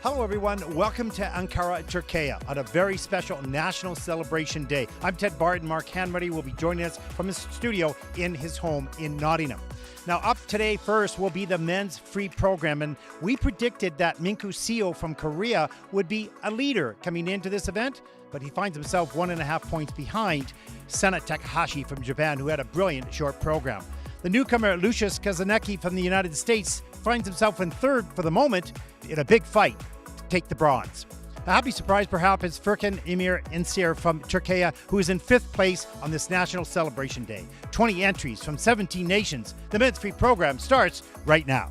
Hello, everyone. Welcome to Ankara, Turkey, on a very special national celebration day. I'm Ted Barton. Mark Hanratty will be joining us from his studio in his home in Nottingham. Now, up today first will be the men's free program, and we predicted that Minku Seio from Korea would be a leader coming into this event, but he finds himself 1.5 points behind Senna Takahashi from Japan, who had a brilliant short program. The newcomer Lucius Kazanki from the United States finds himself in third for the moment in a big fight to take the bronze. A happy surprise, perhaps, is Furkan Emre Incel from Turkey, who is in fifth place on this national celebration day. 20 entries from 17 nations. The men's free program starts right now.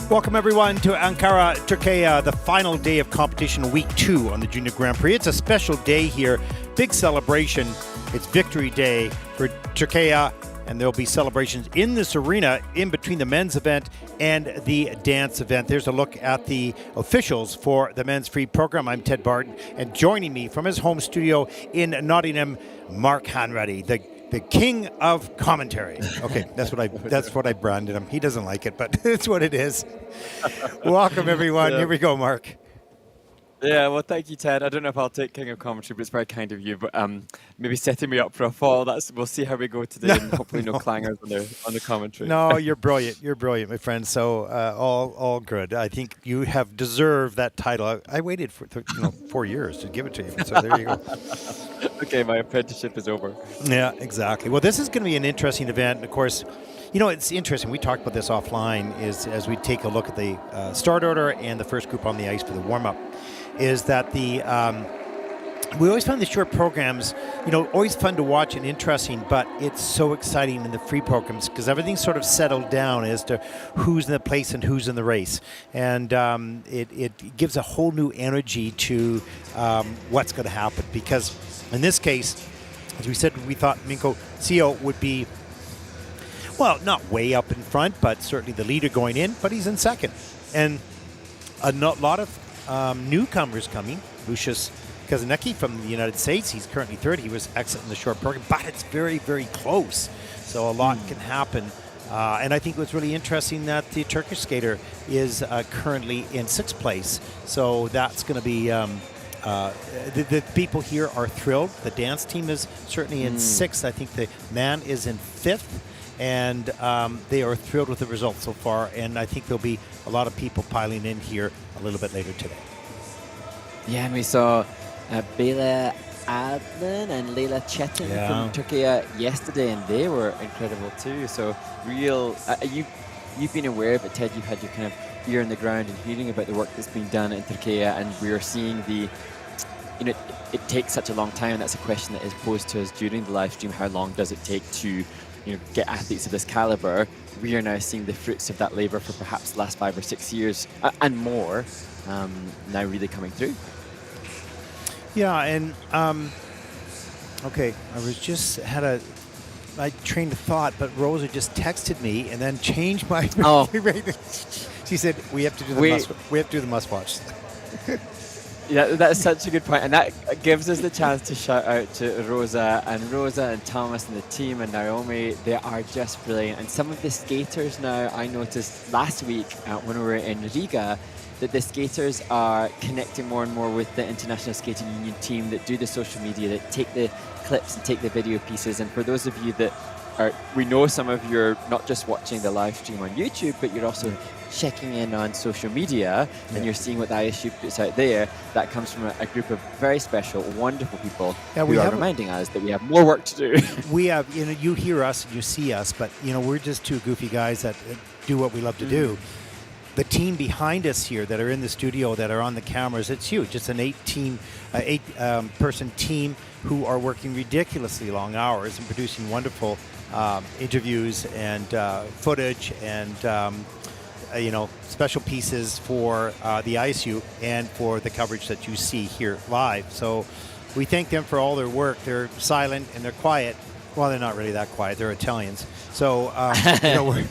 Welcome, everyone, to Ankara, Turkey, the final day of competition, week 2 on the Junior Grand Prix. It's a special day here, big celebration. It's Victory Day for Turkey, and there'll be celebrations in this arena in between the men's event and the dance event. There's a look at the officials for the men's free program. I'm Ted Barton, and joining me from his home studio in Nottingham, Mark Hanratty, the king of commentary. Okay, that's what I branded him. He doesn't like it, but it's what it is. Welcome, everyone. Yeah. Here we go, Mark. Yeah, well, thank you, Ted. I don't know if I'll take king of commentary, but it's very kind of you. But maybe setting me up for a fall. We'll see how we go today, and hopefully no clangers on the commentary. No, you're brilliant. You're brilliant, my friend. So all good. I think you have deserved that title. I waited for 4 years to give it to you. So there you go. Okay, my apprenticeship is over. Yeah, exactly. Well, this is going to be an interesting event. And of course, it's interesting. We talked about this offline. Is as we take a look at the start order and the first group on the ice for the warm up. Is that we always find the short programs, always fun to watch and interesting, but it's so exciting in the free programs because everything's sort of settled down as to who's in the place and who's in the race. And it gives a whole new energy to what's going to happen because in this case, as we said, we thought Minku Seio would be, well, not way up in front, but certainly the leader going in, but he's in second. And a lot of newcomers coming. Lucius Kazanki from the United States. He's currently third. He was excellent in the short program, but it's very, very close. So a lot can happen. And I think it was really interesting that the Turkish skater is currently in sixth place. So that's going to be the people here are thrilled. The dance team is certainly in sixth. I think the man is in fifth. And they are thrilled with the results so far, and I think there'll be a lot of people piling in here a little bit later today. Yeah, and we saw Bela Adnan and Leila Chetin from Turkey yesterday, and they were incredible too. So you've been aware of it, Ted. You've had your kind of ear on the ground and hearing about the work that's been done in Turkey, and we are seeing it takes such a long time. That's a question that is posed to us during the live stream. How long does it take to get athletes of this caliber? We are now seeing the fruits of that labor for perhaps the last 5 or 6 years and more now really coming through. Yeah, and okay, I trained of thought, but Rosa just texted me and then changed my. Oh. She said we have to do the must watch. Yeah, that's such a good point, and that gives us the chance to shout out to Rosa and Thomas and the team and Naomi. They are just brilliant, and some of the skaters now, I noticed last week when we were in Riga, that the skaters are connecting more and more with the International Skating Union team that do the social media, that take the clips and take the video pieces. And for those of you that we know some of you are not just watching the live stream on YouTube, but you're also checking in on social media, and you're seeing what the ISU puts out there. That comes from a group of very special, wonderful people who are reminding us that we have more work to do. We have, you hear us and you see us, but we're just two goofy guys that do what we love to do. The team behind us here that are in the studio, that are on the cameras, it's huge. It's an 8-person team who are working ridiculously long hours and producing wonderful interviews and footage and special pieces for the ISU and for the coverage that you see here live. So we thank them for all their work. They're silent and they're quiet. Well, they're not really that quiet. They're Italians. So,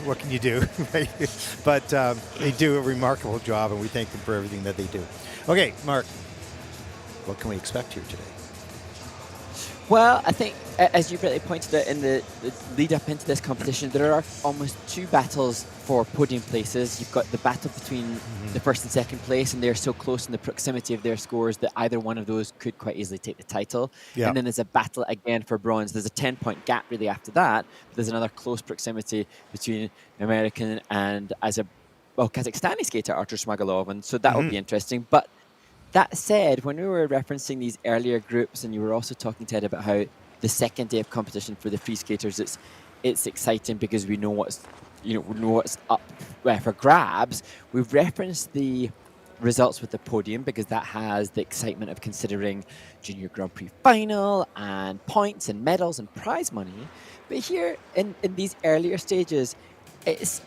what can you do? Right? But they do a remarkable job, and we thank them for everything that they do. Okay, Mark, what can we expect here today? Well, I think, as you rightly pointed out in the lead up into this competition, there are almost 2 battles for podium places. You've got the battle between the first and second place, and they're so close in the proximity of their scores that either one of those could quite easily take the title. Yeah. And then there's a battle again for bronze. There's a 10-point gap really after that. But there's another close proximity between American and Kazakhstani skater Artur Smeaggulof, and so that will be interesting. But that said, when we were referencing these earlier groups, and you were also talking, Ted, about how the second day of competition for the free skaters, it's exciting because we know what's up for grabs. We've referenced the results with the podium because that has the excitement of considering Junior Grand Prix final and points and medals and prize money. But here in these earlier stages, it's,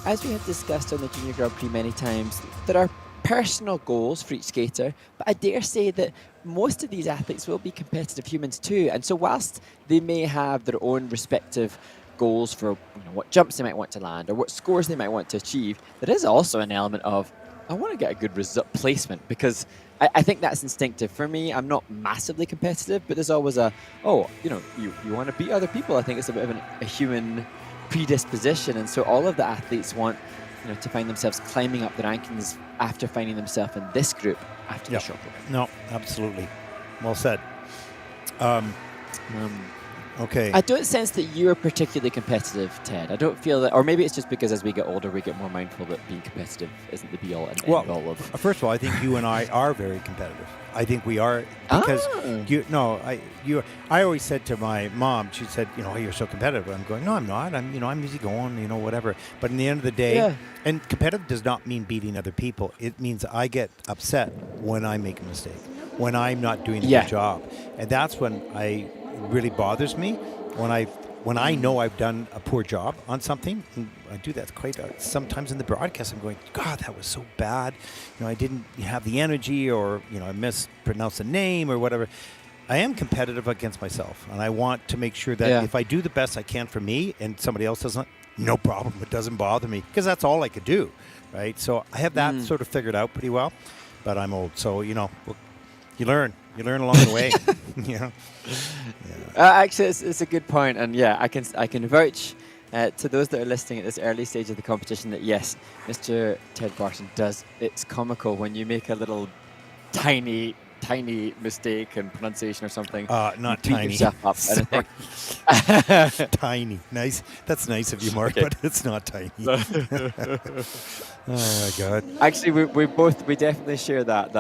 as we have discussed on the Junior Grand Prix many times, there are personal goals for each skater, but I dare say that most of these athletes will be competitive humans too. And so whilst they may have their own respective goals for what jumps they might want to land or what scores they might want to achieve, there is also an element of, I want to get a good placement, because I think that's instinctive. For me, I'm not massively competitive, but there's always you want to beat other people. I think it's a bit of a human predisposition. And so all of the athletes want to find themselves climbing up the rankings after finding themselves in this group after the short program. No, absolutely. Well said. Okay. I don't sense that you're particularly competitive, Ted. I don't feel that, or maybe it's just because as we get older, we get more mindful that being competitive isn't the be-all and end-all of. First of all, I think you and I are very competitive. I think we are because I always said to my mom, she said, you're so competitive. I'm going, no, I'm not. I'm easygoing, whatever. But in the end of the day, and competitive does not mean beating other people. It means I get upset when I make a mistake, when I'm not doing a good job, and that's when it really bothers me when I know I've done a poor job on something. And I do that quite sometimes in the broadcast. I'm going, God, that was so bad. I didn't have the energy, or I mispronounced a name or whatever. I am competitive against myself, and I want to make sure that if I do the best I can for me and somebody else doesn't, no problem. It doesn't bother me because that's all I could do, right? So I have that sort of figured out pretty well, but I'm old, so you learn. You learn along the way. Actually, it's a good point, and I can vouch to those that are listening at this early stage of the competition that yes, Mr. Ted Barton does. It's comical when you make a little tiny mistake in pronunciation or something. Not you tiny. Beat yourself up. And I think tiny. Nice. That's nice of you, Mark, but it's not tiny. Oh my God. Actually, we definitely share that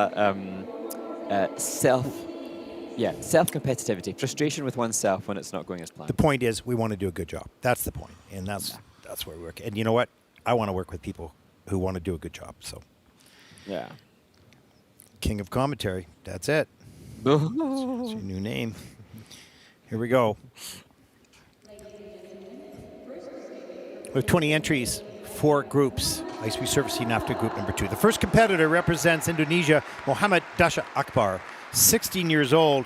self-competitivity, frustration with oneself when it's not going as planned. The point is, we want to do a good job. That's the point, and that's where we work. And you know what? I want to work with people who want to do a good job. So, King of Commentary. That's it. That's your new name. Here we go. With 20 entries, 4 groups. Ice resurfacing after group number 2. The first competitor represents Indonesia, Mohammed Dasha Akbar, 16 years old,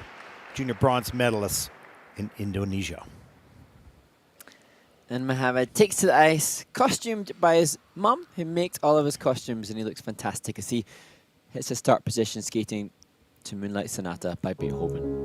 junior bronze medalist in Indonesia. And Mohammed takes to the ice, costumed by his mum, who makes all of his costumes, and he looks fantastic as he hits his start position skating to Moonlight Sonata by Beethoven.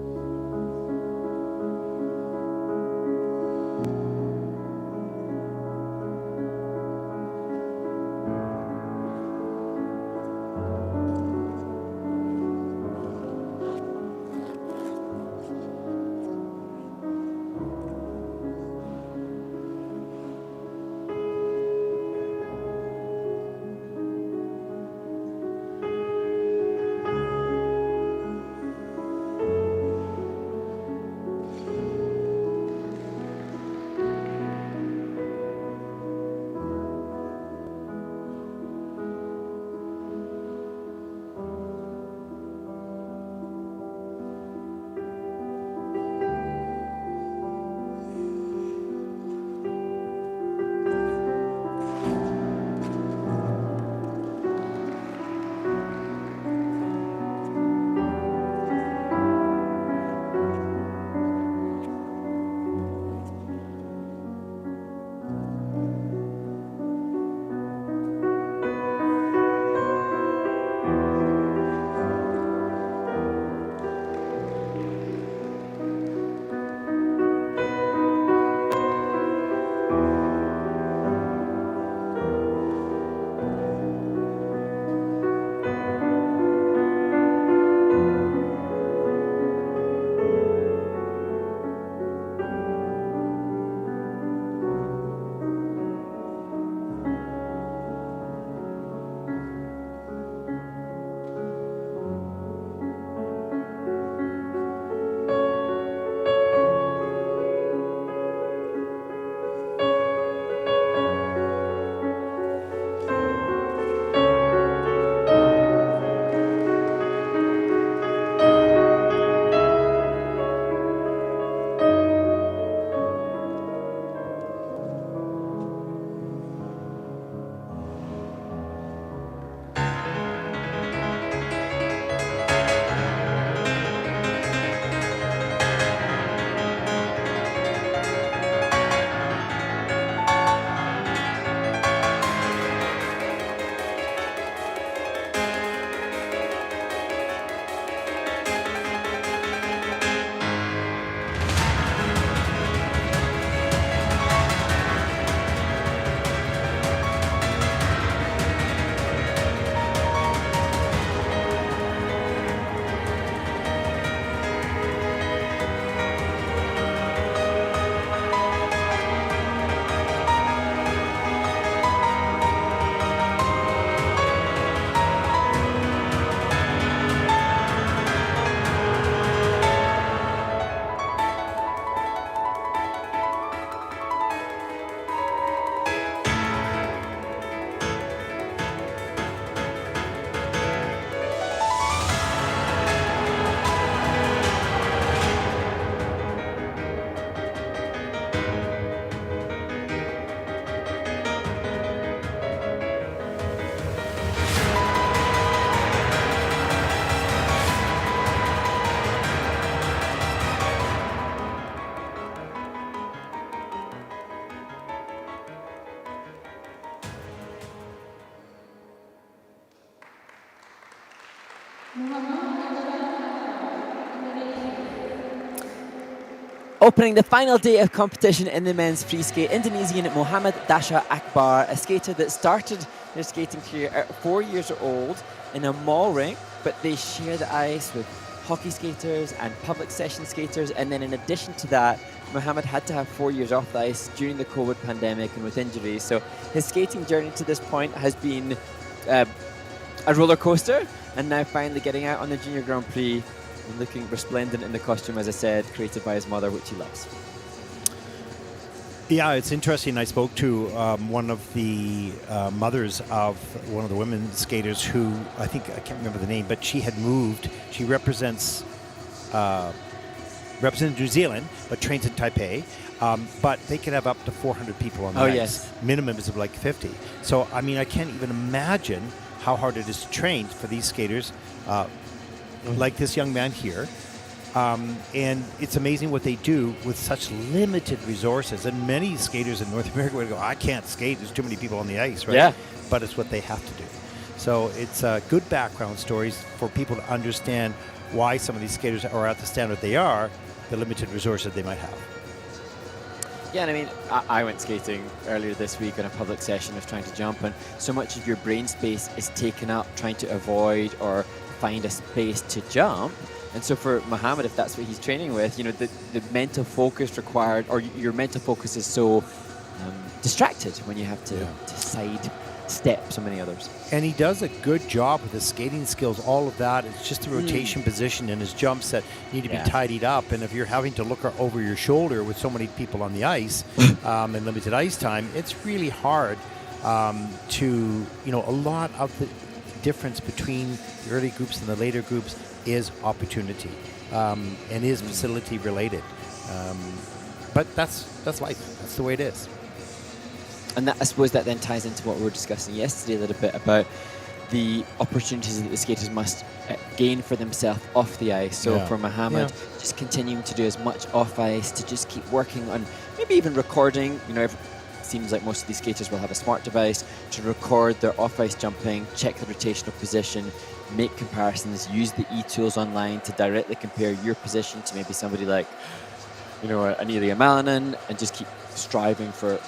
Opening the final day of competition in the men's free skate, Indonesian Muhammad Dasha Akbar, a skater that started their skating career at 4 years old in a mall rink, but they share the ice with hockey skaters and public session skaters. And then in addition to that, Muhammad had to have 4 years off the ice during the COVID pandemic and with injuries. So his skating journey to this point has been a roller coaster, and now finally getting out on the Junior Grand Prix and looking resplendent in the costume, as I said, created by his mother, which he loves. Yeah, it's interesting. I spoke to one of the mothers of one of the women skaters who, I can't remember the name, but she had moved. She represents New Zealand, but trains in Taipei. But they can have up to 400 people on the ice. Yes. Minimum is like 50. So, I mean, I can't even imagine how hard it is to train for these skaters, like this young man here. And it's amazing what they do with such limited resources. And many skaters in North America would go, I can't skate, there's too many people on the ice, right? Yeah. But it's what they have to do. So it's good background stories for people to understand why some of these skaters are at the standard they are, the limited resources they might have. Yeah, and I mean, I went skating earlier this week on a public session of trying to jump, and so much of your brain space is taken up trying to avoid or find a space to jump. And so for Muhammad, if that's what he's training with, you know, the mental focus required, or your mental focus is so distracted when you have to side step so many others. And he does a good job with his skating skills, all of that. It's just the rotation position and his jumps that need to be tidied up. And if you're having to look over your shoulder with so many people on the ice and limited ice time, it's really hard to, you know, a lot of the difference between the early groups and the later groups is opportunity and is facility related. But that's life. That's the way it is. And that, I suppose that then ties into what we were discussing yesterday a little bit about the opportunities that the skaters must gain for themselves off the ice. So for Muhammad, just continuing to do as much off ice, to just keep working on maybe even recording. You know, it seems like most of these skaters will have a smart device to record their off ice jumping, check the rotational position, make comparisons, use the e-tools online to directly compare your position to maybe somebody like, you know, an Ege Alacan, and just keep striving for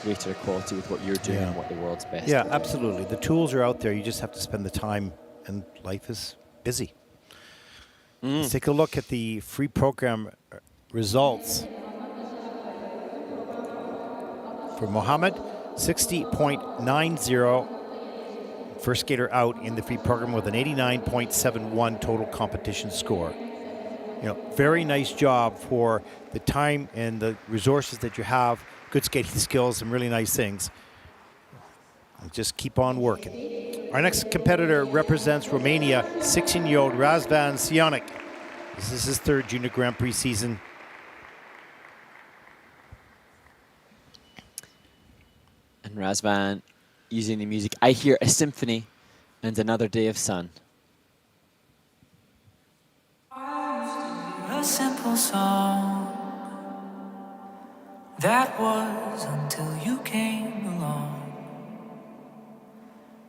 greater equality with what you're doing and what the world's best. Yeah, absolutely. The tools are out there. You just have to spend the time, and life is busy. Let's take a look at the free program results. For Muhammad, 60.90. First skater out in the free program with an 89.71 total competition score. You know, very nice job for the time and the resources that you have. Good skating skills, some really nice things. And just keep on working. Our next competitor represents Romania, 16-year-old Rasvan Sionic. This is his third Junior Grand Prix season. And Rasvan using the music. I hear a symphony and another day of sun. A simple song that was until you came along.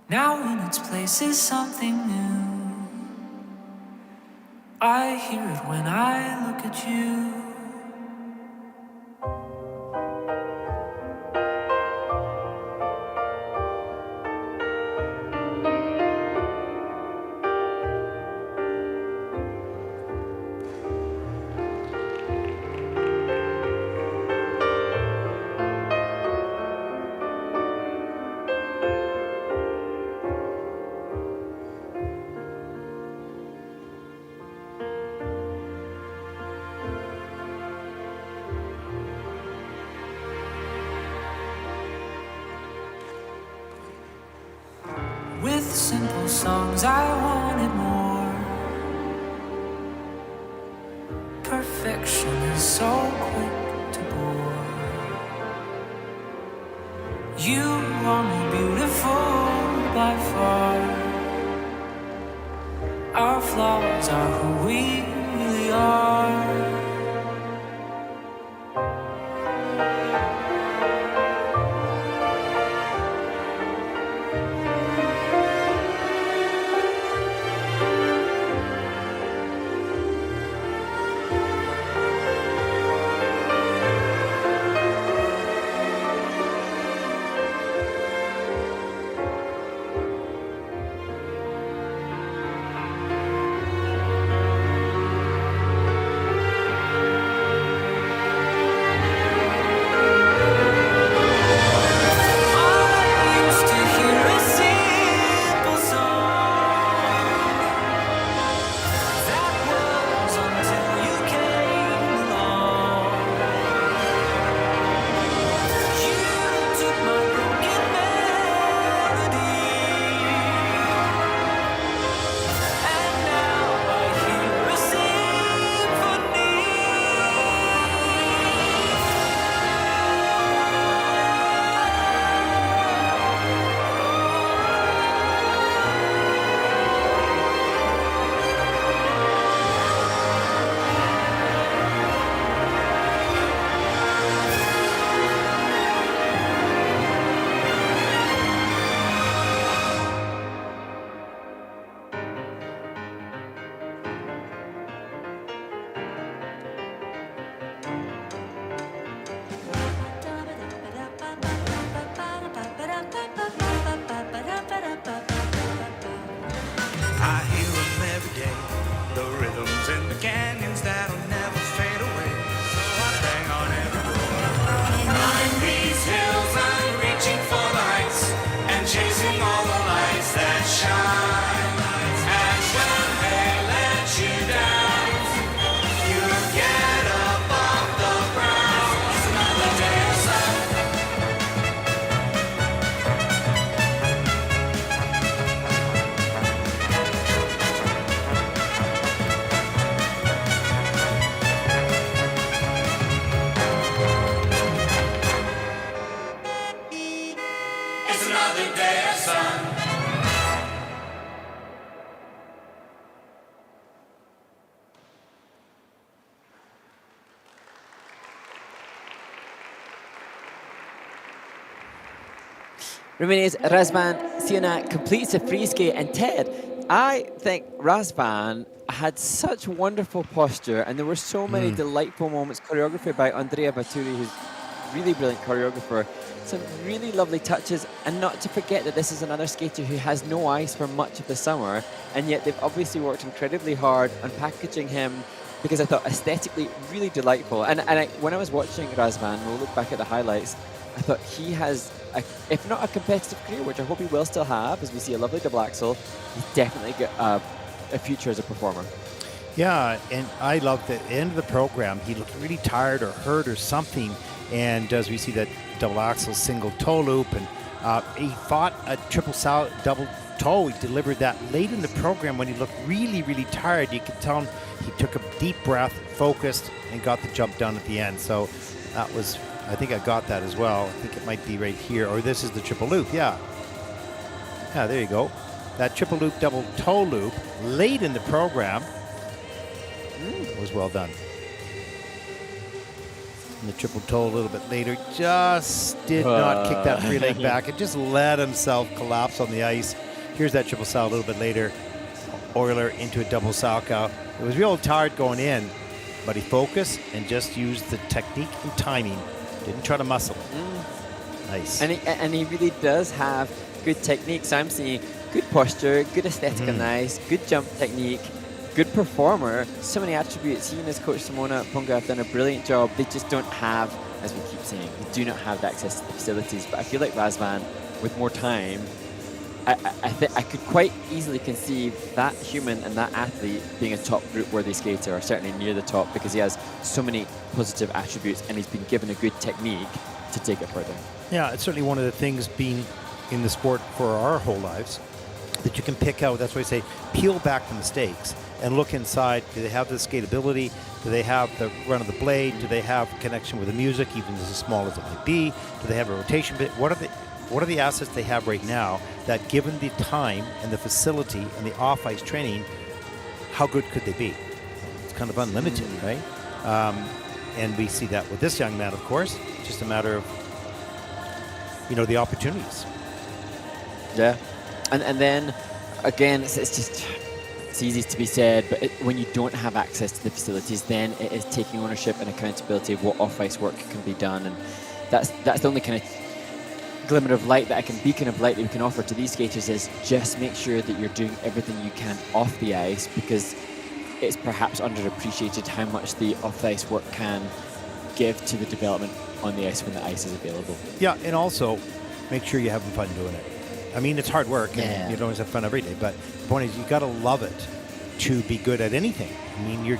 Now in its place is something new. I hear it when I look at you. With simple songs I wanted more. Perfection is so quick to bore. You are more beautiful by far. Our flaws are who we really are. I hear them every day, the rhythms in the canyons that'll never fade away. So I bang on every door. Climbing these hills, I'm reaching for the heights and chasing all the lights that shine. And when they let you down, you get up off the ground. It's another day of sun. It's another day of sun. Romania's Rasvan Sionic completes a free skate, and Ted, I think Rasvan had such wonderful posture, and there were so many delightful moments. Choreography by Andrea Baturi, who's really brilliant choreographer. Some really lovely touches, and not to forget that this is another skater who has no ice for much of the summer, and yet they've obviously worked incredibly hard on packaging him, because I thought aesthetically really delightful. And when I was watching Rasvan, we'll look back at the highlights, I thought he has, if not a competitive career, which I hope he will still have, as we see a lovely double axel, he's definitely got a future as a performer. Yeah, and I love the end of the program. He looked really tired or hurt or something, and as we see that double axel single toe loop, and he fought a double toe. He delivered that late in the program when he looked really, really tired. You could tell him he took a deep breath, focused, and got the jump done at the end. So that was, I think I got that as well. I think it might be right here, or this is the triple loop, yeah. Yeah, there you go. That triple loop, double toe loop, late in the program, was well done. And the triple toe a little bit later, just did not kick that free leg back. It just let himself collapse on the ice. Here's that triple sow a little bit later. Euler into a double Salchow. It was real tired going in, but he focused and just used the technique and timing. Didn't try to muscle. Nice. And he really does have good techniques. I'm seeing good posture, good aesthetic on the ice, good jump technique, good performer. So many attributes. He and his coach Simona Punga have done a brilliant job. They just don't have, as we keep saying, they do not have the access to the facilities. But I feel like Rasvan, with more time, I could quite easily conceive that human and that athlete being a top group-worthy skater, or certainly near the top, because he has so many positive attributes and he's been given a good technique to take it further. Yeah, it's certainly one of the things being in the sport for our whole lives that you can pick out. That's why I say peel back the mistakes and look inside. Do they have the skateability? Do they have the run of the blade? Do they have connection with the music, even as small as it might be? Do they have a rotation bit? What are the assets they have right now that, given the time and the facility and the off-ice training, how good could they be? It's kind of unlimited, right? And we see that with this young man, of course. It's just a matter of, the opportunities. Yeah. And then, again, it's easy to be said, but when you don't have access to the facilities, then it is taking ownership and accountability of what off-ice work can be done. And that's the only kind of glimmer of light beacon of light that we can offer to these skaters, is just make sure that you're doing everything you can off the ice, because it's perhaps underappreciated how much the off-ice work can give to the development on the ice when the ice is available. Yeah, and also make sure you're having fun doing it. I mean, it's hard work, and you don't always have fun every day, but the point is you got to love it to be good at anything. I mean,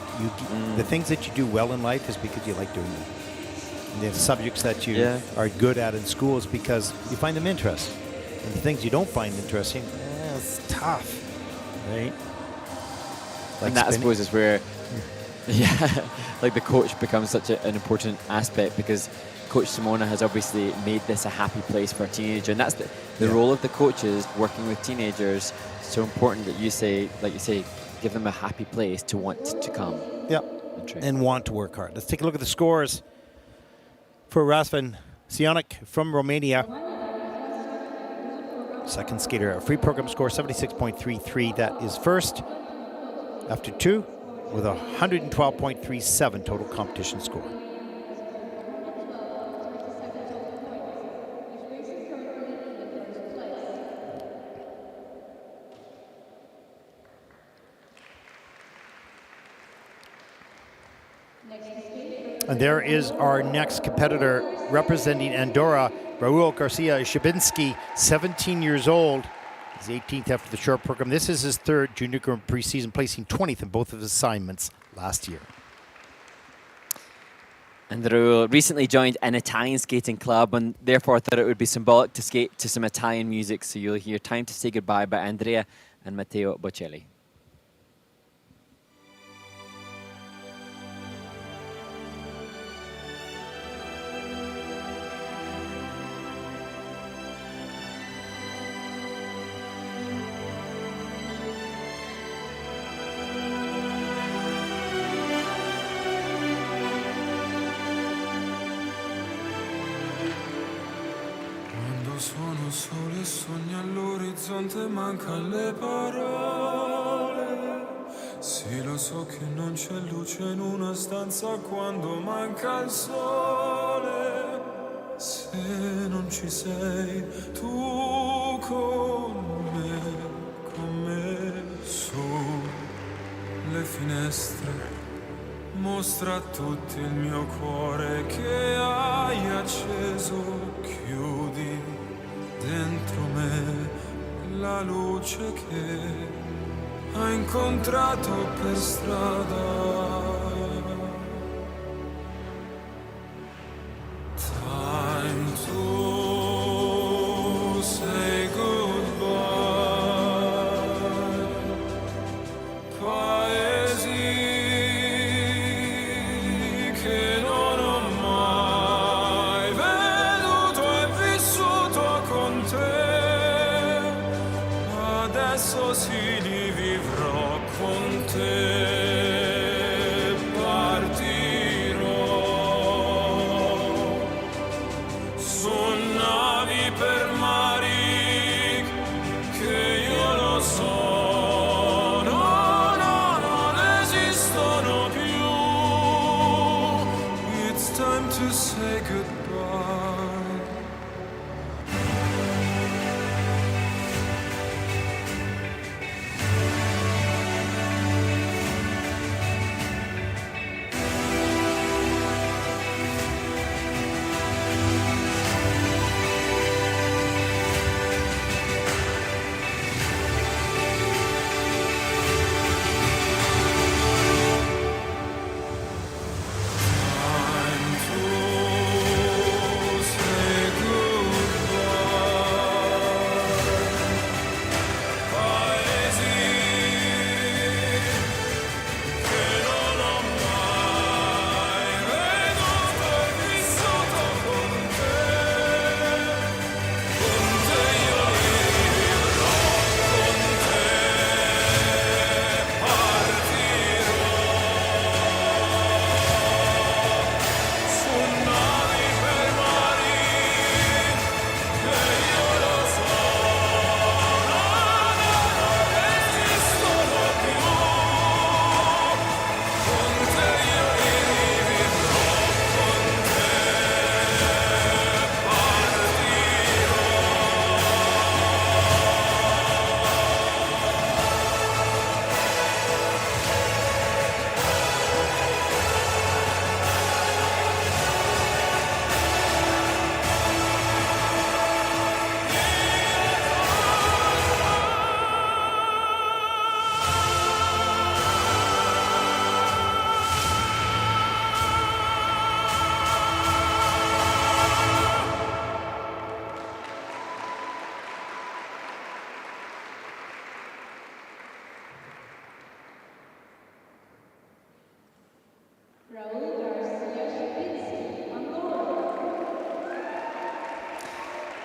the things that you do well in life is because you like doing them. And the subjects that you are good at in school is because you find them interesting. And the things you don't find interesting, it's tough, right? Like, and that, I suppose, is where, like the coach becomes such an important aspect, because Coach Simona has obviously made this a happy place for a teenager, and that's the role of the coaches working with teenagers. So important that you say, like you say, give them a happy place to want to come. Yeah, and want to work hard. Let's take a look at the scores for Rasvan Sionic from Romania. Second skater, a free program score 76.33. That is first after two with a 112.37 total competition score. And there is our next competitor representing Andorra, Raul Garcia Shabinski, 17 years old. He's 18th after the short program. This is his third Junior Grand Prix season, placing 20th in both of his assignments last year. And Raul recently joined an Italian skating club and therefore thought it would be symbolic to skate to some Italian music. So you'll hear Time to Say Goodbye by Andrea and Matteo Bocelli. Sono solo e sogno all'orizzonte, mancano le parole. Sì, lo so che non c'è luce in una stanza quando manca il sole. Se non ci sei tu con me, su le finestre. Mostra a tutti il mio cuore che hai acceso, chiudi dentro me la luce che hai incontrato per strada. Time to say goodbye. Paesi che non ho mai veduto e vissuto con te. Adesso sì li vivrò con te. Partirò su navi per mari che io lo so. To say goodbye.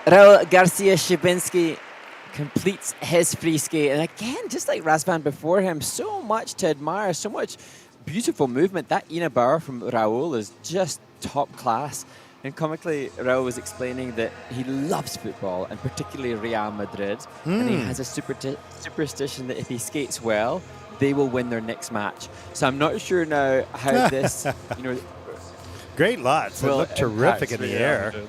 Raul Garcia Shabinski completes his free skate. And again, just like Razvan before him, so much to admire, so much beautiful movement. That Ina bar from Raul is just top class. And comically, Raul was explaining that he loves football, and particularly Real Madrid. And he has a superstition that if he skates well, they will win their next match. So I'm not sure now how this, Great lots. They look terrific in the air. Madrid.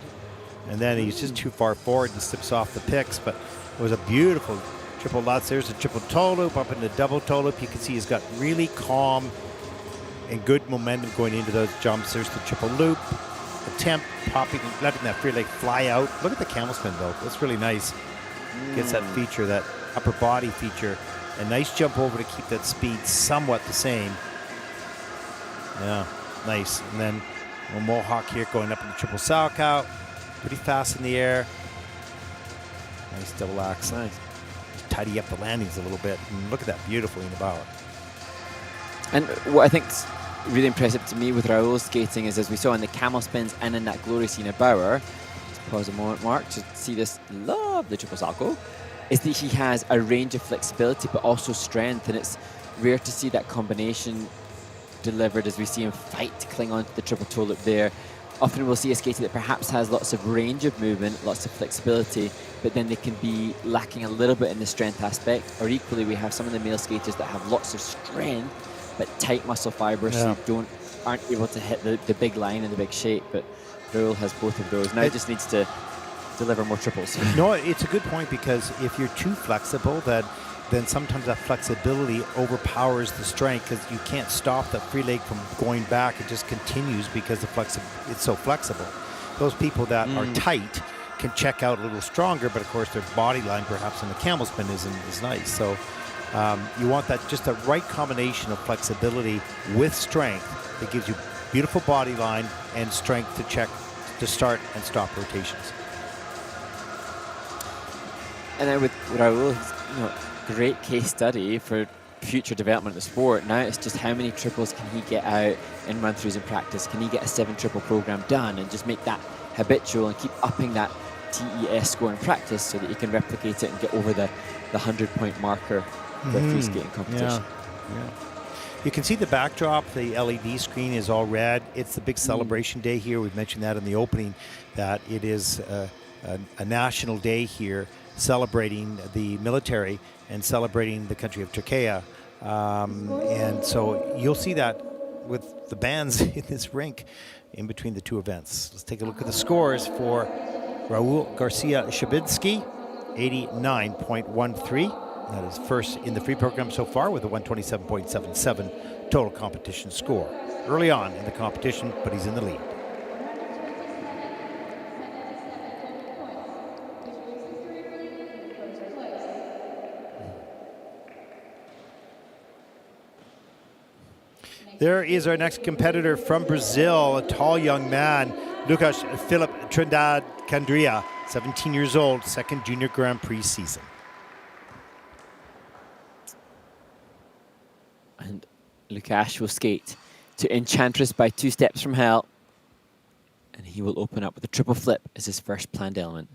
And then he's just too far forward and slips off the picks. But it was a beautiful triple Lutz. There's a triple toe loop up into double toe loop. You can see he's got really calm and good momentum going into those jumps. There's the triple loop, attempt, popping, letting that free leg fly out. Look at the camel spin, though. That's really nice. Gets that feature, that upper body feature. A nice jump over to keep that speed somewhat the same. Yeah, nice. And then a mohawk here going up in the triple Salchow. Pretty fast in the air. Nice double axe. Nice. Just tidy up the landings a little bit. And look at that beautifully in the bower. And what I think's really impressive to me with Raul's skating is, as we saw in the camel spins and in that glorious in a bower, just pause a moment, Mark, to see this lovely triple Salchow, is that he has a range of flexibility but also strength, and it's rare to see that combination delivered as we see him fight to cling on to the triple toe loop there. Often we'll see a skater that perhaps has lots of range of movement, lots of flexibility, but then they can be lacking a little bit in the strength aspect. Or equally, we have some of the male skaters that have lots of strength but tight muscle fibers, so aren't able to hit the big line and the big shape. But Raul has both of those. Now he just needs to deliver more triples. No, it's a good point, because if you're too flexible, then sometimes that flexibility overpowers the strength, because you can't stop that free leg from going back. It just continues because it's so flexible. Those people that are tight can check out a little stronger, but of course their body line perhaps in the camel spin isn't as nice. So you want that, just the right combination of flexibility with strength that gives you beautiful body line and strength to check, to start and stop rotations. And then with Raul, he's, great case study for future development of the sport. Now it's just how many triples can he get out in run-throughs in practice? Can he get a 7 triple program done and just make that habitual and keep upping that TES score in practice so that he can replicate it and get over the 100-point marker for free skating competition? Yeah. You can see the backdrop. The LED screen is all red. It's the big celebration day here. We've mentioned that in the opening, that it is a national day here, celebrating the military and celebrating the country of Turkey. And so you'll see that with the bands in this rink in between the two events. Let's take a look at the scores for Raul Garcia Shabinski, 89.13. That is first in the free program so far with a 127.77 total competition score. Early on in the competition, but he's in the lead. There is our next competitor from Brazil, a tall young man, Lucas Philip Kandria, 17 years old, second Junior Grand Prix season. And Lukasz will skate to Enchantress by 2 steps from hell. And he will open up with a triple flip as his first planned element.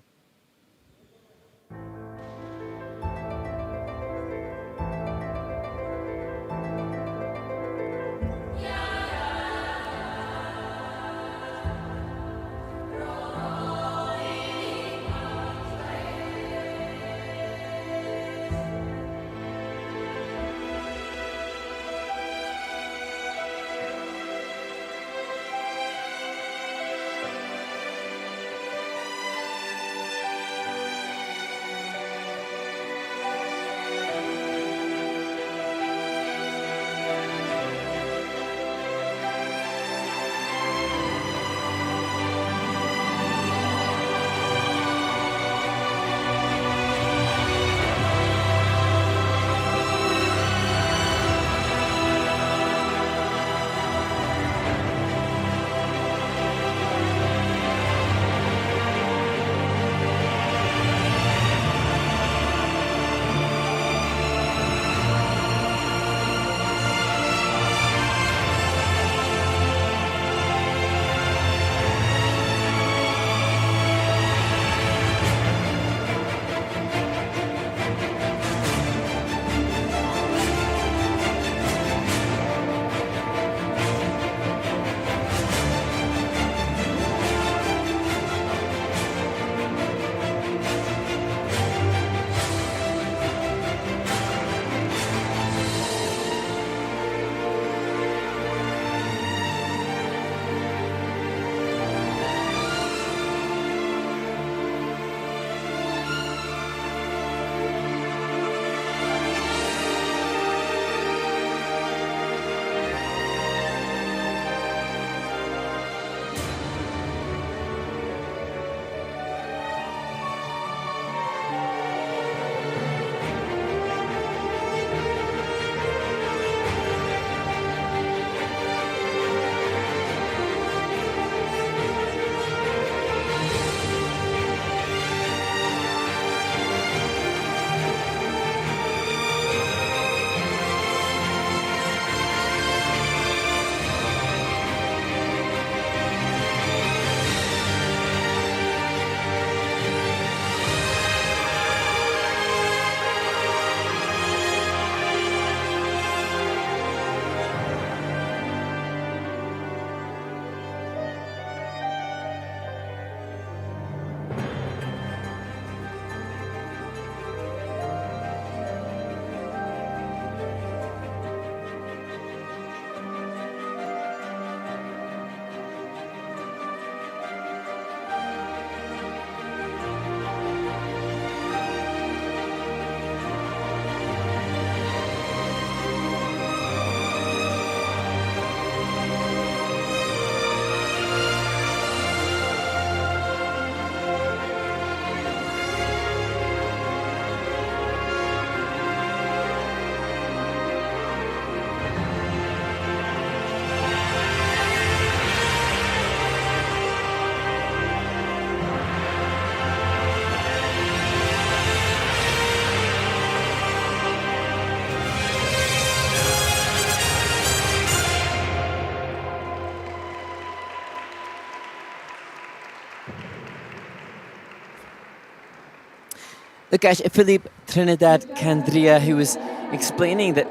Lukash Philip Kandria, who was explaining that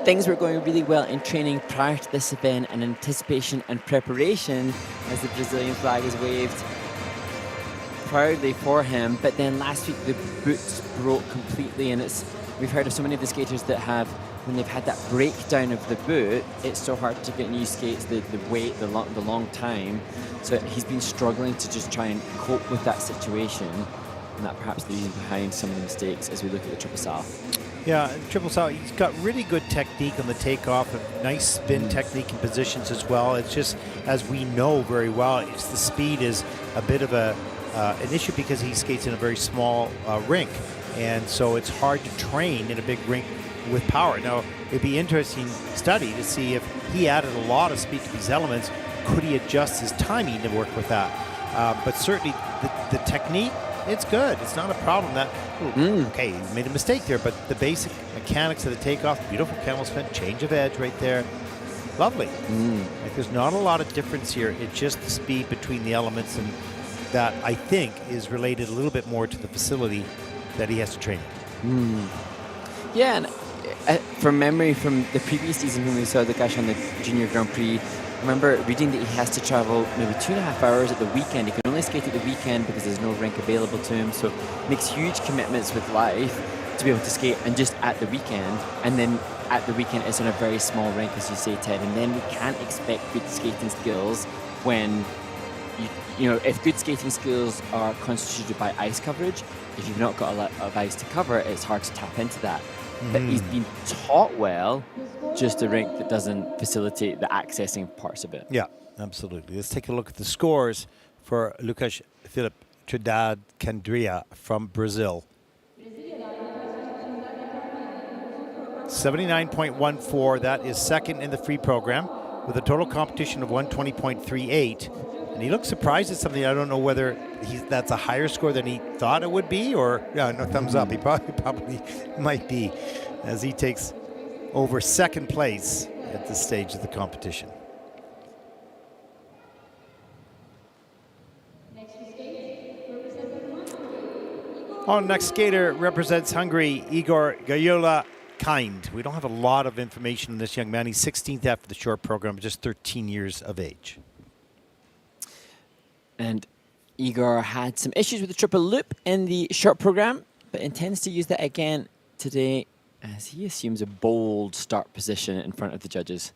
things were going really well in training prior to this event and anticipation and preparation as the Brazilian flag is waved proudly for him. But then last week the boots broke completely, and we've heard of so many of the skaters that have, when they've had that breakdown of the boot, it's so hard to get new skates, the weight, the long time. So he's been struggling to just try and cope with that situation, and that perhaps the reason behind some of the mistakes as we look at the triple sal. Yeah, triple sal, he's got really good technique on the takeoff, and nice spin technique and positions as well. It's just, as we know very well, it's the speed is a bit of an issue because he skates in a very small rink, and so it's hard to train in a big rink with power. Now, it'd be interesting study to see if he added a lot of speed to these elements, could he adjust his timing to work with that? But certainly the technique, it's good. It's not a problem. Okay, he made a mistake there, but the basic mechanics of the takeoff, beautiful camel spin, change of edge right there. Lovely. Like, there's not a lot of difference here. It's just the speed between the elements, and that, I think, is related a little bit more to the facility that he has to train in. Yeah, and from memory from the previous season when we saw Lukash on the Junior Grand Prix, I remember reading that he has to travel maybe 2.5 hours at the weekend. He can only skate at the weekend because there's no rink available to him. So makes huge commitments with life to be able to skate and just at the weekend. And then at the weekend it's on a very small rink, as you say, Ted. And then we can't expect good skating skills when, you know, if good skating skills are constituted by ice coverage, if you've not got a lot of ice to cover, it's hard to tap into that. But he's been taught well, just a rink that doesn't facilitate the accessing parts of it. Yeah, absolutely. Let's take a look at the scores for Lukash Philip Kandria from Brazil. 79.14, that is second in the free program with a total competition of 120.38. And he looks surprised at something. I don't know whether that's a higher score than he thought it would be, or no thumbs up. He probably might be, as he takes over second place at this stage of the competition. Our next skater represents Hungary, Igor Kind. We don't have a lot of information on this young man. He's 16th after the short program, just 13 years of age. And Igor had some issues with the triple loop in the short program, but intends to use that again today as he assumes a bold start position in front of the judges.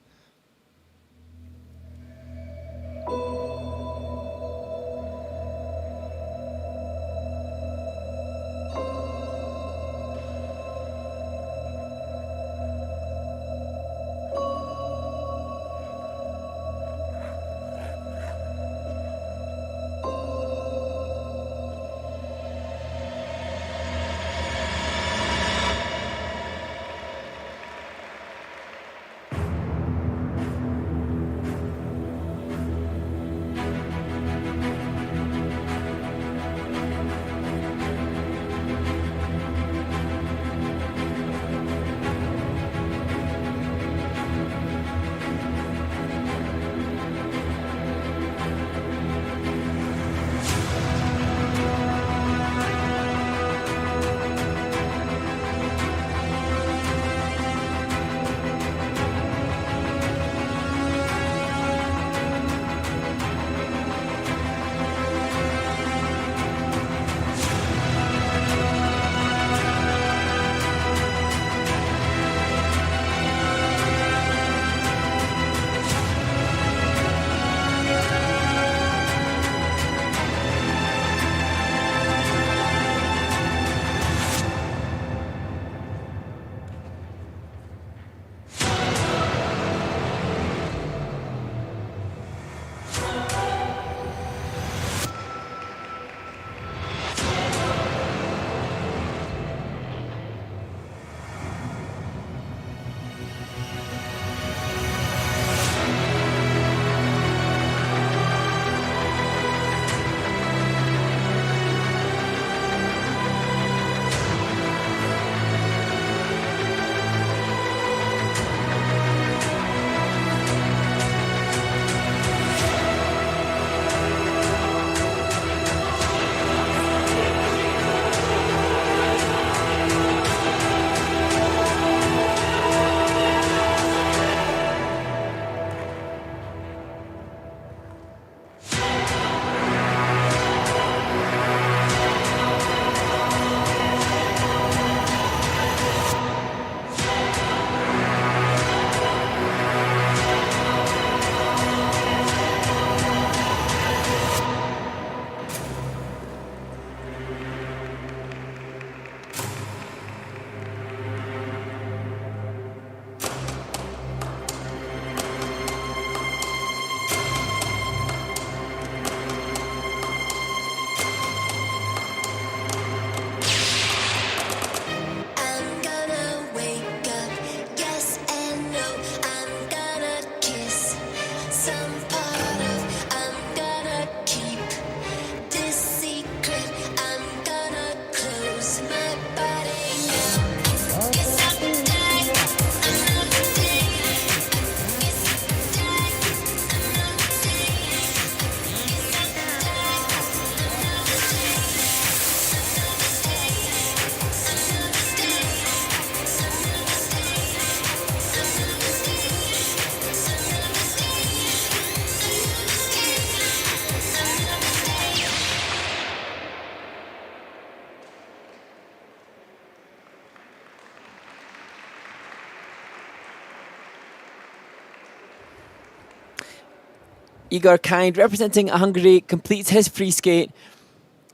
Igor Kind, representing Hungary, completes his free skate.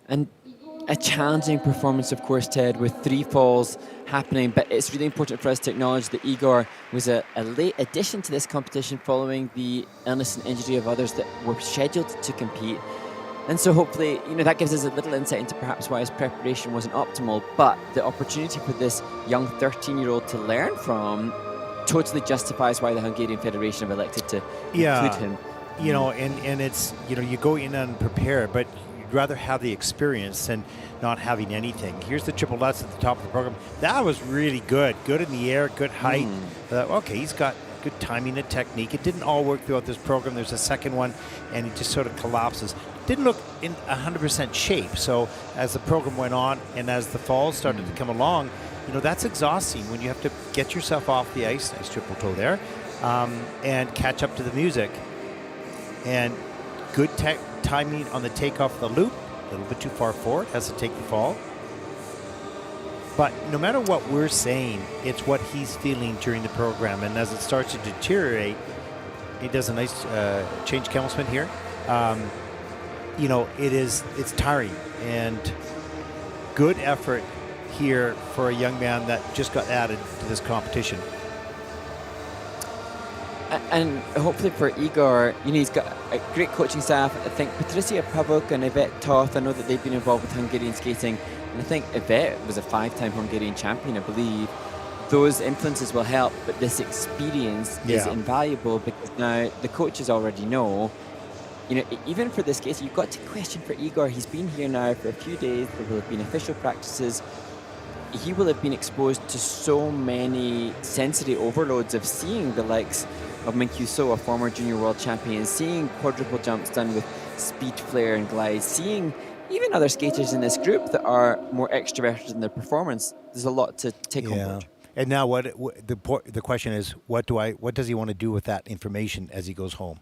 And a challenging performance, of course, Ted, with 3 falls happening. But it's really important for us to acknowledge that Igor was a late addition to this competition following the illness and injury of others that were scheduled to compete. And so hopefully, that gives us a little insight into perhaps why his preparation wasn't optimal. But the opportunity for this young 13-year-old to learn from totally justifies why the Hungarian Federation have elected to include him. And it's, you go in unprepared, but you'd rather have the experience than not having anything. Here's the triple lutz at the top of the program. That was really good. Good in the air, good height. Okay, he's got good timing and technique. It didn't all work throughout this program. There's a second one, and he just sort of collapses. Didn't look in 100% shape. So as the program went on and as the falls started to come along, that's exhausting when you have to get yourself off the ice. Nice triple toe there. And catch up to the music. And good timing on the takeoff of the loop. A little bit too far forward. Has to take the fall. But no matter what we're saying, it's what he's feeling during the program. And as it starts to deteriorate, he does a nice change camel spin here. It's tiring. And good effort here for a young man that just got added to this competition. And hopefully for Igor, he's got a great coaching staff. I think Patricia Pavuk and Yvette Toth, I know that they've been involved with Hungarian skating. And I think Yvette was a 5-time Hungarian champion, I believe. Those influences will help, but this experience is invaluable because now the coaches already know. Even for this case, you've got to question for Igor. He's been here now for a few days. There will have been official practices. He will have been exposed to so many sensory overloads of seeing the likes of Minku Seio, a former junior world champion, seeing quadruple jumps done with speed, flare and glide, seeing even other skaters in this group that are more extroverted in their performance. There's a lot to take on board. And now the question is, what does he want to do with that information as he goes home?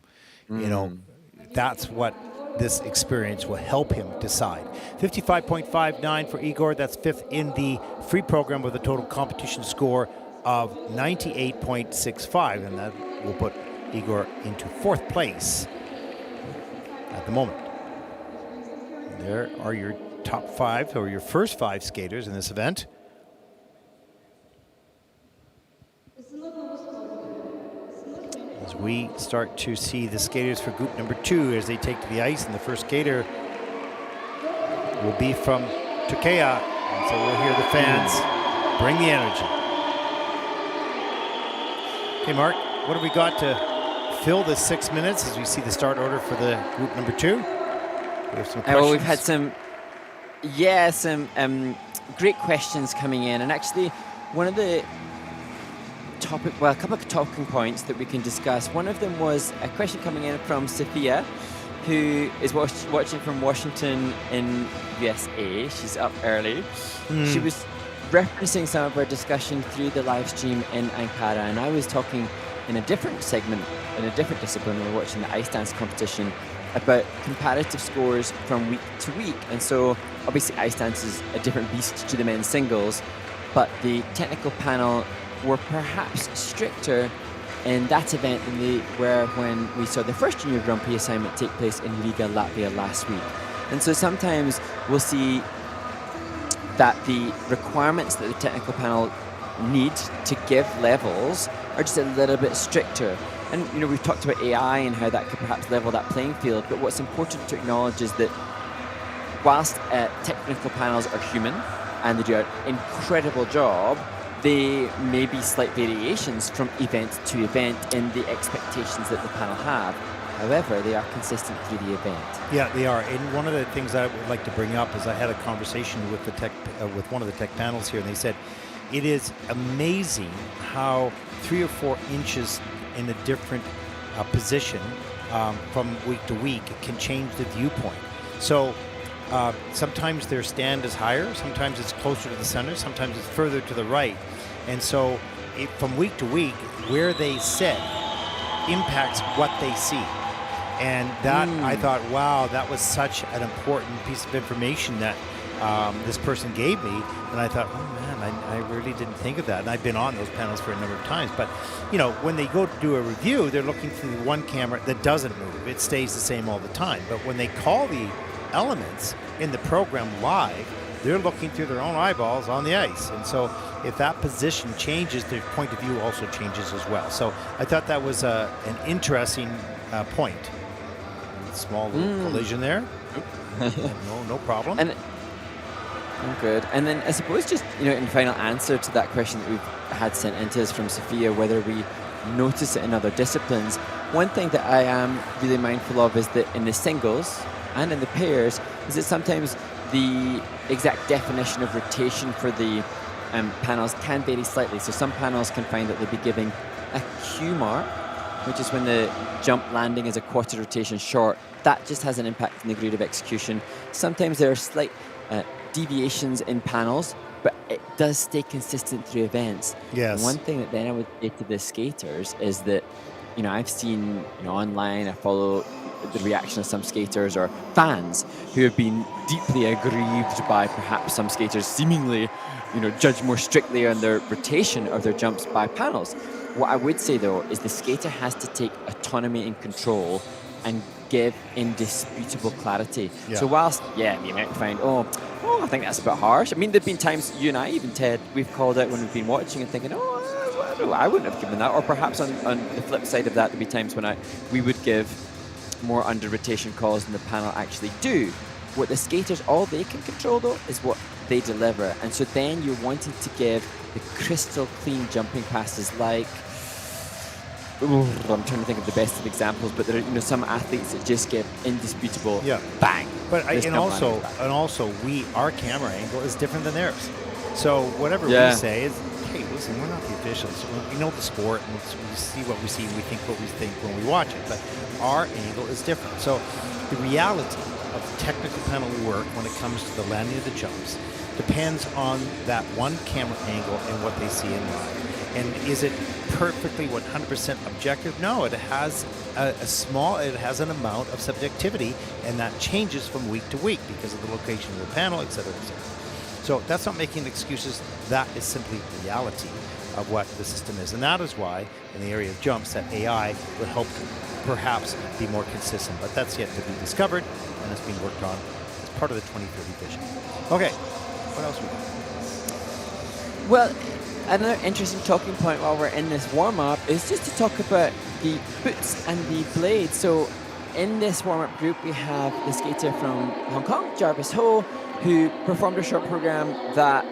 That's what this experience will help him decide. 55.59 for Igor. That's 5th in the free program with a total competition score of 98.65. And that will put Igor into 4th place at the moment. There are your top 5, or your first 5 skaters in this event. As we start to see the skaters for group number 2 as they take to the ice, and the first skater will be from Turkey. And so we'll hear the fans bring the energy. Okay, Mark, what have we got to fill this 6 minutes as we see the start order for the group number 2? We have some questions. Well, we've had some great questions coming in, and actually one of the a couple of talking points that we can discuss. One of them was a question coming in from Sophia, who is watching from Washington in USA. She's up early. She was referencing some of our discussion through the live stream in Ankara, and I was talking in a different segment, in a different discipline. We were watching the ice dance competition about comparative scores from week to week. And so obviously ice dance is a different beast to the men's singles, but the technical panel were perhaps stricter in that event than they were when we saw the first Junior Grand Prix assignment take place in Riga, Latvia last week. And so sometimes we'll see that the requirements that the technical panel need to give levels are just a little bit stricter. And we've talked about AI and how that could perhaps level that playing field, but what's important to acknowledge is that whilst technical panels are human and they do an incredible job, there may be slight variations from event to event in the expectations that the panel have. However, they are consistent through the event. Yeah, they are. And one of the things I would like to bring up is I had a conversation with with one of the tech panels here, and they said it is amazing how 3 or 4 inches in a different position from week to week can change the viewpoint. So sometimes their stand is higher, sometimes it's closer to the center, sometimes it's further to the right. And so from week to week, where they sit impacts what they see. And that, I thought, wow, that was such an important piece of information that this person gave me, and I thought, oh man, I really didn't think of that. And I've been on those panels for a number of times. But, you know, when they go to do a review, they're looking through one camera that doesn't move. It stays the same all the time. But when they call the elements in the program live, they're looking through their own eyeballs on the ice. And so if that position changes, their point of view also changes as well. So I thought that was an interesting point. Small little collision there. No problem. And good. And then I suppose just, you know, in final answer to that question that we've had sent into us from Sophia, whether we notice it in other disciplines, one thing that I am really mindful of is that in the singles and in the pairs, is that sometimes the exact definition of rotation for the panels can vary slightly. So some panels can find that they'll be giving a Q mark, which is when the jump landing is a quarter rotation short. That just has an impact on the grade of execution. Sometimes there are slight deviations in panels, but it does stay consistent through events. Yes. And one thing that then I would say to the skaters is that, you know, I've seen, you know, online, I follow the reaction of some skaters or fans who have been deeply aggrieved by perhaps some skaters seemingly, you know, judge more strictly on their rotation of their jumps by panels. What I would say though is the skater has to take autonomy and control and give indisputable clarity. Yeah. So whilst, yeah, you might find, oh, I think that's a bit harsh. I mean, there've been times, you and I, even Ted, we've called out when we've been watching and thinking, I wouldn't have given that. Or perhaps on the flip side of that, there'd be times when we would give more under rotation calls than the panel actually do. What the skaters, all they can control though, is what they deliver. And so then you're wanting to give the crystal clean jumping passes like, I'm trying to think of the best of examples, but there are, you know, some athletes that just give indisputable bang. But also our camera angle is different than theirs. So whatever we say is, hey, listen, we're not the officials. We know the sport, and we see what we see, and we think what we think when we watch it. But our angle is different. So the reality of technical panel work when it comes to the landing of the jumps depends on that one camera angle and what they see in live. And is it perfectly 100% objective? No, it has it has an amount of subjectivity, and that changes from week to week because of the location of the panel, et cetera, et cetera. So that's not making excuses. That is simply reality of what the system is. And that is why, in the area of jumps, that AI would help perhaps be more consistent. But that's yet to be discovered, and it's being worked on as part of the 2030 vision. Okay, what else we got? Well, another interesting talking point while we're in this warm-up is just to talk about the boots and the blades. So in this warm-up group, we have the skater from Hong Kong, Jarvis Ho, who performed a short program that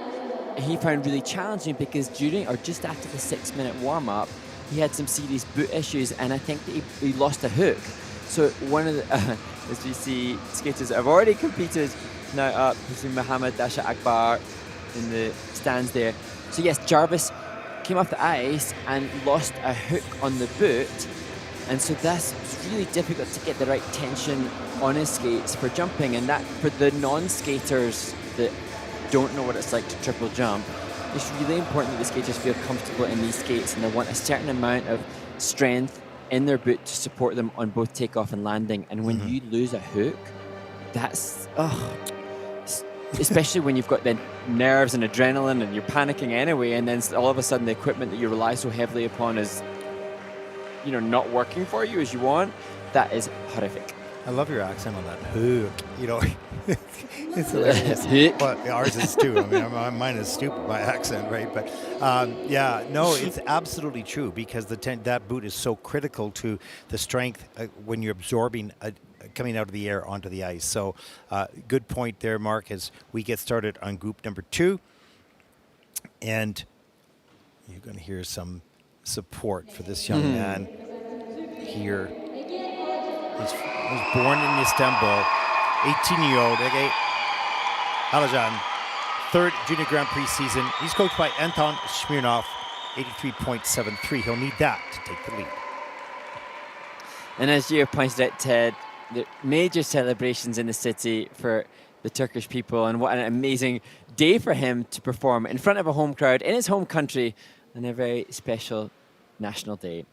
he found really challenging because during or just after the 6-minute warm-up, he had some serious boot issues, and I think that he lost a hook. So one of the, as we see, skaters that have already competed now up, we see Mohammed Dasha Akbar in the stands there. So yes, Jarvis came off the ice and lost a hook on the boot, and so that's really difficult to get the right tension on his skates for jumping. And that, for the non-skaters that don't know what it's like to triple jump, it's really important that the skaters feel comfortable in these skates, and they want a certain amount of strength in their boot to support them on both takeoff and landing. And when you lose a hook, that's especially when you've got the nerves and adrenaline and you're panicking anyway, and then all of a sudden the equipment that you rely so heavily upon is, you know, not working for you as you want. That is horrific. I love your accent on that hook. You know, it's hilarious. But ours is too. I mean, mine is stupid, my accent, right? But yeah, no, it's absolutely true, because that boot is so critical to the strength when you're absorbing coming out of the air onto the ice. So good point there, Mark, as we get started on group number 2. And you're going to hear some support for this young man here. He was born in Istanbul, 18-year-old Ege Alacan, 3rd Junior Grand Prix season. He's coached by Artur Smeaggulof, 83.73. He'll need that to take the lead. And as you pointed out, Ted, the major celebrations in the city for the Turkish people, and what an amazing day for him to perform in front of a home crowd in his home country on a very special national day.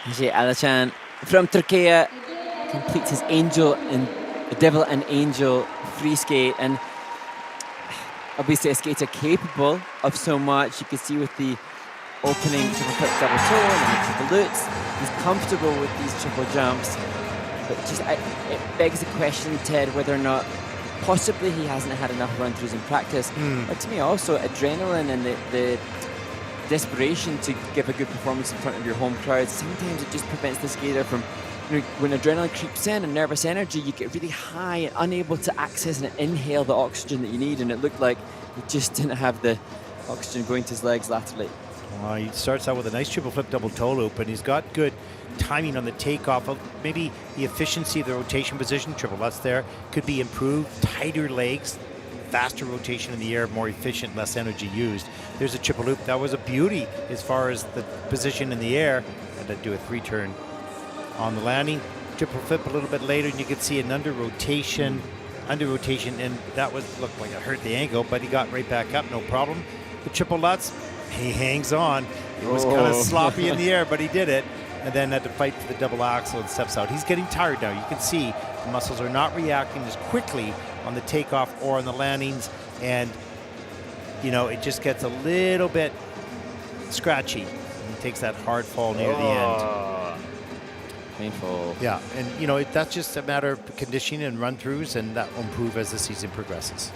Ege Alacan from Turkey completes his Devil and Angel free skate, and obviously a skater capable of so much. You can see with the opening triple flip double toe and the triple lutz, he's comfortable with these triple jumps. But just it begs the question, Ted, whether or not possibly he hasn't had enough run-throughs in practice. But to me also, adrenaline and the desperation to give a good performance in front of your home crowd, sometimes it just prevents the skater from, when adrenaline creeps in and nervous energy, you get really high and unable to access and inhale the oxygen that you need, and it looked like he just didn't have the oxygen going to his legs laterally. He starts out with a nice triple flip double toe loop, and he's got good timing on the takeoff. Maybe the efficiency of the rotation position, triple lutz there, could be improved. Tighter legs, faster rotation in the air, more efficient, less energy used. There's a triple loop. That was a beauty as far as the position in the air. Had to do a 3-turn on the landing. Triple flip a little bit later, and you could see an under rotation, and that looked like it hurt the ankle, but he got right back up, no problem. The triple lutz, he hangs on. It was kind of sloppy in the air, but he did it, and then had to fight for the double axel and steps out. He's getting tired now. You can see the muscles are not reacting as quickly on the takeoff or on the landings, and it just gets a little bit scratchy. And he takes that hard fall near the end. Painful. Yeah, and that's just a matter of conditioning and run-throughs, and that will improve as the season progresses.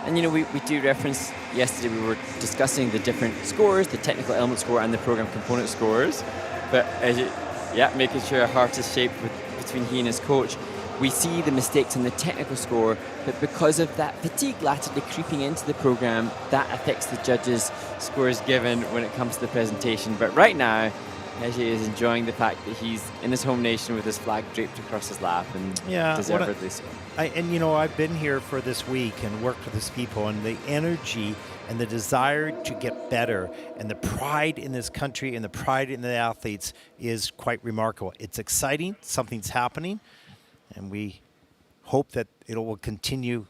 And we do reference, yesterday we were discussing the different scores, the technical element score and the program component scores. But making sure a heart is shaped between he and his coach. We see the mistakes in the technical score, but because of that fatigue laterally creeping into the program, that affects the judges' scores given when it comes to the presentation. But right now, Ege is enjoying the fact that he's in his home nation with his flag draped across his lap, and deservedly so. I've been here for this week and worked with these people, and the energy and the desire to get better and the pride in this country and the pride in the athletes is quite remarkable. It's exciting. Something's happening, and we hope that it will continue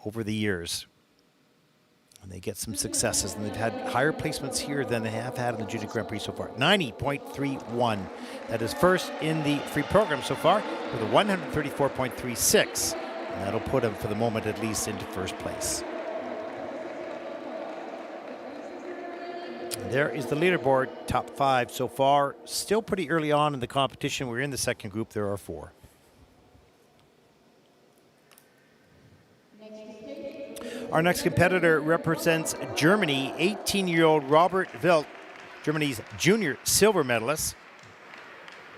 over the years. And they get some successes, and they've had higher placements here than they have had in the Junior Grand Prix so far. 90.31. That is first in the free program so far with a 134.36. And that'll put him, for the moment at least, into first place. And there is the leaderboard, top 5 so far. Still pretty early on in the competition. We're in the second group. There are 4. Our next competitor represents Germany, 18-year-old Robert Wild, Germany's junior silver medalist.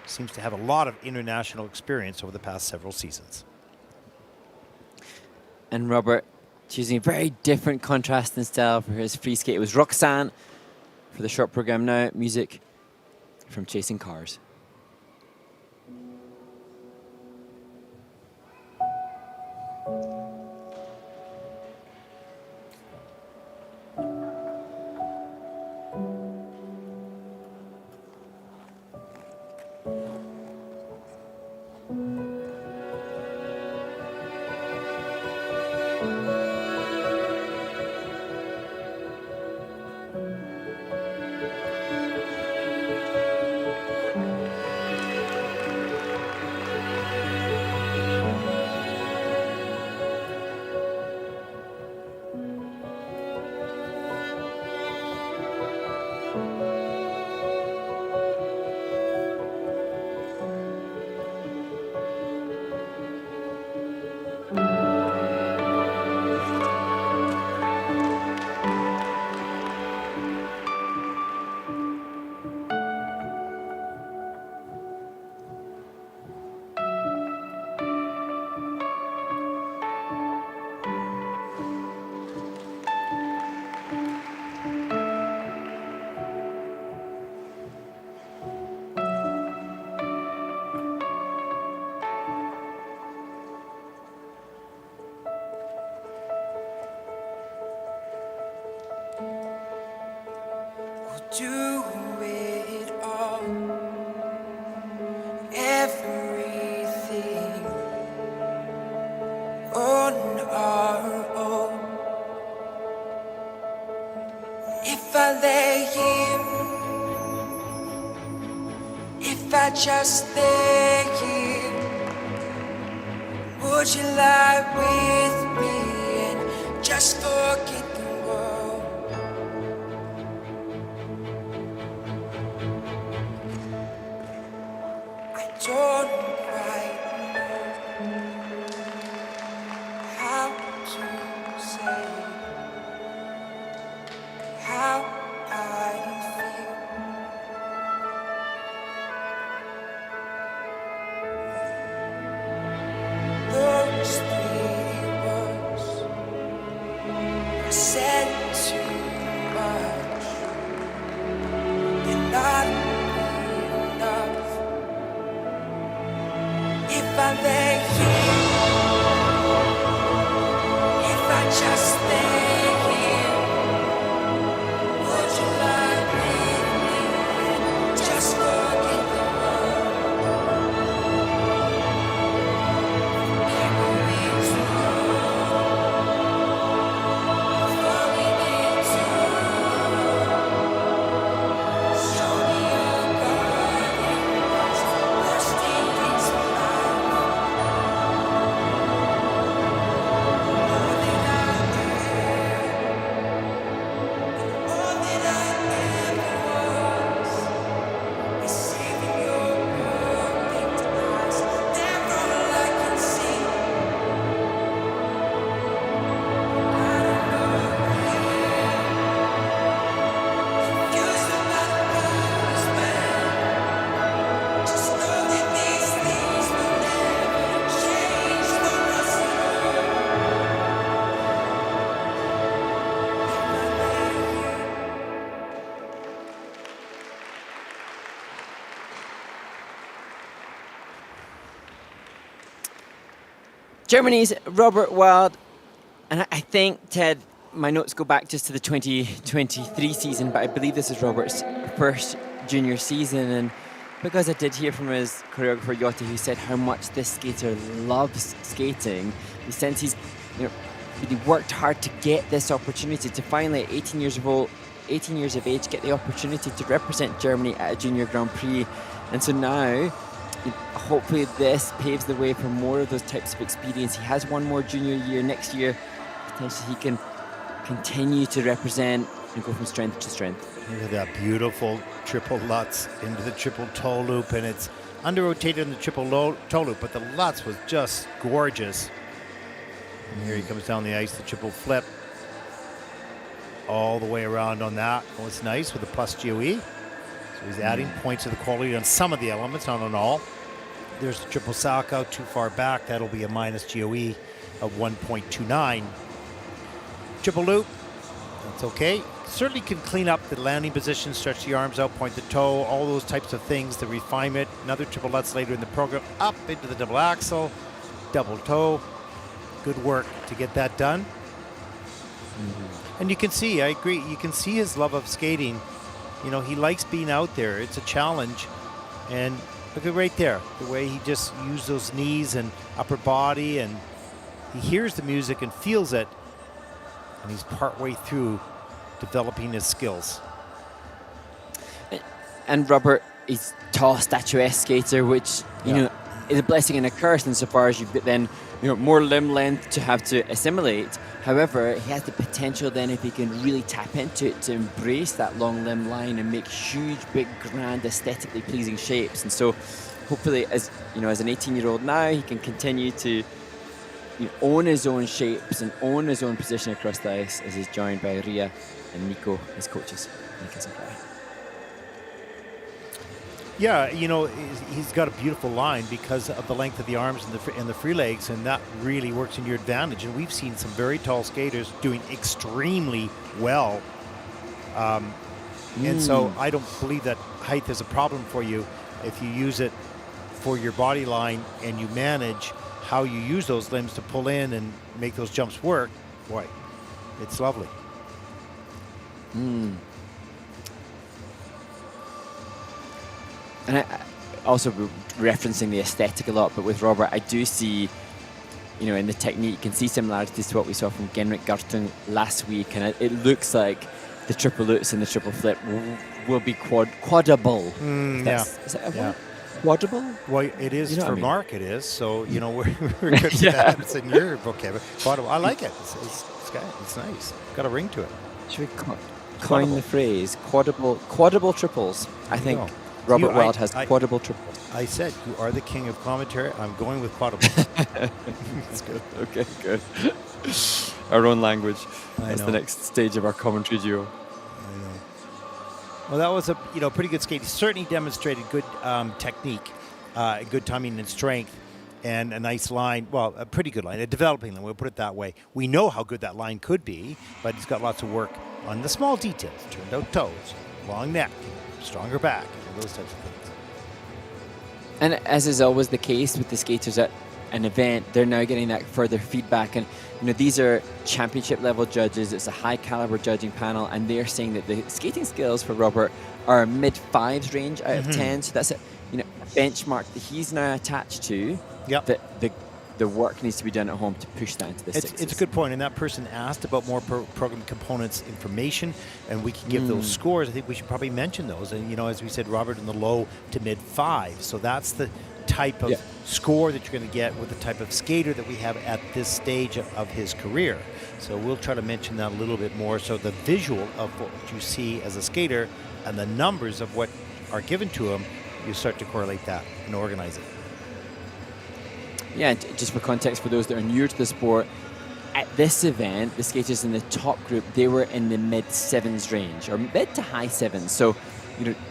Seems to have a lot of international experience over the past several seasons. And Robert choosing a very different contrast in style for his free skate. It was Roxanne for the short program now. Music from Chasing Cars. Do it all, everything on our own. If I lay here If I just stay here, would you lie with me and just forget the world? I don't quite know how to say how I feel. Those three words I said too much. They're not enough. If I lay here, if I just stay here, would you lie with me and just forget the world? Memories before we get to show me your garden, bursting into life. All that I am, all that I ever was, is saving your perfect eyes. They're all I can see. I don't know where, confused about how as well. Just know that these things will never change for us at all. Germany's Robert Wild, and I think, Ted, my notes go back just to the 2023 season, but I believe this is Robert's first junior season, and because I did hear from his choreographer Yihe, who said how much this skater loves skating, he sense he's really worked hard to get this opportunity to finally, at 18 years of age, get the opportunity to represent Germany at a junior Grand Prix, and so now hopefully this paves the way for more of those types of experience. He has one more junior year. Next year, potentially he can continue to represent and go from strength to strength. Look at that beautiful triple Lutz into the triple toe loop, and it's under-rotated in the triple toe loop, but the Lutz was just gorgeous. And here he comes down the ice, the triple flip. All the way around on that. Oh, it's nice with the plus GOE. So he's adding points to the quality on some of the elements, not on all. There's the triple sock out too far back. That'll be a minus GOE of 1.29. Triple loop, that's okay. Certainly can clean up the landing position, stretch the arms out, point the toe, all those types of things, the refinement. Another triple Lutz later in the program, up into the double axel, double toe. Good work to get that done. And you can see, I agree, you can see his love of skating. You know, he likes being out there. It's a challenge. And look at right there, the way he just used those knees and upper body, and he hears the music and feels it. And he's partway through developing his skills. And Robert is tall, statuesque skater, which, you know, is a blessing and a curse insofar as you then, more limb length to have to assimilate. However, he has the potential then, if he can really tap into it, to embrace that long limb line and make huge, big, grand, aesthetically pleasing shapes. And so hopefully, as an 18-year-old now, he can continue to own his own shapes and own his own position across the ice as he's joined by Ria and Nico, his coaches. Yeah, he's got a beautiful line because of the length of the arms and the free legs, and that really works in your advantage. And we've seen some very tall skaters doing extremely well. And so I don't believe that height is a problem for you if you use it for your body line and you manage how you use those limbs to pull in and make those jumps work. Boy, it's lovely. And I also referencing the aesthetic a lot, but with Robert, I do see, in the technique, you can see similarities to what we saw from Genrik Gartung last week, and it looks like the triple loops and the triple flip will be quadable. Is that a word? quadruple? Well, it is You know what for I mean? Mark. It is. So we're good with Yeah. that. It's in your vocabulary. Quadruple. I like it. It's nice. Got a ring to it. Should we coin Quadruple. the phrase quadruple triples? I think go. Robert I- Wild has I- quadruple triples. I said you are the king of commentary. I'm going with quadruple. It's good. Okay, good. Our own language. I That's know. the next stage of our commentary duo. I know. Well, that was a pretty good skate. He certainly demonstrated good technique, good timing and strength, and a nice line. Well, a pretty good line, a developing line. We'll put it that way. We know how good that line could be, but he's got lots of work on the small details. Turned out toes, long neck, stronger back, those types of things. And as is always the case with the skaters at an event, they're now getting that further feedback. And these are championship level judges. It's a high caliber judging panel, and they're saying that the skating skills for Robert are mid fives range out of 10. So that's a benchmark that he's now attached to. Yep. That the work needs to be done at home to push that into the sixes. It's a good point, and that person asked about more program components information, and we can give those scores. I think we should probably mention those. And as we said, Robert in the low to mid fives. So that's the type of score that you're going to get with the type of skater that we have at this stage of his career. So we'll try to mention that a little bit more. So the visual of what you see as a skater and the numbers of what are given to him, you start to correlate that and organize it. Yeah, just for context, for those that are newer to the sport, at this event, the skaters in the top group, they were in the mid sevens range, or mid to high sevens. So,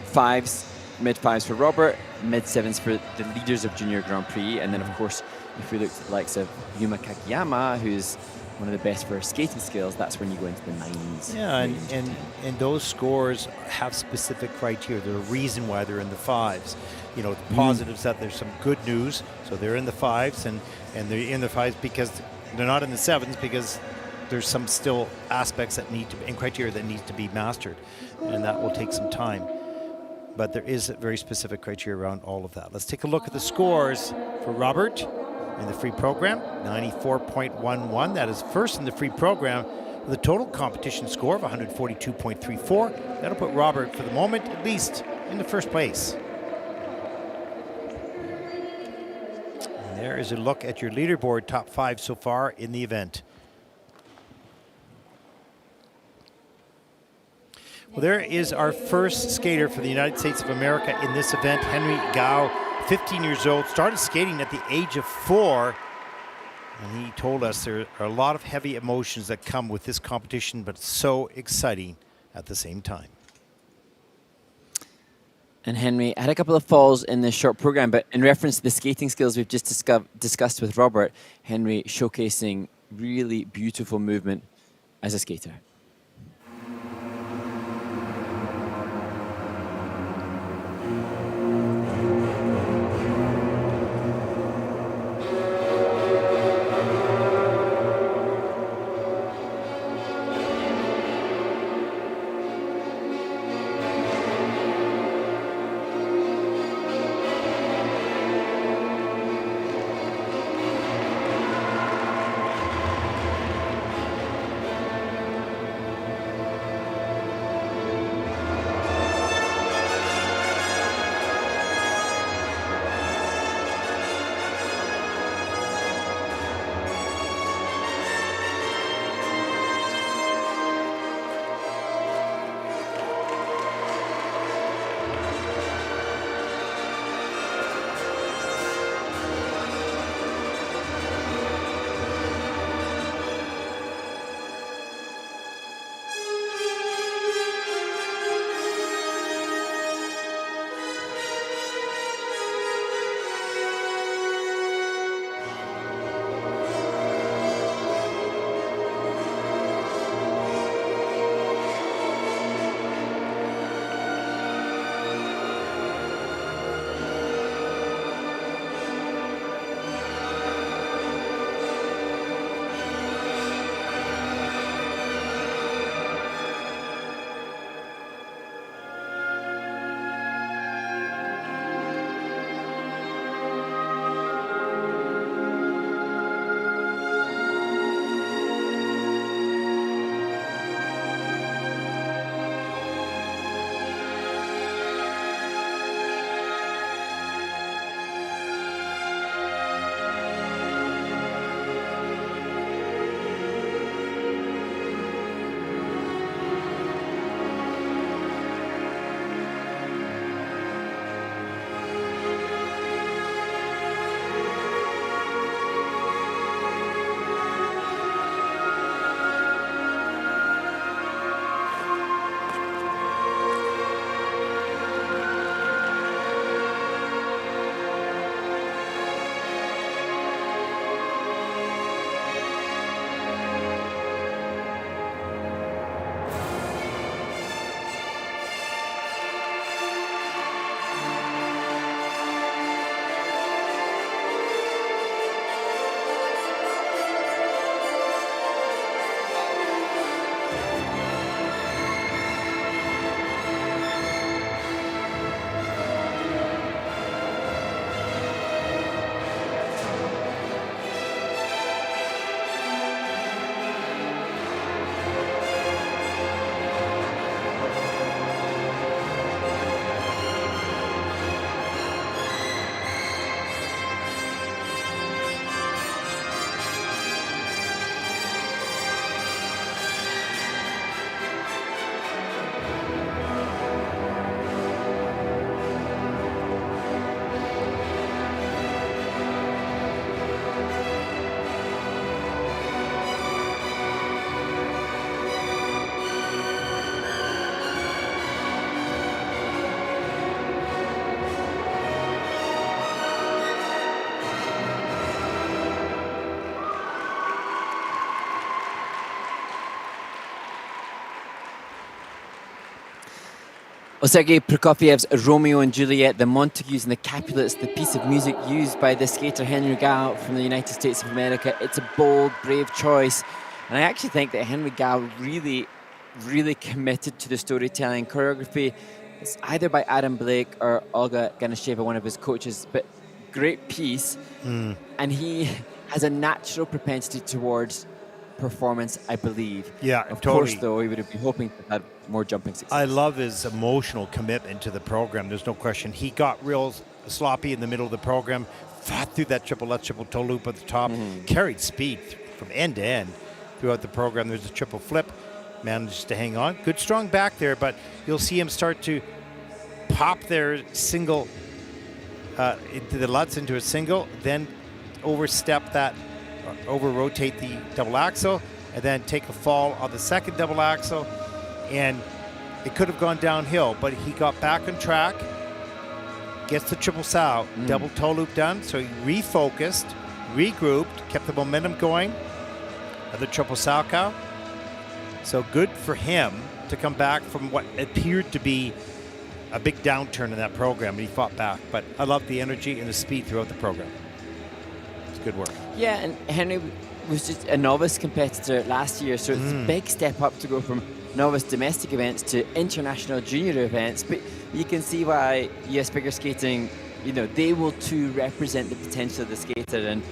fives, mid fives for Robert, mid sevens for the leaders of Junior Grand Prix, and then of course, if we look at the likes of Yuma Kakiyama, who's one of the best for skating skills, that's when you go into the nines. Yeah, range. and those scores have specific criteria. There's a reason why they're in the fives. The positives that there's some good news, so they're in the fives, and they're in the fives because they're not in the sevens because there's some still aspects that need to and criteria that needs to be mastered, and that will take some time. But there is a very specific criteria around all of that. Let's take a look at the scores for Robert in the free program, 94.11. That is first in the free program with a total competition score of 142.34. That'll put Robert, for the moment, at least in the first place. And there is a look at your leaderboard, top 5 so far in the event. Well, there is our first skater for the United States of America in this event, Henry Gao, 15 years old, started skating at the age of 4. And he told us there are a lot of heavy emotions that come with this competition, but it's so exciting at the same time. And Henry had a couple of falls in this short program, but in reference to the skating skills we've just discussed with Robert, Henry showcasing really beautiful movement as a skater. Well, Sergei Prokofiev's Romeo and Juliet, the Montagues and the Capulets, the piece of music used by the skater Henry Gao from the United States of America. It's a bold, brave choice. And I actually think that Henry Gao really committed to the storytelling. Choreography is either by Adam Blake or Olga Ganasheva, one of his coaches, but great piece. And he has a natural propensity towards performance, I believe. Yeah, of totally. course, though, he would have been hoping to have more jumping success. I love his emotional commitment to the program. There's no question. He got real sloppy in the middle of the program, fought through that triple toe loop at the top, carried speed from end to end throughout the program. There's a triple flip, managed to hang on. Good, strong back there, but you'll see him start to pop their single into the Lutz into a single, then overstep that, over-rotate the double axel, and then take a fall on the second double axel, and it could have gone downhill, but he got back on track, gets the triple sow, double toe loop done, so he refocused, regrouped, kept the momentum going, another triple sow cow. So good for him to come back from what appeared to be a big downturn in that program, and he fought back. But I love the energy and the speed throughout the program. It's good work. Yeah, and Henry was just a novice competitor last year, so it's a big step up to go from novice domestic events to international junior events. But you can see why US figure skating, they will too represent the potential of the skater. And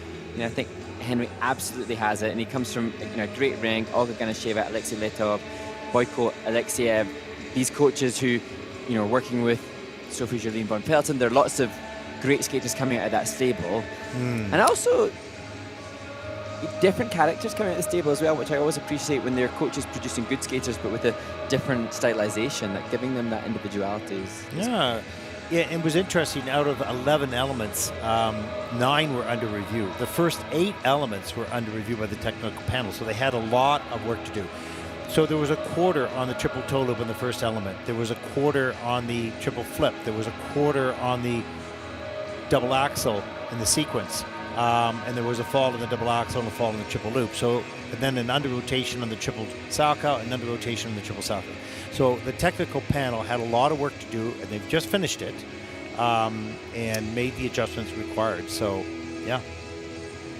I think Henry absolutely has it, and he comes from a great ring. Olga Ganasheva, Alexei Letov, Boyko Alexeyev, these coaches who are working with Sophie Jolene von Pelton. There are lots of great skaters coming out of that stable, and also different characters coming out of the stable as well, which I always appreciate when their coaches producing good skaters but with a different stylization, like giving them that individuality. Yeah, it was interesting. Out of 11 elements, 9 were under review. The first 8 elements were under review by the technical panel, so they had a lot of work to do. So there was a quarter on the triple toe loop in the first element. There was a quarter on the triple flip. There was a quarter on the double axel in the sequence. And there was a fall in the double axel and a fall in the triple loop. So, and then an under rotation on the triple salchow and under rotation on the triple salchow. So the technical panel had a lot of work to do, and they've just finished it and made the adjustments required. So, yeah.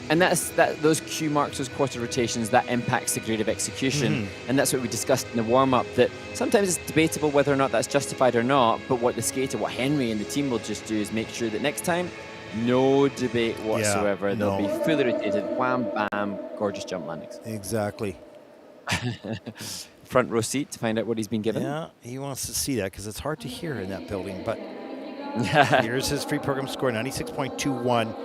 And those cue marks, those quarter rotations, that impacts the grade of execution. And that's what we discussed in the warm-up, that sometimes it's debatable whether or not that's justified or not, but what Henry and the team will just do is make sure that next time, no debate whatsoever. Yeah, They'll be fully rotated, wham, bam, gorgeous jump landings. Exactly. Front row seat to find out what he's been given. Yeah, he wants to see that because it's hard to hear in that building, but here's his free program score, 96.21.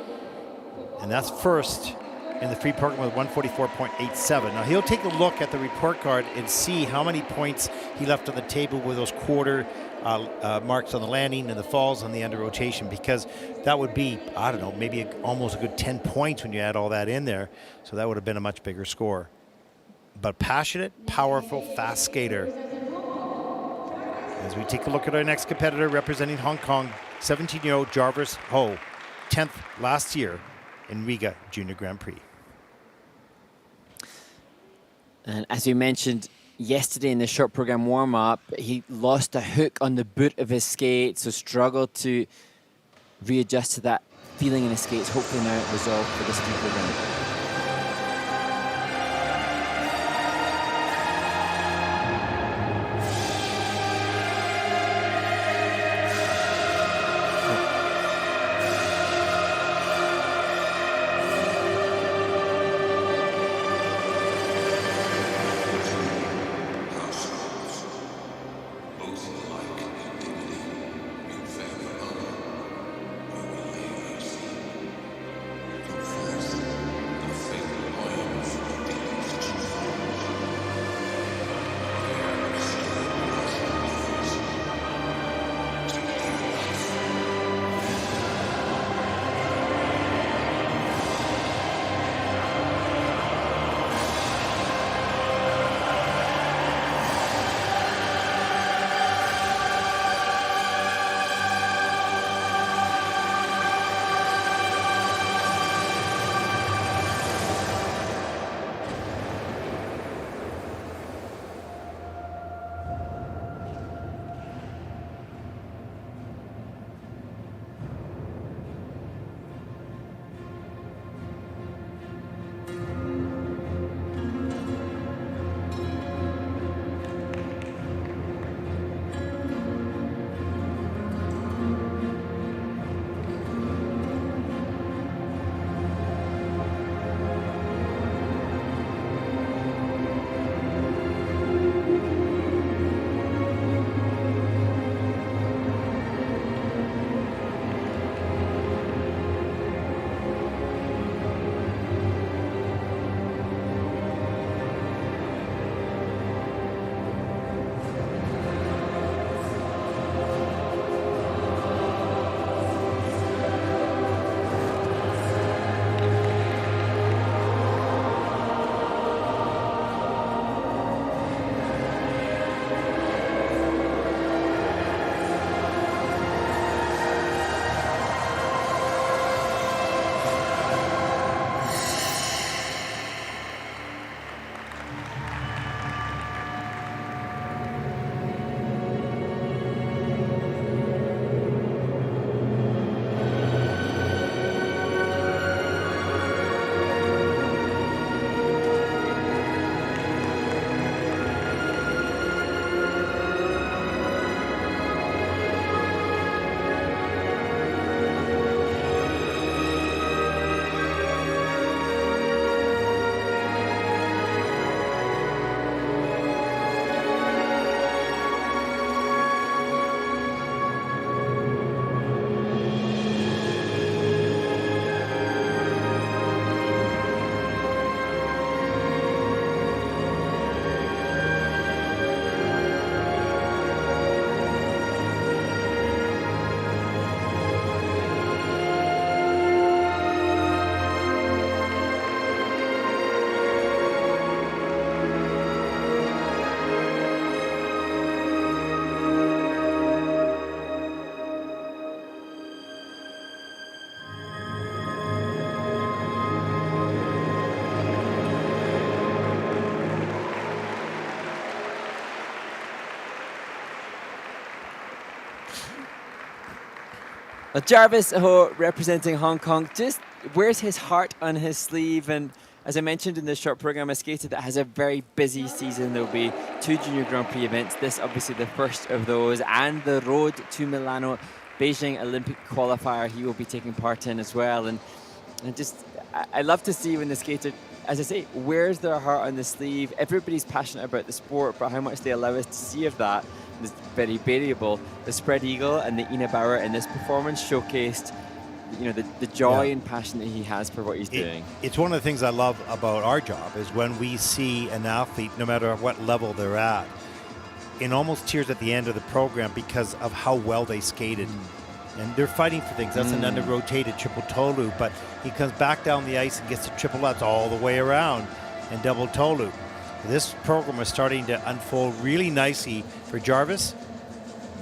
And that's first in the free program with 144.87. Now he'll take a look at the report card and see how many points he left on the table with those quarter marks on the landing and the falls on the under rotation, because that would be, I don't know, maybe almost a good 10 points when you add all that in there. So that would have been a much bigger score. But passionate, powerful, fast skater. As we take a look at our next competitor representing Hong Kong, 17-year-old Jarvis Ho, 10th last year in Riga Junior Grand Prix. And as we mentioned yesterday in the short program warm-up, he lost a hook on the boot of his skate, so struggled to readjust to that feeling in his skates. Hopefully now it resolved for this free program. Well, Jarvis Ho representing Hong Kong just wears his heart on his sleeve, and as I mentioned in this short program, a skater that has a very busy season. There will be 2 Junior Grand Prix events, this obviously the first of those, and the road to Milano, Beijing Olympic qualifier he will be taking part in as well. And I love to see when the skater, as I say, wears their heart on the sleeve. Everybody's passionate about the sport, but how much they allow us to see of that is very variable. The spread eagle and the Ina Bauer in this performance showcased, the joy and passion that he has for what he's doing. It's one of the things I love about our job is when we see an athlete, no matter what level they're at, in almost tears at the end of the program because of how well they skated. And they're fighting for things. That's an under-rotated triple toe loop, but he comes back down the ice and gets the triple Lutz all the way around and double toe loop. This program is starting to unfold really nicely for Jarvis.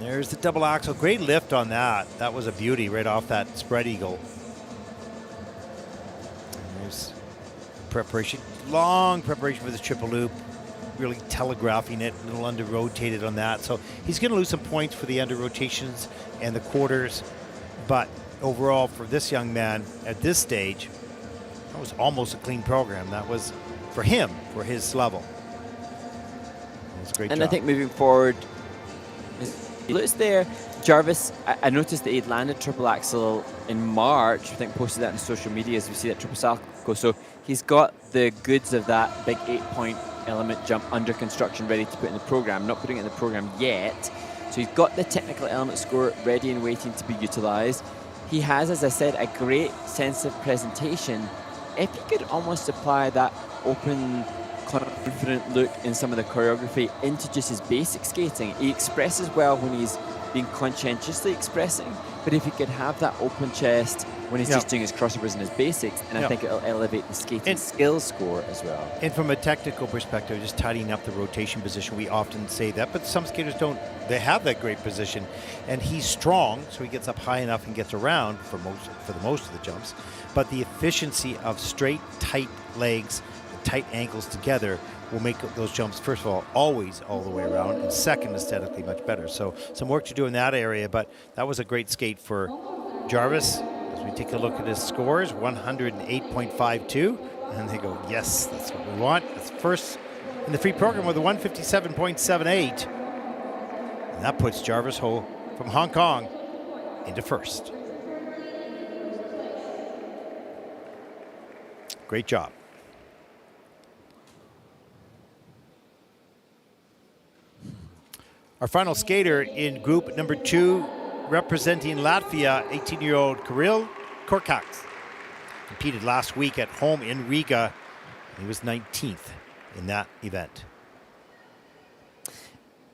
There's the double axel. Great lift on that. That was a beauty right off that spread eagle. There's preparation. Long preparation for the triple loop. Really telegraphing it, a little under-rotated on that. So he's going to lose some points for the under-rotations and the quarters. But overall, for this young man at this stage, that was almost a clean program. That was for him, for his level. It was a great job. I think moving forward, looks there, Jarvis, I noticed that he'd landed triple axel in March. I think posted that on social media as we see that triple salchow. So he's got the goods of that big 8-point element jump under construction, ready to put in the program. Not putting it in the program yet. So he's got the technical element score ready and waiting to be utilized. He has, as I said, a great sense of presentation. If he could almost apply that open, confident look in some of the choreography into just his basic skating, he expresses well when he's being conscientiously expressing, but if he could have that open chest when he's just doing his crossovers and his basics, and I think it'll elevate the skating skill score as well. And from a technical perspective, just tidying up the rotation position, we often say that, but some skaters don't. They have that great position, and he's strong, so he gets up high enough and gets around for the most of the jumps. But the efficiency of straight, tight legs, and tight ankles together will make those jumps, first of all, always all the way around, and second, aesthetically much better. So some work to do in that area, but that was a great skate for Jarvis. As we take a look at his scores, 108.52, and they go, yes, that's what we want. That's first in the free program with a 157.78, and that puts Jarvis Ho from Hong Kong into first. Great job. Our final skater in group number 2, representing Latvia, 18-year-old Krill Cork. Competed last week at home in Riga. He was 19th in that event.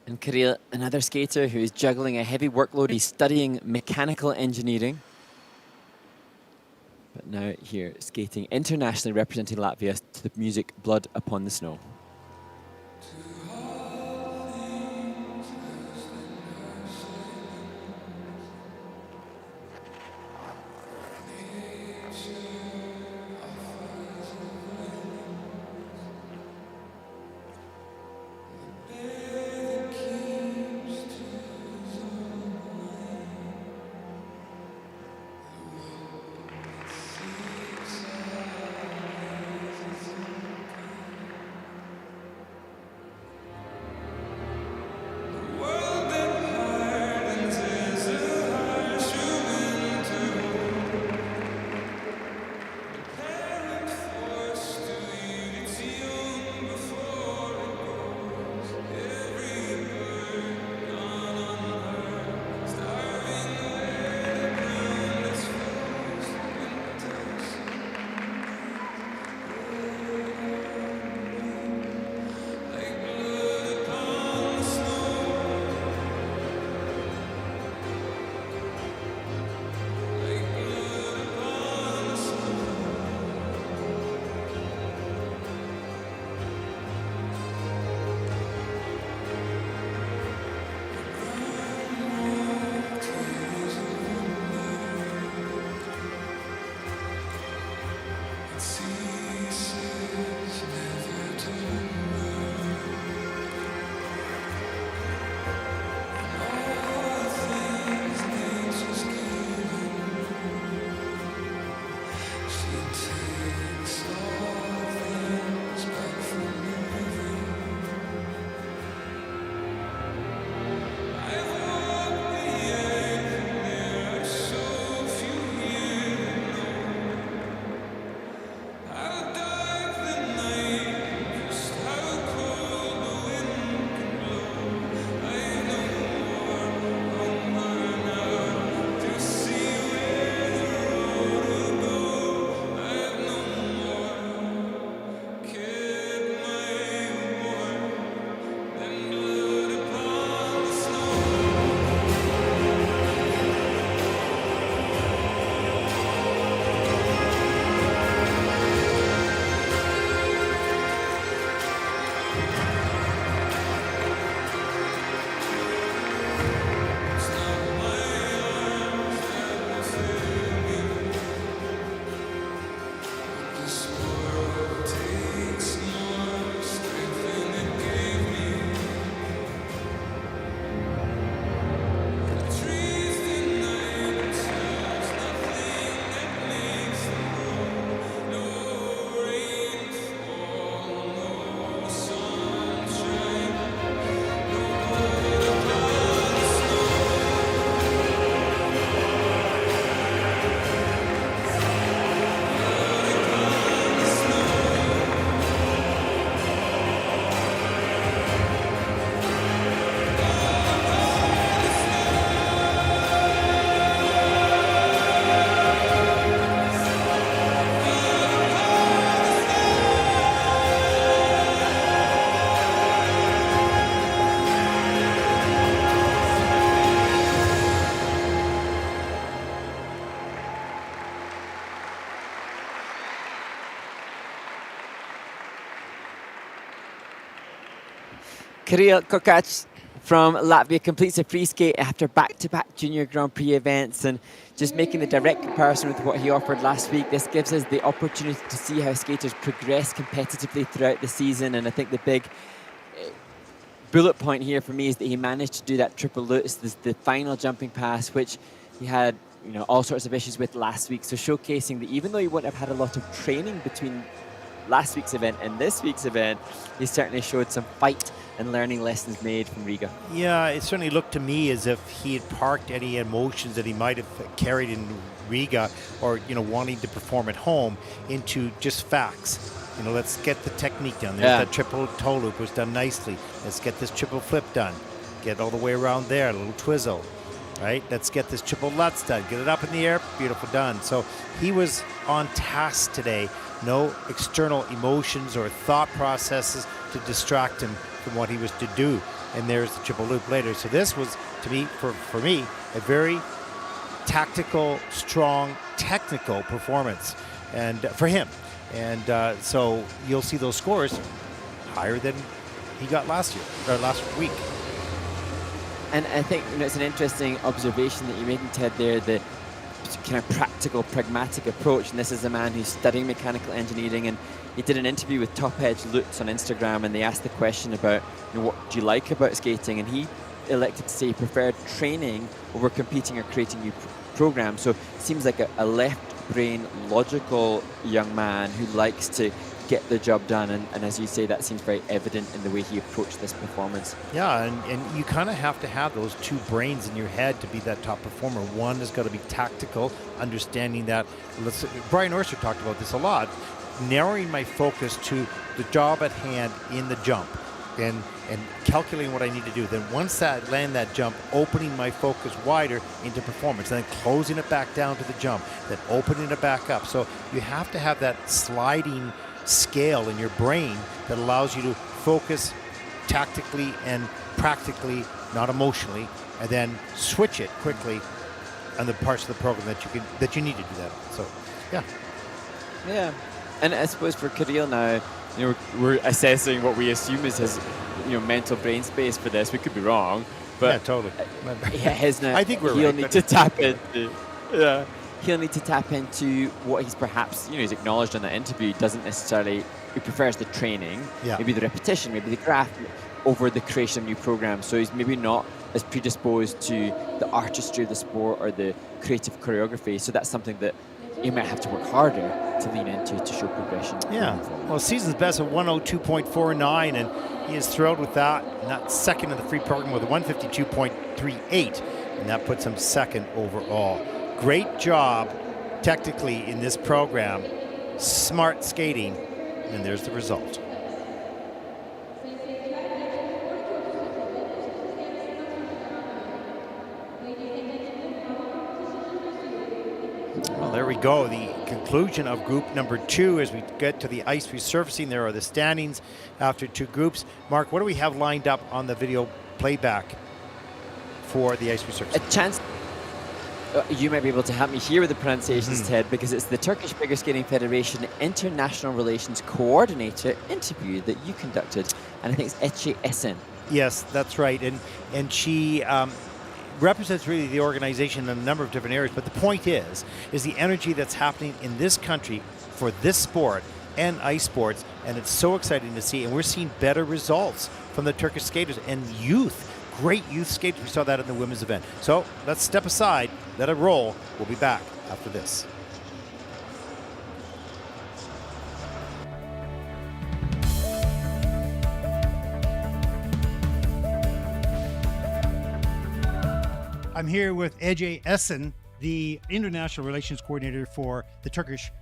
And Krill, another skater who is juggling a heavy workload. He's studying mechanical engineering. But now here, skating internationally, representing Latvia to the music Blood Upon the Snow. Krill Cork from Latvia completes a free skate after back-to-back Junior Grand Prix events, and just making the direct comparison with what he offered last week, this gives us the opportunity to see how skaters progress competitively throughout the season. And I think the big bullet point here for me is that he managed to do that triple lutz, the final jumping pass, which he had all sorts of issues with last week. So showcasing that even though he wouldn't have had a lot of training between last week's event and this week's event, he certainly showed some fight and learning lessons made from Riga. Yeah, it certainly looked to me as if he had parked any emotions that he might have carried in Riga or, wanting to perform at home into just facts. Let's get the technique done. There's that triple toe loop was done nicely. Let's get this triple flip done. Get all the way around there, a little twizzle. Right? Let's get this triple lutz done. Get it up in the air. Beautiful, done. So he was on task today. No external emotions or thought processes to distract him from what he was to do. And there's the triple loop later. So this was, to me, for me, a very tactical, strong, technical performance, and for him. And so you'll see those scores higher than he got last week. And I think it's an interesting observation that you're making, Ted, there, the kind of practical, pragmatic approach. And this is a man who's studying mechanical engineering, and he did an interview with Top Edge Lutz on Instagram, and they asked the question about what do you like about skating, and he elected to say he preferred training over competing or creating new programs. So it seems like a left brain, logical young man who likes to get the job done, and as you say, that seems very evident in the way he approached this performance. Yeah, and you kind of have to have those two brains in your head to be that top performer. One has got to be tactical, understanding that. Brian Orser talked about this a lot, narrowing my focus to the job at hand in the jump and calculating what I need to do. Then once I land that jump, opening my focus wider into performance, then closing it back down to the jump, then opening it back up. So you have to have that sliding scale in your brain that allows you to focus tactically and practically, not emotionally, and then switch it quickly on the parts of the program that you need to do that. So, yeah. And I suppose for Krill now, we're assessing what we assume is his, mental brain space for this. We could be wrong, but yeah, totally. His now. I think we're he'll right. Need to tap into. Yeah. He'll need to tap into what he's perhaps, he's acknowledged on that interview, he prefers the training, maybe the repetition, maybe the graph, over the creation of new programs. So he's maybe not as predisposed to the artistry of the sport or the creative choreography. So that's something that he might have to work harder to lean into to show progression. Yeah, well, season's best of 102.49, and he is thrilled with that. And that's second in the free program with a 152.38, and that puts him second overall. Great job technically in this program, smart skating, and there's the result. Well, there we go, the conclusion of group number 2 as we get to the ice resurfacing. There are the standings after 2 groups. Mark, what do we have lined up on the video playback for the ice resurfacing? A chance. You might be able to help me here with the pronunciations, Ted, because it's the Turkish Figure Skating Federation International Relations Coordinator interview that you conducted, and I think it's Ege Alacan. Yes, that's right, and she represents really the organization in a number of different areas, but the point is the energy that's happening in this country for this sport and ice sports, and it's so exciting to see, and we're seeing better results from the Turkish skaters and youth. Great youth skaters. We saw that in the women's event. So let's step aside, let it roll. We'll be back after this. I'm here with Ege Alacan, the International Relations Coordinator for the Turkish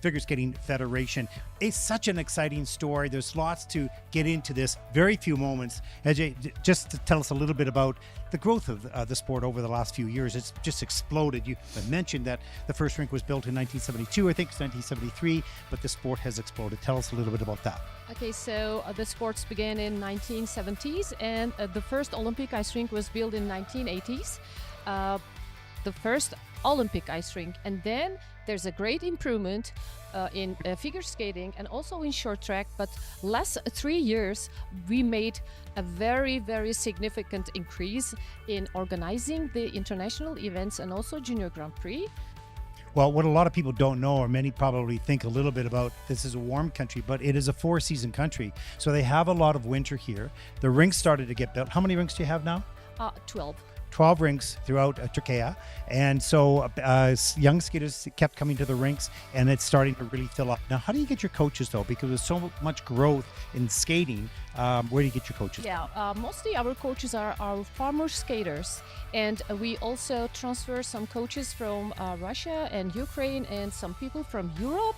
Figure Skating Federation. It's such an exciting story. There's lots to get into this. Very few moments. Ege, just to tell us a little bit about the growth of the sport over the last few years. It's just exploded. You mentioned that the first rink was built in 1972. I think it's 1973, but the sport has exploded. Tell us a little bit about that. Okay, so the sports began in 1970s, and the first Olympic ice rink was built in 1980s. The first Olympic ice rink. And then there's a great improvement in figure skating and also in short track. But last 3 years, we made a very, very significant increase in organizing the international events and also Junior Grand Prix. Well, what a lot of people don't know, or many probably think a little bit about, this is a warm country, but it is a 4-season country. So they have a lot of winter here. The rinks started to get built. How many rinks do you have now? 12. 12 rinks throughout Turkey. And so young skaters kept coming to the rinks, and it's starting to really fill up. Now, how do you get your coaches, though? Because there's so much growth in skating. Where do you get your coaches? Yeah, mostly our coaches are our former skaters. And we also transfer some coaches from Russia and Ukraine and some people from Europe.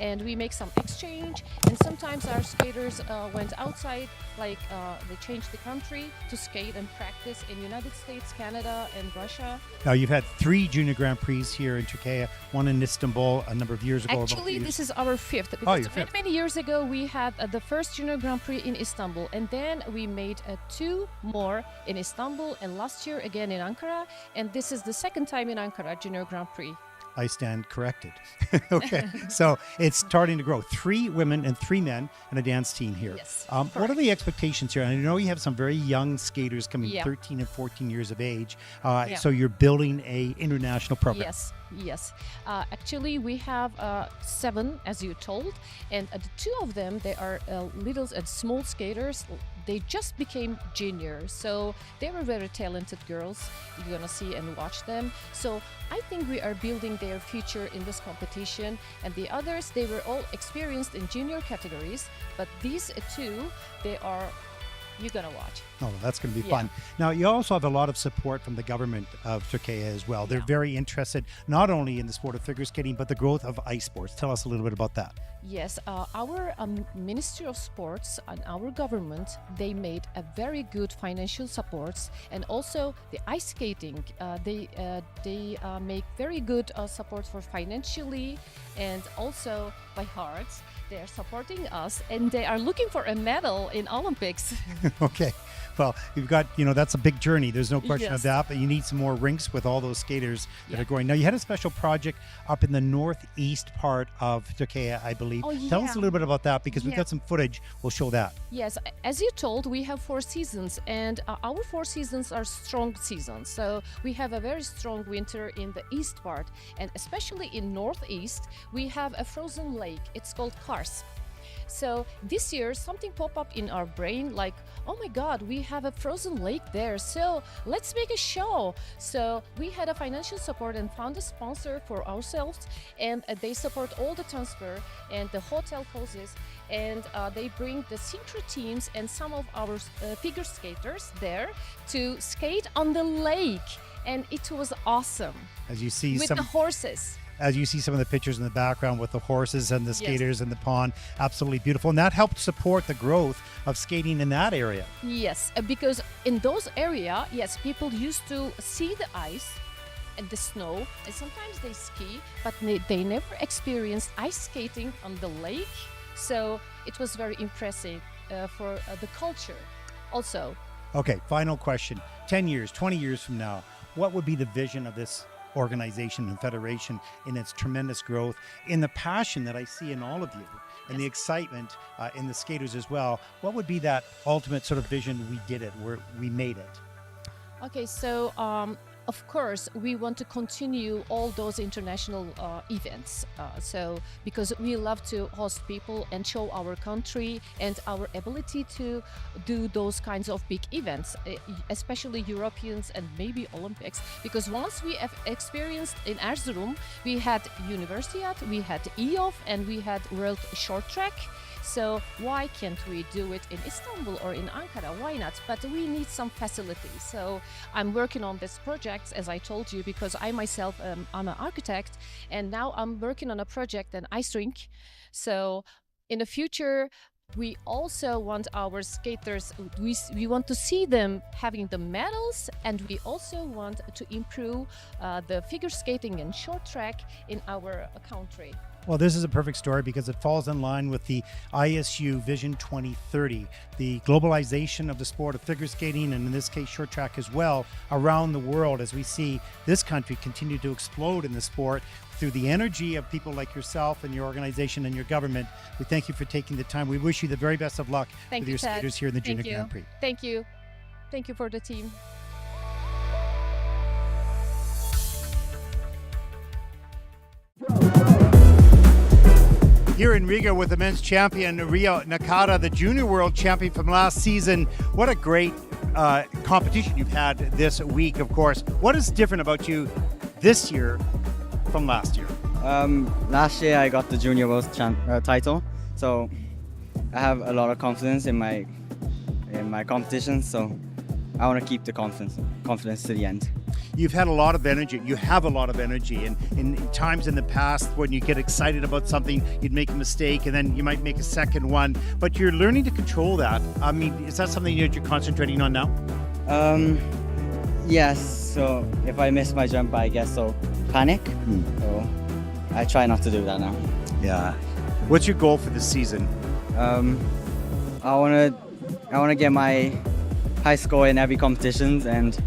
And we make some exchange, and sometimes our skaters went outside, like they changed the country to skate and practice in United States, Canada, and Russia. Now, you've had 3 Junior Grand Prix here in Turkey, one in Istanbul a number of years ago. Actually, this is our 5th. Oh, Because your 5th. many years ago, we had the first Junior Grand Prix in Istanbul, and then we made 2 more in Istanbul, and last year again in Ankara, and this is the second time in Ankara Junior Grand Prix. I stand corrected. Okay, so it's starting to grow. 3 women and 3 men and a dance team here. Yes, what are the expectations here? And I know you have some very young skaters coming, Yeah. 13 and 14 years of age. Yeah. So you're building a international program. Yes. Actually, we have 7, as you told, and the 2 of them, they are little and small skaters. They just became juniors, so they were very talented girls. You're gonna see and watch them. So I think we are building their future in this competition. And the others, they were all experienced in junior categories, but these 2, they are. You're gonna watch. Oh, that's going to be Yeah. fun. Now, you also have a lot of support from the government of Turkey as well. They're Yeah. very interested not only in the sport of figure skating, but the growth of ice sports. Tell us a little bit about that. Yes, our Ministry of Sports and our government, they made a very good financial supports, and also the ice skating, they make very good support for financially and also by heart. They are supporting us, and they are looking for a medal in Olympics. Okay. Well, you've got, that's a big journey. There's no question of Yes. that, but you need some more rinks with all those skaters that Yeah. are growing. Now, you had a special project up in the northeast part of Turkey, I believe. Oh, Tell us yeah. a little bit about that, because we've Yeah. got some footage. We'll show that. Yes, as you told, we have 4 seasons, and our 4 seasons are strong seasons. So we have a very strong winter in the east part, and especially in northeast, we have a frozen lake. It's called Kars. So this year, something popped up in our brain like, oh my God, we have a frozen lake there. So let's make a show. So we had a financial support and found a sponsor for ourselves, and they support all the transfer and the hotel costs, and they bring the synchro teams and some of our figure skaters there to skate on the lake. And it was awesome As you see with some the horses. as you see some of the pictures in the background with the horses and the Yes. skaters in the pond, absolutely beautiful. And that helped support the growth of skating in that area. Yes, because in those area, yes, people used to see the ice and the snow, and sometimes they ski, but they never experienced ice skating on the lake. So it was very impressive for the culture also. Okay, final question. 10 years, 20 years from now, what would be the vision of this organization and federation in its tremendous growth, in the passion that I see in all of you, and the excitement in the skaters as well? What would be that ultimate sort of vision? We did it, we made it. Okay, so of course we want to continue all those international events. So because we love to host people and show our country and our ability to do those kinds of big events, especially Europeans and maybe Olympics. Because once we have experienced in Erzurum, we had Universiade, we had EOF, and we had World Short Track. So why can't we do it in Istanbul or in Ankara? Why not? But we need some facilities. So I'm working on this project, as I told you, because I myself, I'm an architect, and now I'm working on a project, an ice rink. So in the future, we also want our skaters, we want to see them having the medals, and we also want to improve the figure skating and short track in our country. Well, this is a perfect story because it falls in line with the ISU Vision 2030, the globalization of the sport of figure skating, and in this case, short track as well, around the world as we see this country continue to explode in the sport through the energy of people like yourself and your organization and your government. We thank you for taking the time. We wish you the very best of luck Thank with you, your Ted. skaters here in the Thank Junior you. Grand Prix. Thank you. Thank you for the team. Here in Riga with the men's champion, Rio Nakata, the junior world champion from last season. What a great competition you've had this week, of course. What is different about you this year from last year? Last year I got the junior world title, so I have a lot of confidence in my competition, so I want to keep the confidence to the end. You've had a lot of energy. You have a lot of energy, and in times in the past when you get excited about something, you'd make a mistake, and then you might make a second one. But you're learning to control that. I mean, is that something that you're concentrating on now? Yes. So if I miss my jump, I guess I'll panic. So I try not to do that now. Yeah. What's your goal for this season? I wanna get my high score in every competitions, and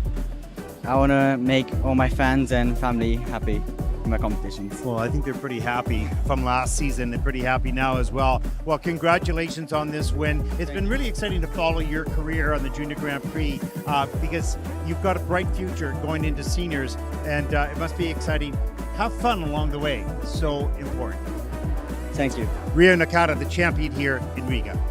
I want to make all my fans and family happy in my competitions. Well, I think they're pretty happy from last season. They're pretty happy now as well. Well, congratulations on this win. It's been really exciting to follow your career on the Junior Grand Prix because you've got a bright future going into seniors, and it must be exciting. Have fun along the way. So important. Thank you. Rio Nakata, the champion here in Riga.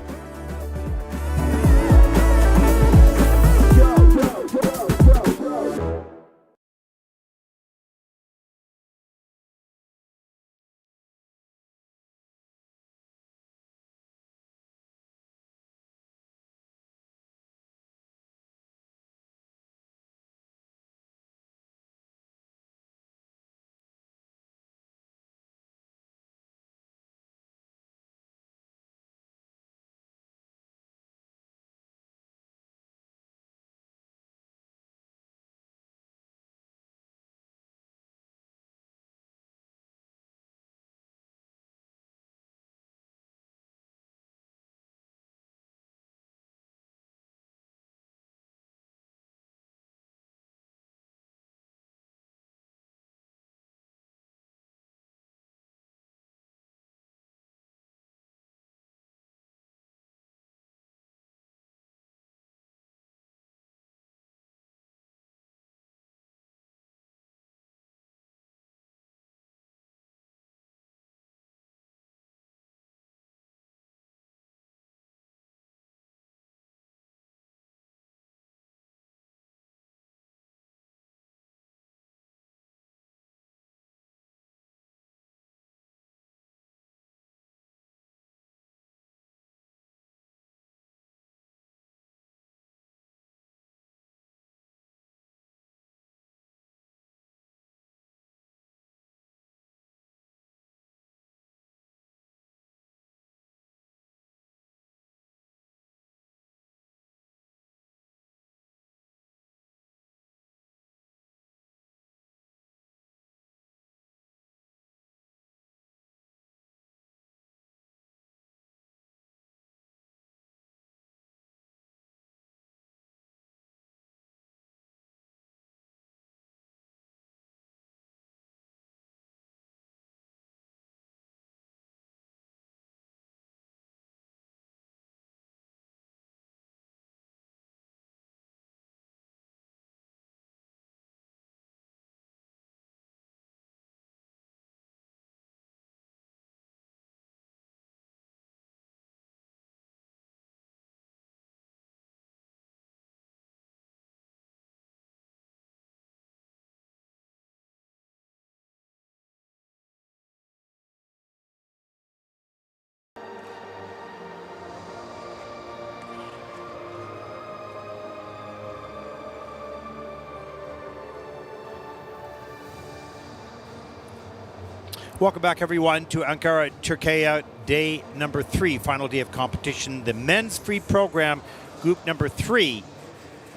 Welcome back, everyone, to Ankara, Turkey, day number 3, final day of competition. The men's free program, group number 3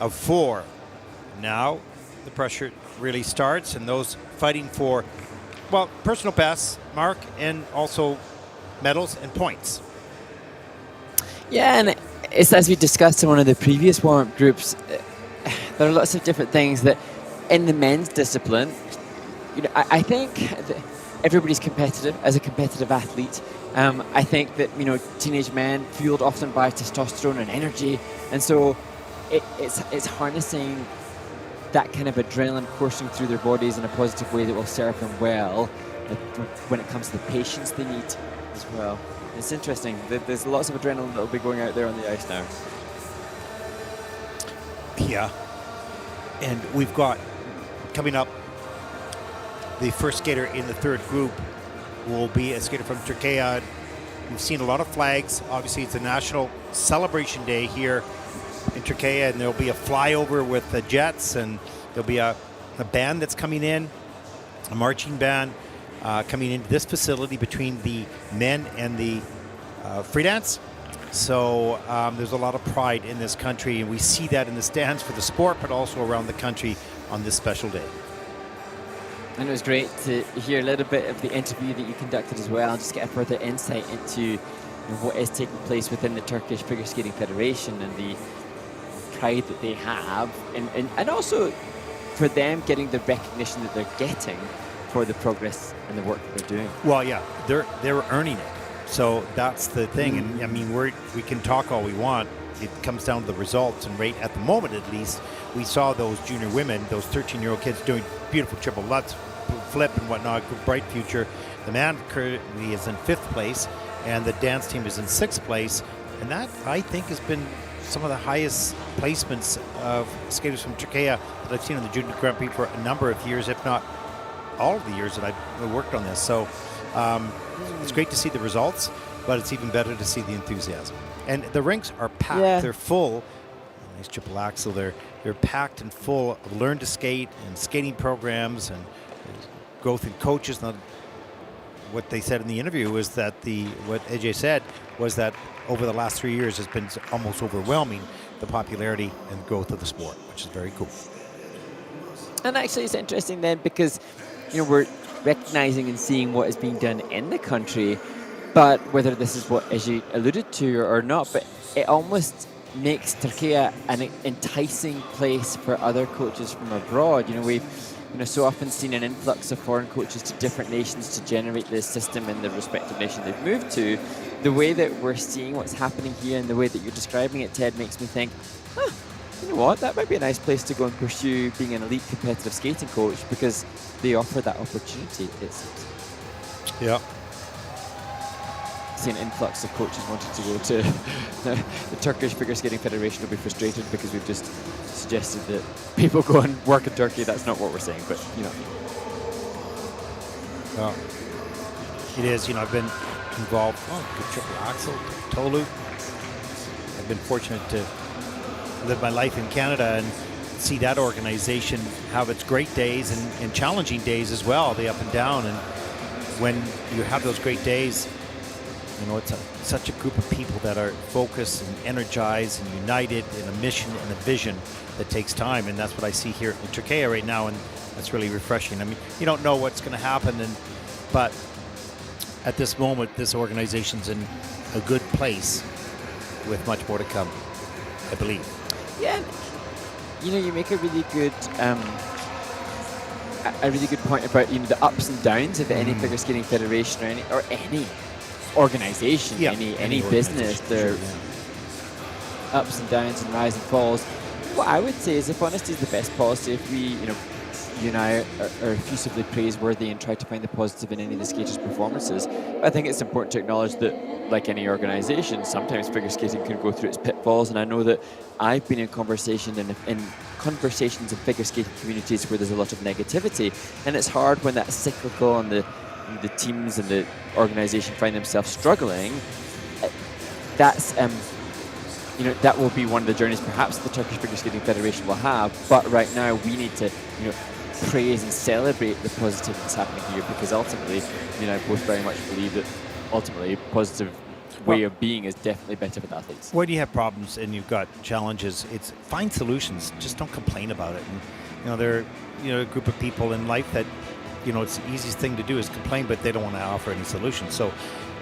of 4. Now the pressure really starts, and those fighting for well, personal bests, Mark, and also medals and points. Yeah, and it's as we discussed in one of the previous warm-up groups, there are lots of different things that in the men's discipline, I think that everybody's competitive as a competitive athlete. I think that, teenage men fueled often by testosterone and energy, and so it's harnessing that kind of adrenaline coursing through their bodies in a positive way that will serve them well when it comes to the patience they need as well. It's interesting. There's lots of adrenaline that will be going out there on the ice now. Yeah. And we've got coming up the first skater in the third group will be a skater from Turkey. We've seen a lot of flags. Obviously, it's a national celebration day here in Turkey, and there'll be a flyover with the jets, and there'll be a band that's coming in, a marching band coming into this facility between the men and the free dance. So there's a lot of pride in this country, and we see that in the stands for the sport, but also around the country on this special day. And it was great to hear a little bit of the interview that you conducted as well, and just get a further insight into what is taking place within the Turkish Figure Skating Federation and the pride that they have, and also for them getting the recognition that they're getting for the progress and the work that they're doing. Well, yeah, they're earning it. So that's the thing. And I mean, we can talk all we want. It comes down to the results, and right at the moment, at least, we saw those junior women, those 13-year-old kids doing beautiful triple lutz, flip and whatnot, bright future. The man currently is in 5th place, and the dance team is in 6th place. And that, I think, has been some of the highest placements of skaters from Turkey that I've seen in the Junior Grand Prix for a number of years, if not all of the years that I've worked on this. So it's great to see the results, but it's even better to see the enthusiasm. And the rinks are packed. Yeah. They're full. Nice triple axel. They're packed and full of learn to skate and skating programs and growth in coaches. Now, what they said in the interview was that what Ege said was that over the last 3 years has been almost overwhelming, the popularity and growth of the sport, which is very cool. And actually, it's interesting then because we're recognizing and seeing what is being done in the country, but whether this is what, as you alluded to, or not, but it almost makes Turkey an enticing place for other coaches from abroad. We've so often seen an influx of foreign coaches to different nations to generate this system in the respective nation they've moved to. The way that we're seeing what's happening here and the way that you're describing it, Ted, makes me think, you know what, that might be a nice place to go and pursue being an elite competitive skating coach, because they offer that opportunity, it seems. Yeah. See an influx of coaches wanting to go to the Turkish Figure Skating Federation will be frustrated because we've just suggested that people go and work in Turkey. That's not what we're saying, but you know what I mean. It is, I've been involved, good triple axel, toe loop. I've been fortunate to live my life in Canada and see that organization have its great days and challenging days as well, the up and down. And when you have those great days, it's such a group of people that are focused and energized and united in a mission and a vision that takes time. And that's what I see here in Turkey right now, and that's really refreshing. I mean, you don't know what's going to happen, but at this moment, this organization's in a good place with much more to come, I believe. Yeah, you make a really good point about the ups and downs of any figure skating federation or any organization, any business. There are ups and downs and rise and falls. What I would say is, if honesty is the best policy, if we, you and I are effusively praiseworthy and try to find the positive in any of the skaters' performances, I think it's important to acknowledge that, like any organization, sometimes figure skating can go through its pitfalls. And I know that I've been in conversations in figure skating communities where there's a lot of negativity, and it's hard when that's cyclical and the teams and the organization find themselves struggling. That's that will be one of the journeys perhaps the Turkish Figure Skating Federation will have. But right now we need to praise and celebrate the positive that's happening here, because ultimately I both very much believe that ultimately a positive way of being is definitely better for the athletes. When you have problems and you've got challenges, it's find solutions. Just don't complain about it. And there are a group of people in life that it's the easiest thing to do is complain, but they don't want to offer any solutions. So,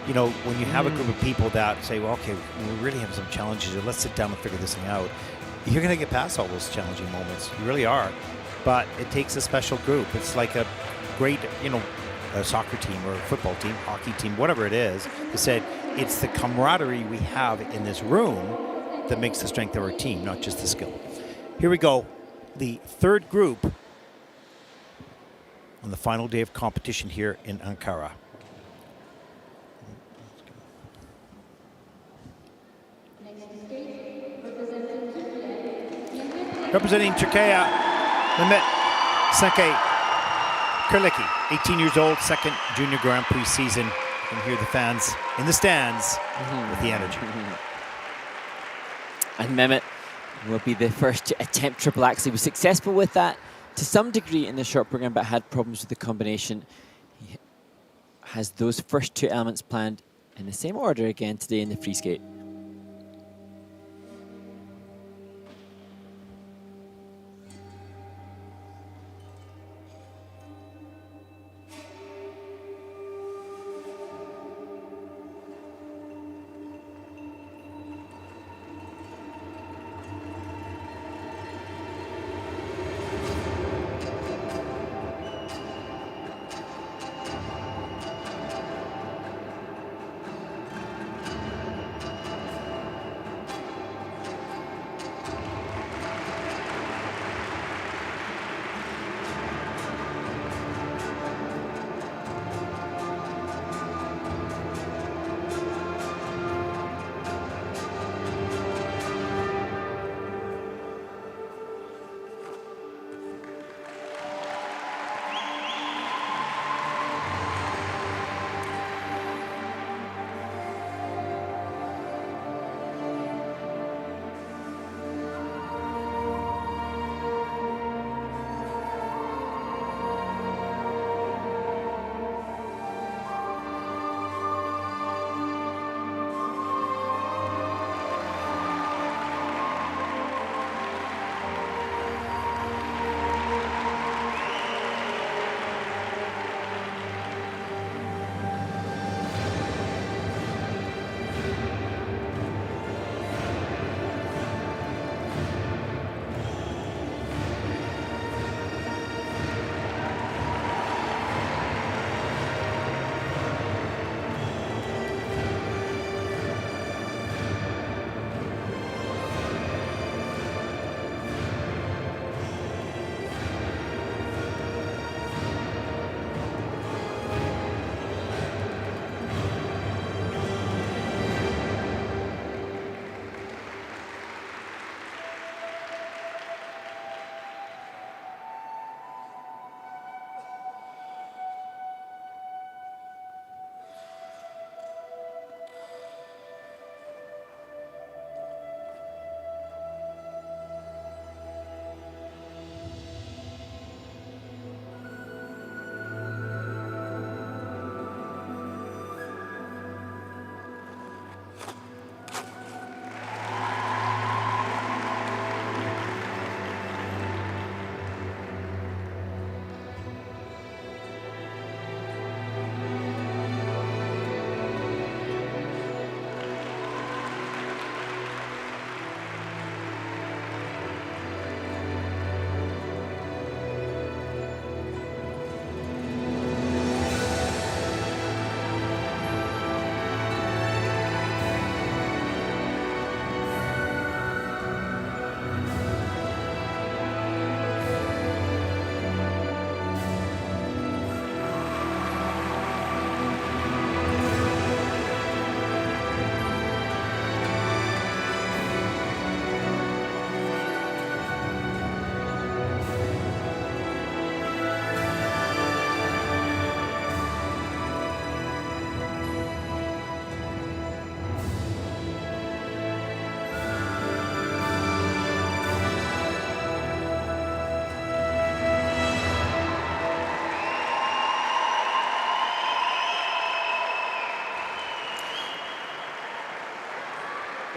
when you have a group of people that say, well, okay, we really have some challenges, let's sit down and figure this thing out, you're going to get past all those challenging moments. You really are. But it takes a special group. It's like a great, a soccer team or a football team, hockey team, whatever it is. They said it's the camaraderie we have in this room that makes the strength of our team, not just the skill. Here we go. The third group on the final day of competition here in Ankara. Representing Turkey, Mehmet Cenkay Karlikli, 18 years old, second Junior Grand Prix season. You can hear the fans in the stands with the energy. And Mehmet will be the first to attempt triple axel. He was successful with that to some degree in the short program, but had problems with the combination. He has those first two elements planned in the same order again today in the free skate.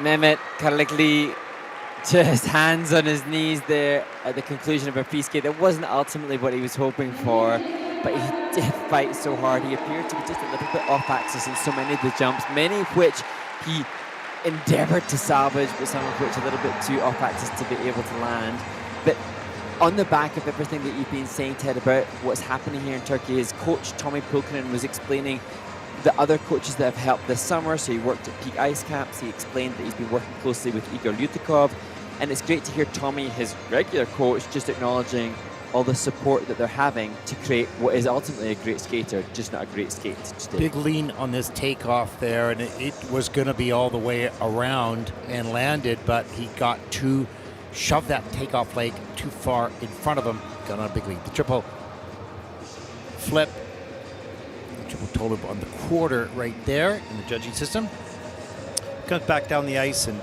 Mehmet Karlikli just hands on his knees there at the conclusion of a free skate. That wasn't ultimately what he was hoping for. but he did fight so hard. He appeared to be just a little bit off axis in so many of the jumps, many of which he endeavored to salvage, but some of which a little bit too off axis to be able to land. But on the back of everything that you've been saying, Ted, about what's happening here in Turkey, his coach Tommy Pulkkinen was explaining the other coaches that have helped this summer. So he worked at Peak Ice Caps. He explained that he's been working closely with Igor Lutikov. And it's great to hear Tommy, his regular coach, just acknowledging all the support that they're having to create what is ultimately a great skater, just not a great skate. Big lean on this takeoff there, and it was going to be all the way around and landed, but he got to shove that takeoff leg too far in front of him. Got on a big lead. The triple flip, the triple toe on the quarter right there in the judging system. Comes back down the ice and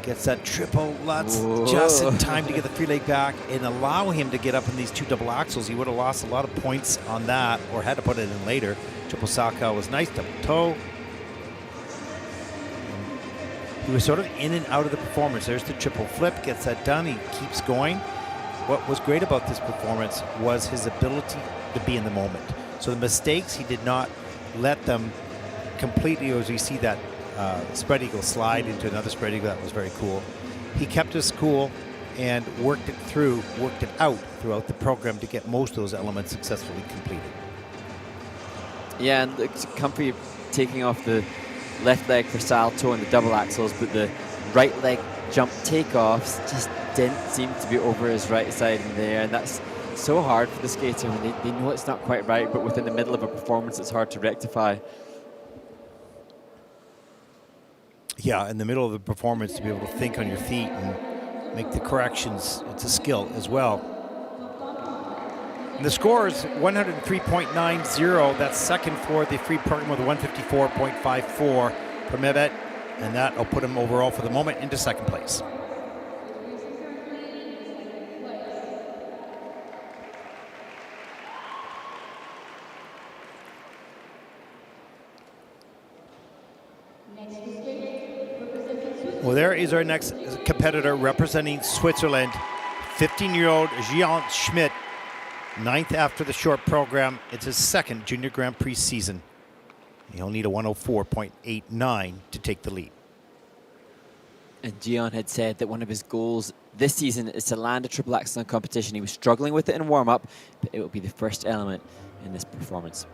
gets that triple Lutz just in time to get the free leg back and allow him to get up in these two double axles. He would have lost a lot of points on that or had to put it in later. Triple Saka was nice, double toe. He was sort of in and out of the performance. There's the triple flip, gets that done. He keeps going. What was great about this performance was his ability to be in the moment. So the mistakes, he did not let them completely, as we see that spread eagle slide into another spread eagle. That was very cool. He kept his cool and worked it out throughout the program to get most of those elements successfully completed. Yeah, and Comfy taking off the left leg for salto and the double axles, but the right leg jump takeoffs just didn't seem to be over his right side in there, and that's so hard for the skater when they know it's not quite right, but within the middle of a performance it's hard to rectify. Yeah, in the middle of the performance, to be able to think on your feet and make the corrections, it's a skill as well. And the score is 103.90. That's second for the free program with a 154.54 for Mehmet. And that will put him overall for the moment into second place. Well, there is our next competitor representing Switzerland, 15-year-old Gian Schmidt, 9th after the short program. It's his second Junior Grand Prix season. He'll need a 104.89 to take the lead. And Gian had said that one of his goals this season is to land a triple axel in competition. He was struggling with it in warm-up, but it will be the first element in this performance.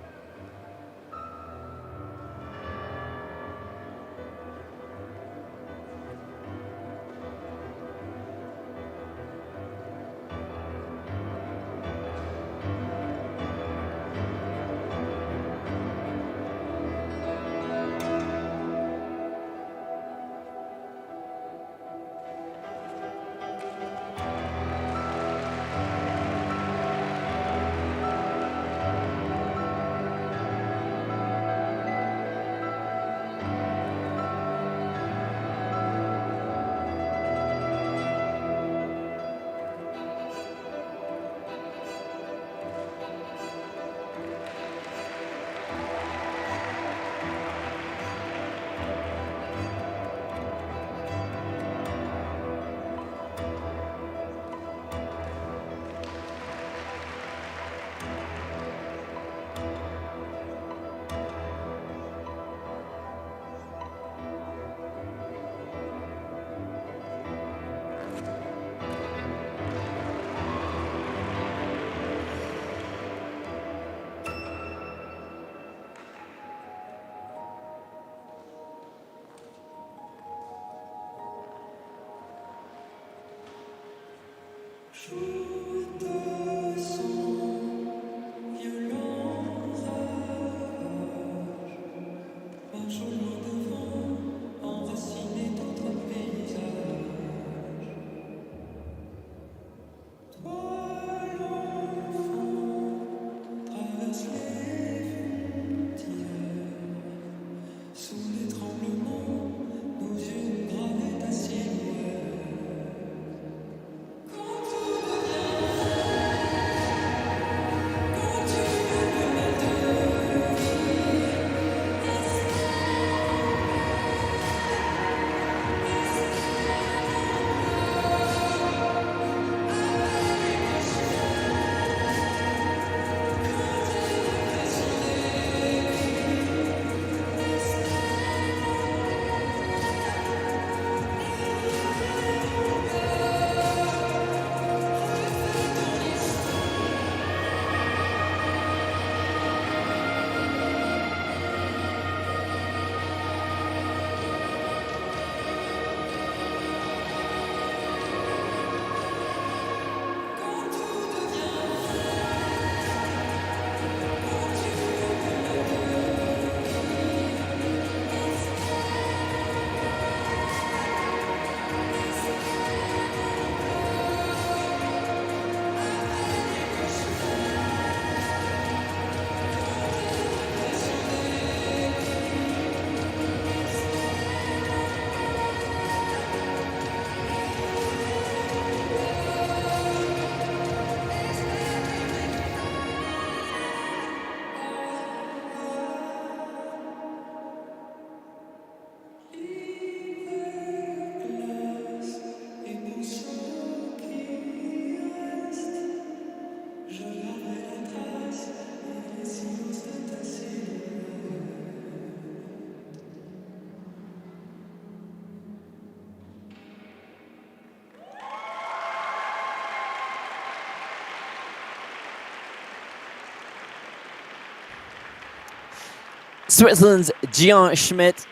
Switzerland's Gian Schmidt,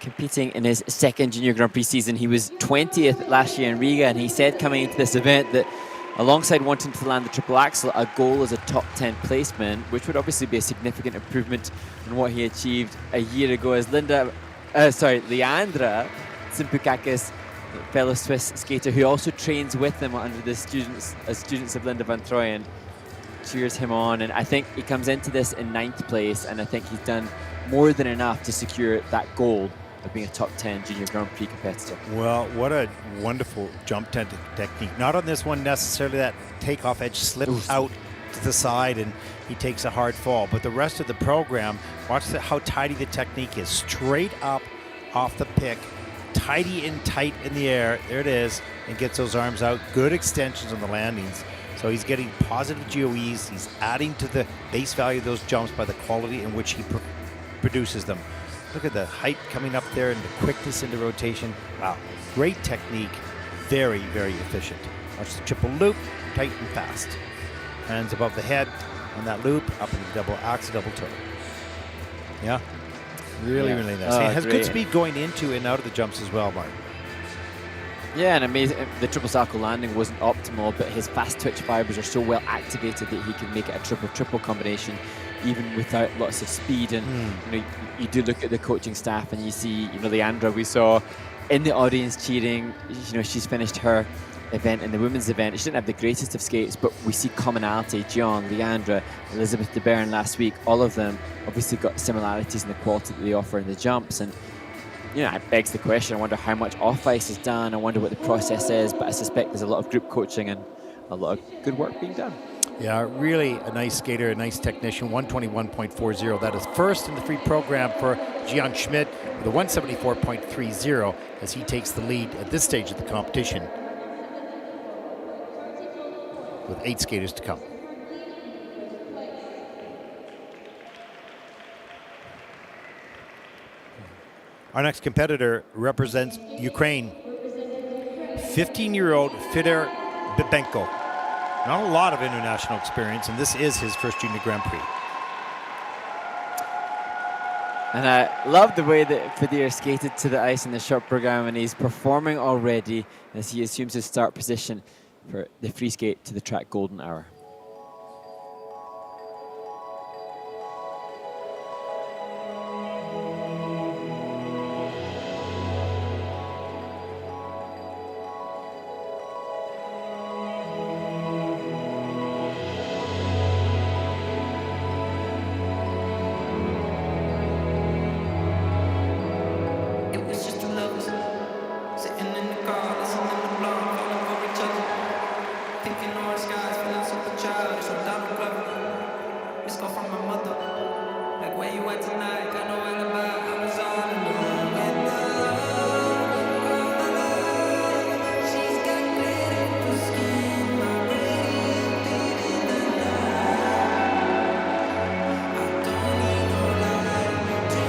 competing in his second Junior Grand Prix season. He was 20th last year in Riga, and he said coming into this event that alongside wanting to land the triple axel, a goal is a top 10 placement, which would obviously be a significant improvement on what he achieved a year ago as Leandra Simpukakis, fellow Swiss skater who also trains with them under the students of Linda van Troyen, cheers him on. And I think he comes into this in 9th place, and I think he's done more than enough to secure that goal of being a top 10 Junior Grand Prix competitor. Well, what a wonderful jump technique. Not on this one necessarily, that takeoff edge slips out to the side and he takes a hard fall. But the rest of the program, watch how tidy the technique is. Straight up off the pick, tidy and tight in the air. There it is, and gets those arms out. Good extensions on the landings. So he's getting positive GOEs. He's adding to the base value of those jumps by the quality in which he produces them. Look at the height coming up there and the quickness into rotation. Wow, great technique, very, very efficient. Watch the triple loop, tight and fast. Hands above the head on that loop, up into the double axel, double toe. Yeah, really, really nice. Oh, He has great. good speed going into and out of the jumps as well, Mark. Yeah, and amazing. The triple circle landing wasn't optimal, but his fast twitch fibers are so well activated that he can make it a triple combination, even without lots of speed. And you know, you do look at the coaching staff, and you see, you know, Leandra we saw in the audience cheering. You know, she's finished her event in the women's event. She didn't have the greatest of skates, but we see commonality. Gian, Leandra, Elizabeth de Baron last week, all of them obviously got similarities in the quality that they offer in the jumps. And you know, it begs the question, I wonder how much off-ice is done, I wonder what the process is, but I suspect there's a lot of group coaching and a lot of good work being done. Yeah, really a nice skater, a nice technician, 121.40. That is first in the free program for Gian Schmidt with a 174.30 as he takes the lead at this stage of the competition with 8 skaters to come. Our next competitor represents Ukraine. 15-year-old Fedor Benenko. Not a lot of international experience, and this is his first Junior Grand Prix. And I love the way that Fedor skated to the ice in the short program, and he's performing already as he assumes his start position for the free skate to the track golden hour. It was just two lovers sitting in the car, listening to blog, falling for each other. Thinking orange skies, feeling super childish. I'm Donald Glover. This call from my mother. Like, where you at tonight? Got no alibi. I was all alone with the love of my life. She's got glitter for skin, my pretty the night. I don't need no light to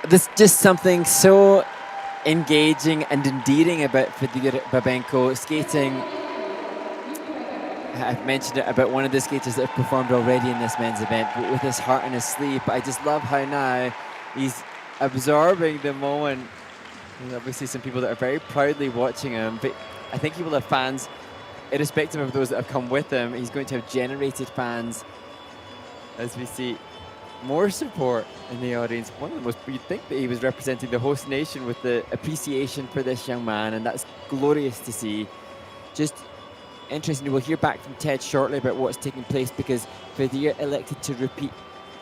There's just something so engaging and endearing about Fedor Babenko skating. I've mentioned it about one of the skaters that have performed already in this men's event, but with his heart in his sleeve. But I just love how now he's absorbing the moment. There's obviously some people that are very proudly watching him, but I think he will have fans, irrespective of those that have come with him. He's going to have generated fans as we see more support in the audience. One of the most, you'd think that he was representing the host nation with the appreciation for this young man, and that's glorious to see. Just interesting. We'll hear back from Ted shortly about what's taking place, because Fedor elected to repeat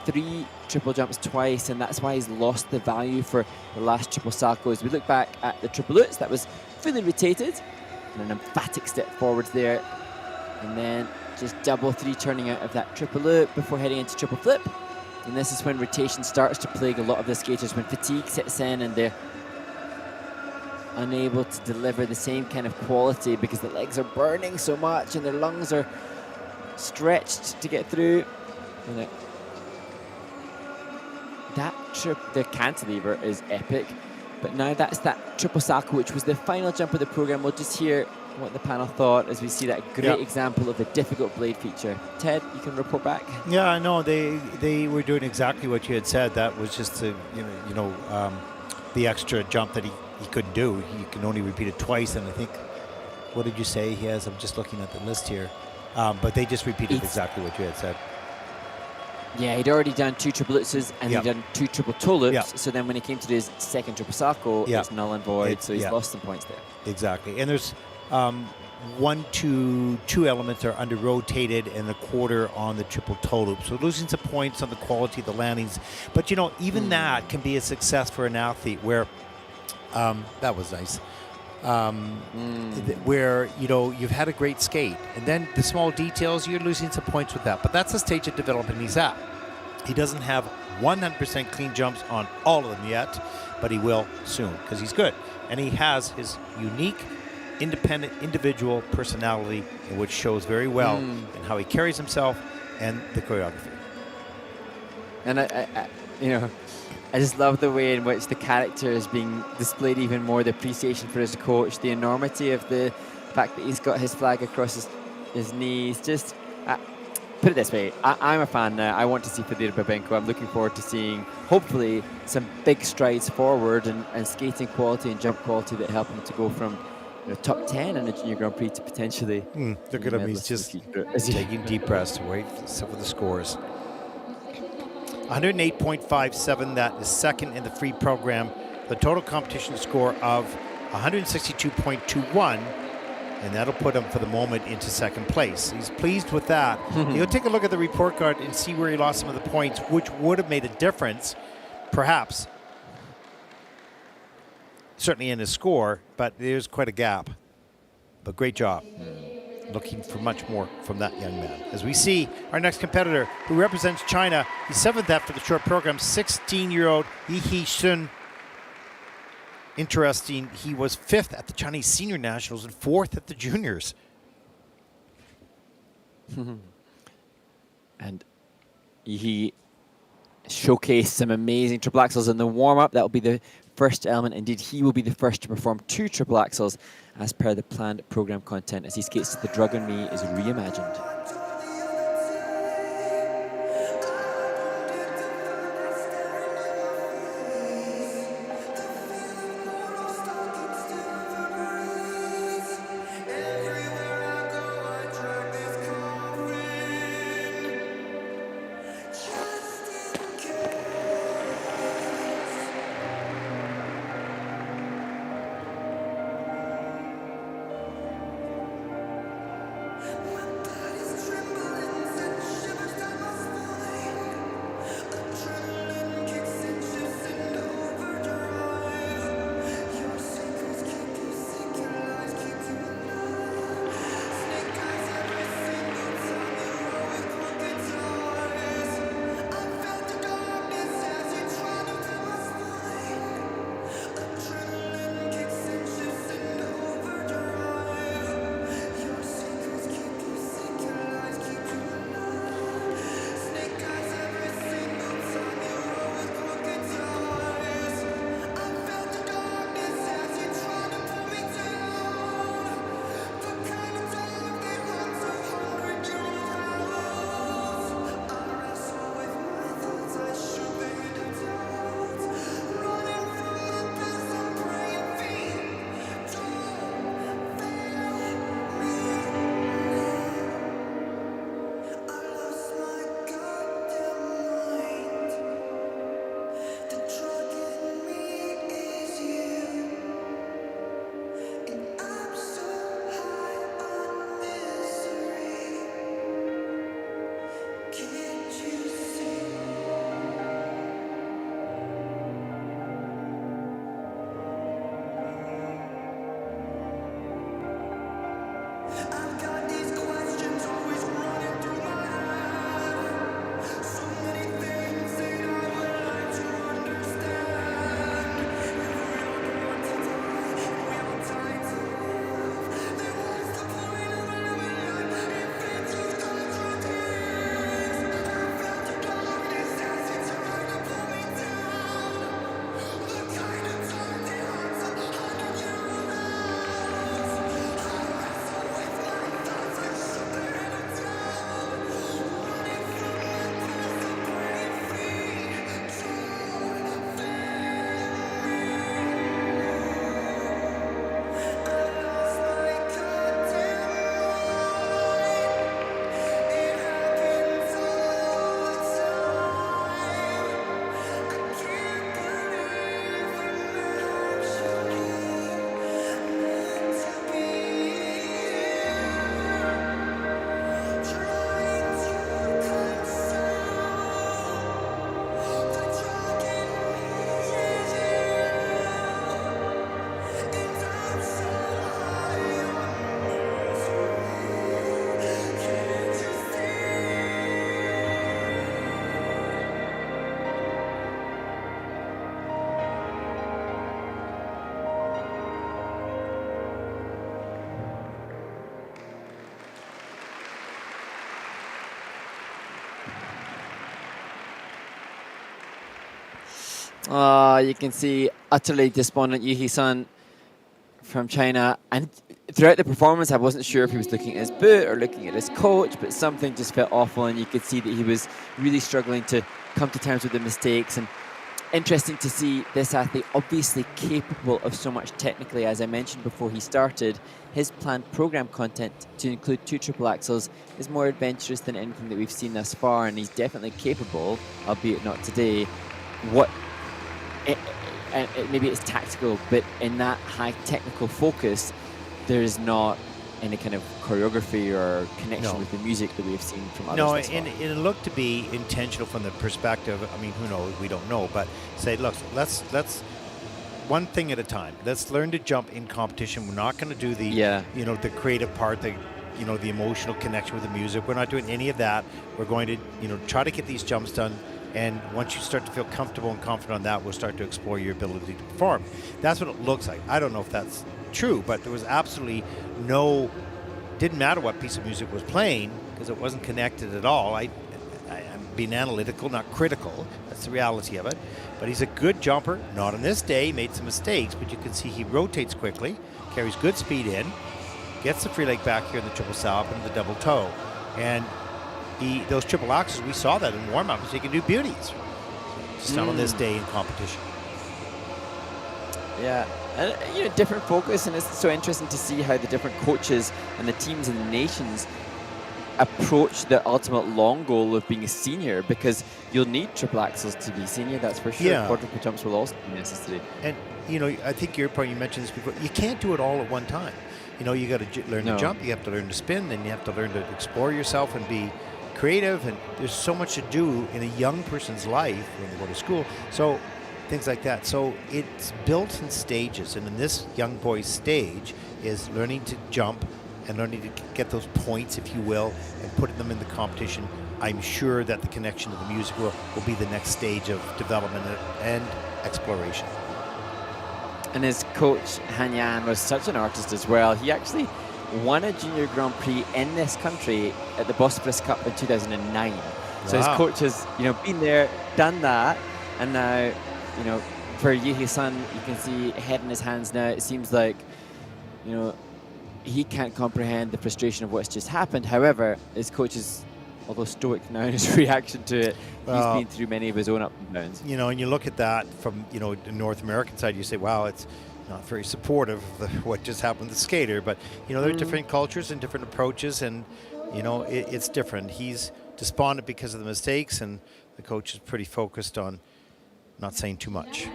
3 triple jumps twice, and that's why he's lost the value for the last triple salcho. As we look back at the triple lutz, that was fully rotated, and an emphatic step forwards there, and then just double 3 turning out of that triple loop before heading into triple flip. And this is when rotation starts to plague a lot of the skaters, when fatigue sets in and they're unable to deliver the same kind of quality because the legs are burning so much and their lungs are stretched to get through. And the cantilever is epic, but now that's that triple salcho, which was the final jump of the program. We'll just hear what the panel thought as we see that great example of the difficult blade feature. Ted, you can report back. Yeah, I know they were doing exactly what you had said. That was just the the extra jump that he couldn't do. He can only repeat it twice, and I think, what did you say he has? I'm just looking at the list here, but they just repeated exactly what you had said. Yeah, he'd already done 2 triple lutzes and he'd done 2 triple toe loops. Yep. So then when he came to do his second triple salcho, it's null and void. So he's lost some points there. Exactly, and there's 2 elements are under rotated and a quarter on the triple toe loop. So losing some points on the quality of the landings. But even that can be a success for an athlete where that was nice. Where you've had a great skate, and then the small details, you're losing some points with that. But that's the stage of development he's at. He doesn't have 100% clean jumps on all of them yet, but he will soon because he's good, and he has his unique, independent, individual personality, which shows very well in how he carries himself and the choreography. And I just love the way in which the character is being displayed even more, the appreciation for his coach, the enormity of the fact that he's got his flag across his knees. Just put it this way, I'm a fan now. I want to see Fedor Babenko. I'm looking forward to seeing, hopefully, some big strides forward and skating quality and jump quality that help him to go from top 10 in the Junior Grand Prix to potentially... Look at him, he's just taking deep breaths to wait for some of the scores. 108.57, that is second in the free program. The total competition score of 162.21, and that'll put him for the moment into second place. He's pleased with that. He'll take a look at the report card and see where he lost some of the points, which would have made a difference, perhaps, certainly in his score, but there's quite a gap. But great job. Looking for much more from that young man. As we see our next competitor, who represents China, he's 7th at for the short program, 16-year-old Yihe Sun. Interesting, he was 5th at the Chinese Senior Nationals and 4th at the Juniors. And he showcased some amazing triple axels in the warm-up. That will be the first element. Indeed, he will be the first to perform 2 triple axels as per the planned program content as he skates to The Drug on Me is reimagined. You can see utterly despondent Yihe Sun from China. And throughout the performance, I wasn't sure if he was looking at his boot or looking at his coach, but something just felt awful, and you could see that he was really struggling to come to terms with the mistakes. And interesting to see this athlete, obviously capable of so much technically. As I mentioned before he started, his planned program content to include 2 triple axels is more adventurous than anything that we've seen thus far, and he's definitely capable, albeit not today. Maybe it's tactical, but in that high technical focus, there is not any kind of choreography or connection with the music that we've seen from others. No, thus far. and it looked to be intentional from the perspective. I mean, who knows? We don't know, but say, look, let's one thing at a time. Let's learn to jump in competition. We're not going to do the the creative part, the emotional connection with the music. We're not doing any of that. We're going to try to get these jumps done. And once you start to feel comfortable and confident on that, we'll start to explore your ability to perform. That's what it looks like. I don't know if that's true, but there was absolutely didn't matter what piece of music was playing because it wasn't connected at all. I'm being analytical, not critical. That's the reality of it. But he's a good jumper. Not on this day. He made some mistakes, but you can see he rotates quickly, carries good speed in, gets the free leg back here in the triple salp and the double toe. And those triple axes, we saw that in warm-ups. He can do beauties. Just not on this day in competition. Yeah, and different focus, and it's so interesting to see how the different coaches and the teams and the nations approach the ultimate long goal of being a senior, because you'll need triple axles to be senior, that's for sure. Quadruple jumps will also be necessary. And I think your point, you mentioned this before, you can't do it all at one time. You got to learn to jump, you have to learn to spin, and you have to learn to explore yourself and be creative, and there's so much to do in a young person's life when they go to school. So things like that. So it's built in stages, and in this young boy's stage is learning to jump and learning to get those points, if you will, and putting them in the competition. I'm sure that the connection to the music will be the next stage of development and exploration. And his coach, Han Yan, was such an artist as well. He actually won a junior Grand Prix in this country at the Bosphorus Cup in 2009. So his coach has, been there, done that, and now, for Yihe Sun, you can see head in his hands now. It seems like, he can't comprehend the frustration of what's just happened. However, his coach is, although stoic now in his reaction to it, he's been through many of his own ups and downs. And you look at that from, the North American side, you say, wow, it's not very supportive of what just happened to the skater. But, there are different cultures and different approaches, and, it's different. He's despondent because of the mistakes, and the coach is pretty focused on not saying too much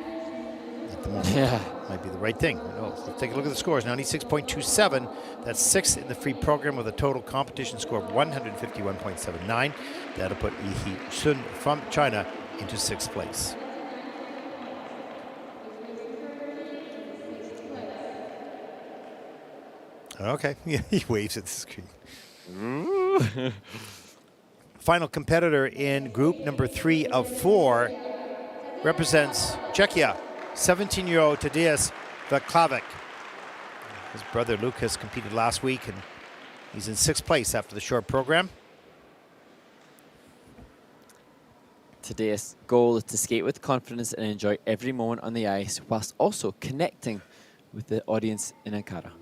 at the moment. Yeah. Might be the right thing. Let's take a look at the scores. 96.27. That's 6th in the free program with a total competition score of 151.79. That'll put Yihe Sun from China into 6th place. Okay. He waves at the screen. Final competitor in group number 3 of 4 represents Czechia, 17-year-old Tadeas Vlavic. His brother Lucas competed last week, and he's in 6th place after the short program. Today's goal is to skate with confidence and enjoy every moment on the ice, whilst also connecting with the audience in Ankara.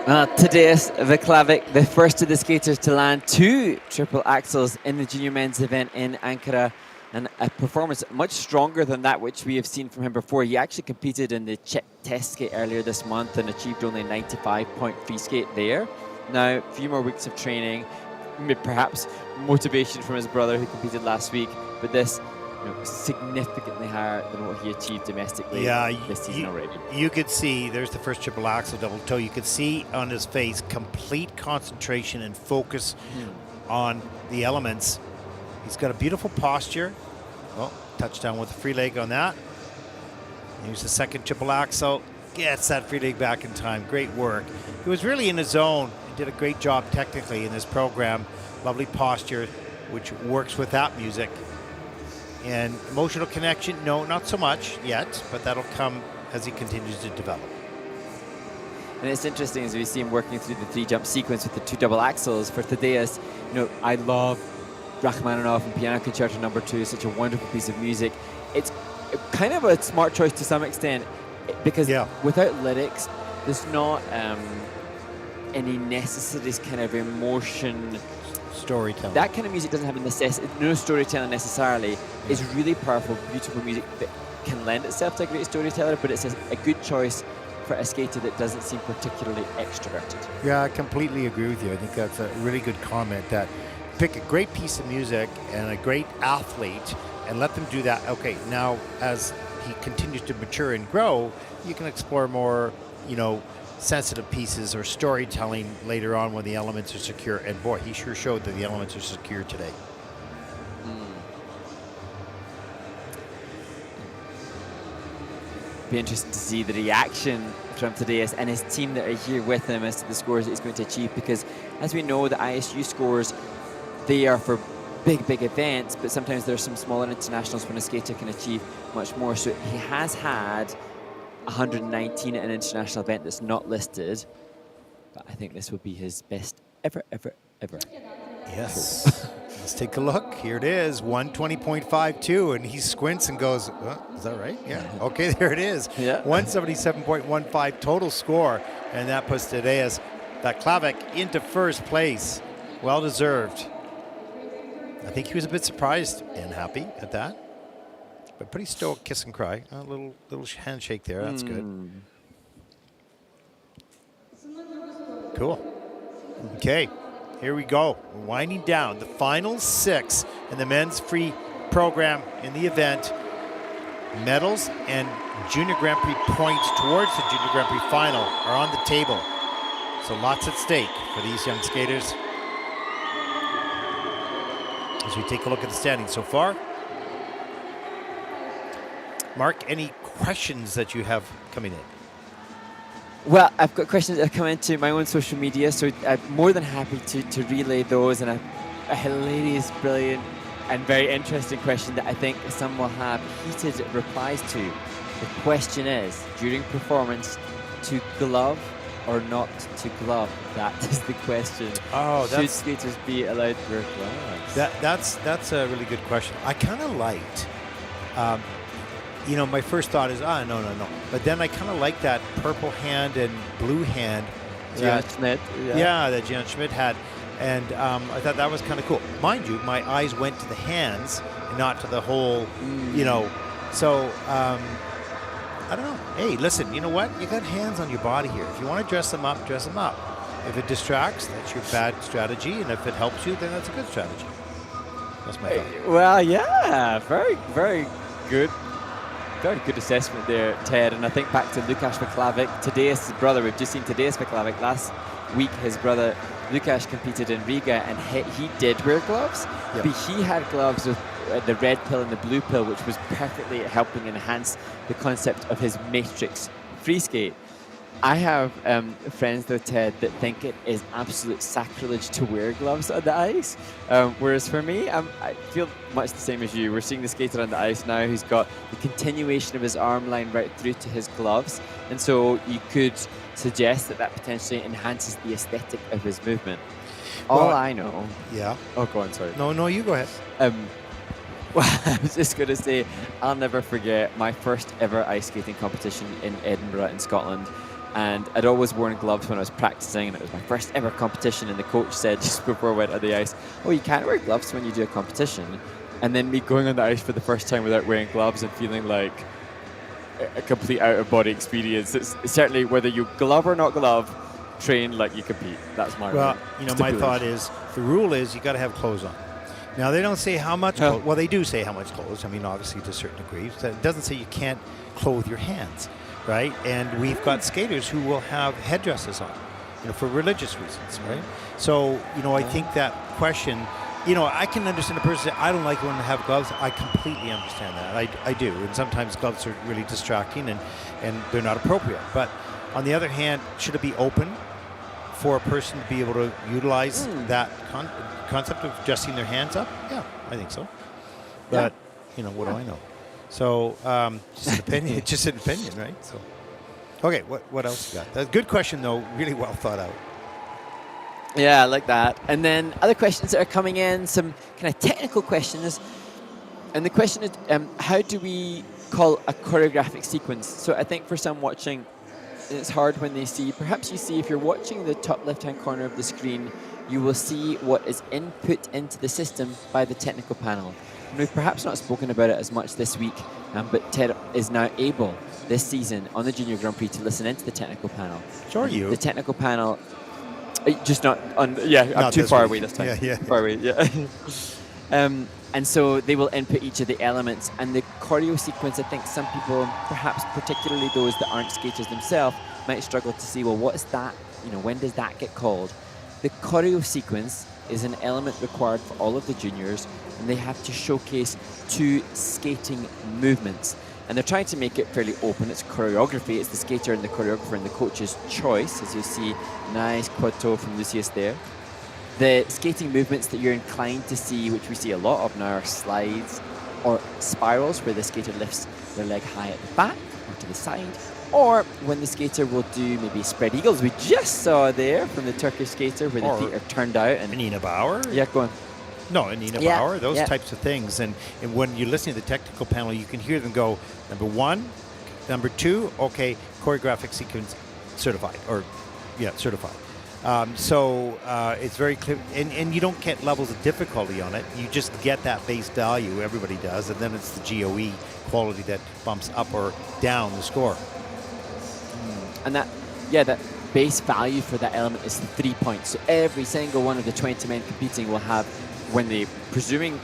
Tadeas Vlavic, the first of the skaters to land 2 triple axels in the junior men's event in Ankara, and a performance much stronger than that which we have seen from him before. He actually competed in the Czech test skate earlier this month and achieved only a 95-point free skate there. Now, a few more weeks of training, perhaps motivation from his brother who competed last week, but this significantly higher than what he achieved domestically this season already. You could see, there's the first triple axel double toe. You could see on his face complete concentration and focus on the elements. He's got a beautiful posture. Well, touchdown with a free leg on that. Here's the second triple axel. Gets that free leg back in time. Great work. He was really in his zone. He did a great job technically in this program. Lovely posture, which works with that music. And emotional connection, no, not so much yet, but that'll come as he continues to develop. And it's interesting as we see him working through the 3-jump sequence with the 2 double axels. For Tadeas, I love Rachmaninoff and Piano Concerto No. 2, such a wonderful piece of music. It's kind of a smart choice to some extent because without lyrics, there's not any necessary kind of emotion. Storytelling. That kind of music doesn't have no storytelling necessarily. It's really powerful, beautiful music that can lend itself to a great storyteller, but it's a good choice for a skater that doesn't seem particularly extroverted. Yeah, I completely agree with you. I think that's a really good comment, that pick a great piece of music and a great athlete and let them do that. Okay, now as he continues to mature and grow, you can explore more, sensitive pieces or storytelling later on when the elements are secure. And boy, he sure showed that the elements are secure today. Be interesting to see the reaction from Tadeas and his team that are here with him as to the scores that he's going to achieve, because as we know, the ISU scores, they are for big events, but sometimes there's some smaller internationals when a skater can achieve much more. So he has had 119 at an international event that's not listed, but I think this will be his best ever. Yes. Let's take a look. Here it is, 120.52, and he squints and goes, is that right? Yeah. Okay, there it is. Yeah. 177.15 total score, and that puts Tadeas Vlavic into first place. Well deserved. I think he was a bit surprised and happy at that. But pretty stoic kiss and cry. A little handshake there. That's good. Cool. Okay, here we go. We're winding down the final 6 in the men's free program in the event. Medals and Junior Grand Prix points towards the Junior Grand Prix final are on the table. So lots at stake for these young skaters. As we take a look at the standings so far. Mark, any questions that you have coming in? Well, I've got questions that have come into my own social media, so I'm more than happy to relay those. And a hilarious, brilliant, and very interesting question that I think some will have heated replies to. The question is, during performance, to glove or not to glove? That is the question. Oh, should skaters be allowed to wear gloves? That's a really good question. I kind of liked. My first thought is, no. But then I kind of like that purple hand and blue hand. Gian Schmidt. That Gian Schmidt had. And I thought that was kind of cool. Mind you, my eyes went to the hands and not to the whole, So, I don't know. Hey, listen, you know what? You got hands on your body here. If you want to dress them up, dress them up. If it distracts, that's your bad strategy. And if it helps you, then that's a good strategy. That's my thought. Well, yeah. Very, very good. Very good assessment there, Ted. And I think back to Lucius Vlavic, Tadeas' brother. We've just seen Tadeas Vlavic. Last week, his brother Lucius competed in Riga, and he did wear gloves. Yep. But he had gloves with the red pill and the blue pill, which was perfectly helping enhance the concept of his matrix free skate. I have friends, though, Ted, that think it is absolute sacrilege to wear gloves on the ice. Whereas for me, I feel much the same as you. We're seeing the skater on the ice now who's got the continuation of his arm line right through to his gloves. And so you could suggest that potentially enhances the aesthetic of his movement. All I know... Yeah. Oh, go on, sorry. No, you go ahead. Well, I was just going to say, I'll never forget my first ever ice skating competition in Edinburgh in Scotland. And I'd always worn gloves when I was practicing, and it was my first ever competition. And the coach said just before I went on the ice, "Oh, you can't wear gloves when you do a competition." And then me going on the ice for the first time without wearing gloves and feeling like a complete out-of-body experience. It's certainly, whether you glove or not glove, train like you compete. That's my Well, my thought is, the rule is you got to have clothes on. Now, they don't say how much clothes. Well, they do say how much clothes. I mean, obviously, to a certain degree. So it doesn't say you can't clothe your hands, right? And we've got skaters who will have headdresses on, for religious reasons, right? So, I think that question, I can understand a person say, I don't like when I have gloves. I completely understand that. I do. And sometimes gloves are really distracting and they're not appropriate. But on the other hand, should it be open for a person to be able to utilize that concept of dressing their hands up? Yeah, I think so. But, what do I know? So, just an opinion. It's just an opinion, right? So, okay, what else you got? That's a good question, though. Really well thought out. Yeah, I like that. And then other questions that are coming in, some kind of technical questions. And the question is, how do we call a choreographic sequence? So I think for some watching, it's hard when they see, perhaps you see if you're watching the top left-hand corner of the screen, you will see what is input into the system by the technical panel. And we've perhaps not spoken about it as much this week, but Ted is now able this season on the Junior Grand Prix to listen into the technical panel. So are you. The technical panel, just not on, I'm too far away this time. Yeah. Far away, yeah. And so they will input each of the elements, and the choreo sequence, I think some people, perhaps particularly those that aren't skaters themselves, might struggle to see, well, what is that? When does that get called? The choreo sequence is an element required for all of the juniors, and they have to showcase 2 skating movements. And they're trying to make it fairly open. It's choreography. It's the skater and the choreographer and the coach's choice, as you see. Nice quad toe from Lucius there. The skating movements that you're inclined to see, which we see a lot of now, are slides or spirals, where the skater lifts their leg high at the back or to the side, or when the skater will do maybe spread eagles, we just saw there from the Turkish skater, where the feet are turned out. And Nina Bauer? Yeah, go on. No, Nina Bauer, those types of things. And when you listen to the technical panel, you can hear them go, number 1, number 2, okay, choreographic sequence certified, certified. So it's very clear, and you don't get levels of difficulty on it. You just get that base value, everybody does, and then it's the GOE quality that bumps up or down the score. And that base value for that element is 3 points. So every single one of the 20 men competing will have, when they, presuming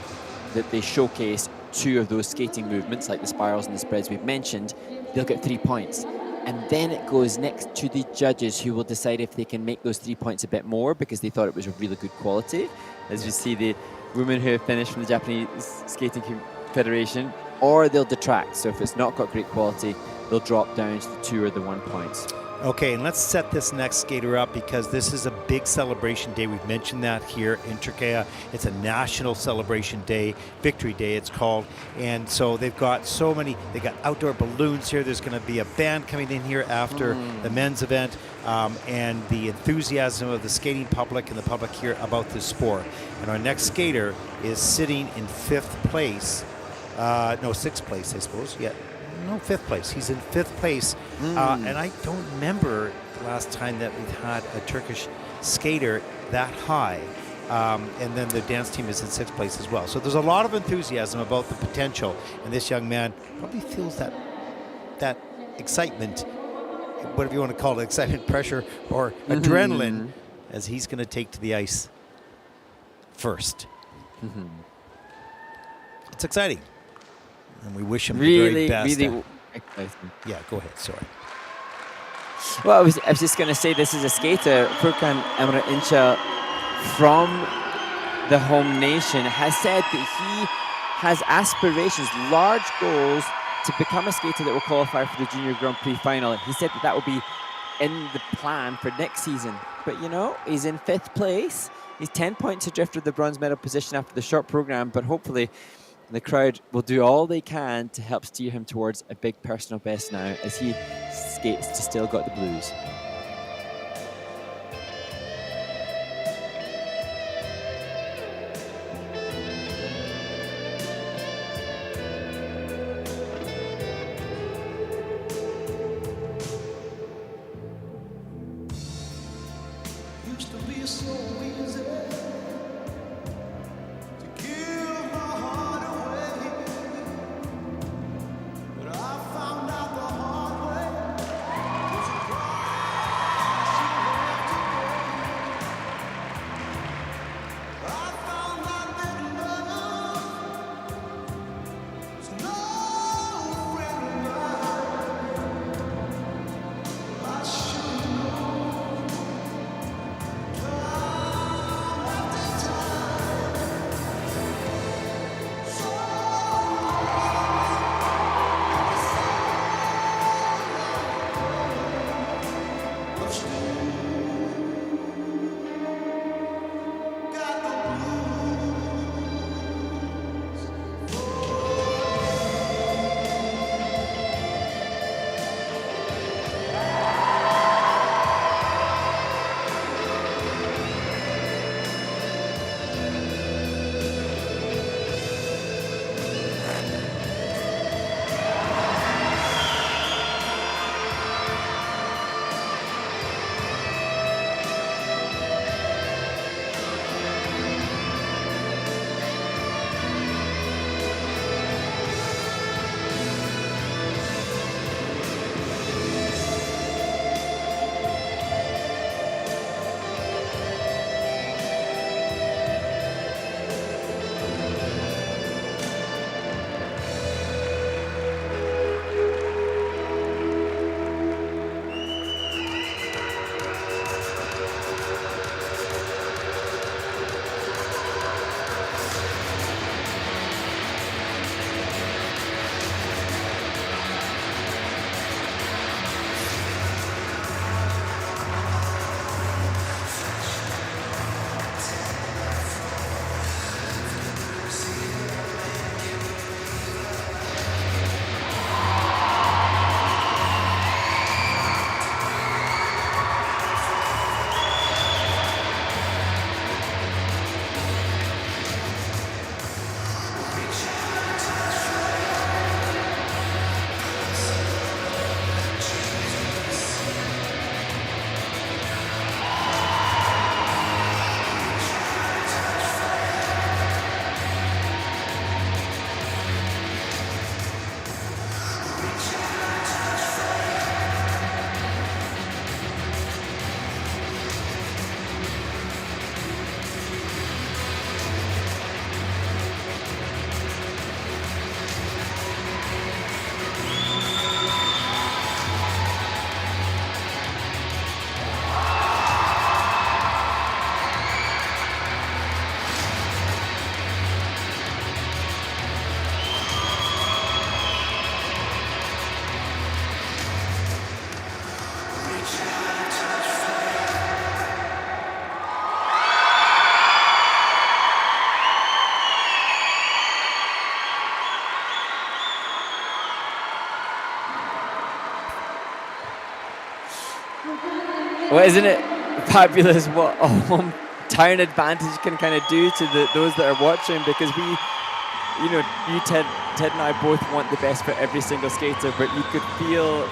that they showcase 2 of those skating movements, like the spirals and the spreads we've mentioned, they'll get 3 points. And then it goes next to the judges, who will decide if they can make those 3 points a bit more because they thought it was a really good quality. As you see, the women who have finished from the Japanese Skating Federation, or they'll detract. So if it's not got great quality, they'll drop down to the 2 or the 1 points. Okay, and let's set this next skater up, because this is a big celebration day. We've mentioned that here in Turkey. It's a national celebration day, Victory Day it's called. And so they've got they got outdoor balloons here. There's going to be a band coming in here after the men's event, and the enthusiasm of the skating public and the public here about this sport. And our next skater is sitting in 5th place. 6th place, I suppose. Yeah. No, 5th place. He's in 5th place. And I don't remember the last time that we've had a Turkish skater that high. And then the dance team is in 6th place as well. So there's a lot of enthusiasm about the potential. And this young man probably feels that excitement, whatever you want to call it, excitement, pressure, or adrenaline, as he's going to take to the ice first. It's exciting. And we wish him the very best. Really exciting. Yeah, go ahead. Sorry. Well, I was just going to say, this is a skater, Furkan Emre Incel, from the home nation, has said that he has aspirations, large goals, to become a skater that will qualify for the Junior Grand Prix final. He said that will be in the plan for next season. But, he's in 5th place. He's 10 points adrift of the bronze medal position after the short program, but hopefully the crowd will do all they can to help steer him towards a big personal best now, as he skates to Still Got the Blues. Well, isn't it fabulous what a hometown advantage can kind of do to those that are watching? Because we, you know, you, Ted and I both want the best for every single skater, but you could feel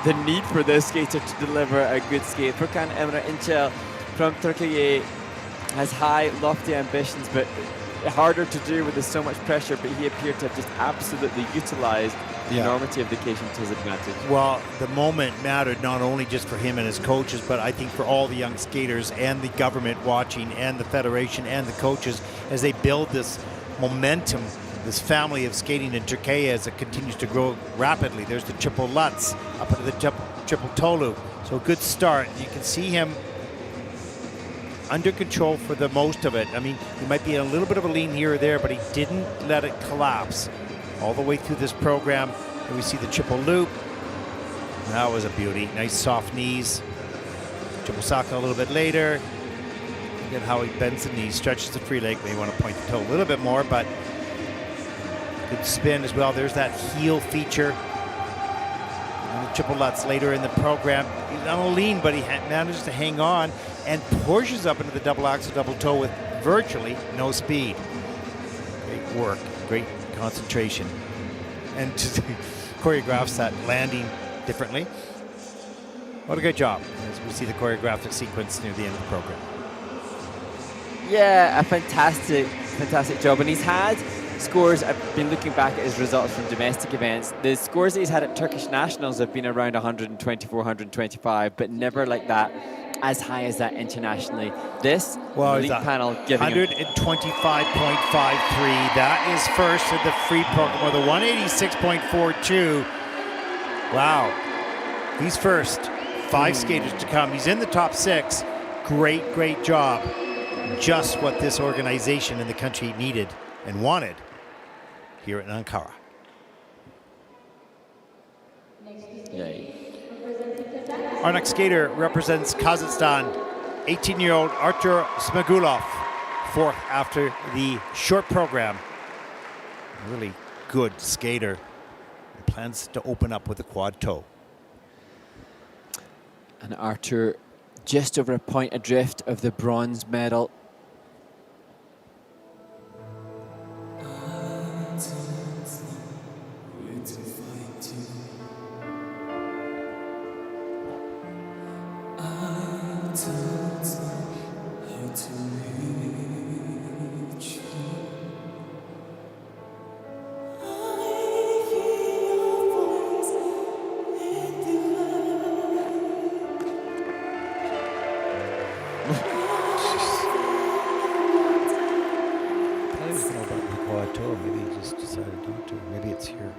the need for this skater to deliver a good skate. Furkan Emre Incel from Turkey has high, lofty ambitions, but harder to do with so much pressure, but he appeared to have just absolutely utilized the enormity of the occasion to his advantage. Well, the moment mattered not only just for him and his coaches, but I think for all the young skaters and the government watching and the federation and the coaches as they build this momentum, this family of skating in Turkey as it continues to grow rapidly. There's the triple Lutz up into the triple Tolu. So a good start. You can see him under control for the most of it. I mean, he might be a little bit of a lean here or there, but he didn't let it collapse all the way through this program. And we see the triple loop. That was a beauty. Nice soft knees. Triple Saka a little bit later. Look at how he bends the knees, stretches the free leg. May want to point the toe a little bit more, but good spin as well. There's that heel feature. And the triple Lutz later in the program. He's on a lean, but he manages to hang on and pushes up into the double axel, double toe with virtually no speed. Great work, great concentration. And choreographs that landing differently. What a good job as we see the choreographic sequence near the end of the program. Yeah, a fantastic job. And he's had scores, I've been looking back at his results from domestic events. The scores that he's had at Turkish nationals have been around 124, 125, but never like that, as high as that internationally. This elite panel giving 125.53. That is first in the free program with a 186.42. Wow. He's first. 5 skaters to come. He's in the top 6. Great job. Just what this organization and the country needed and wanted here in Ankara. Yay. Our next skater represents Kazakhstan, 18-year-old Artur Smeaggulof, 4th after the short program. A really good skater. And plans to open up with a quad toe. And Artur just over a point adrift of the bronze medal. Maybe he just decided not to. Maybe it's here.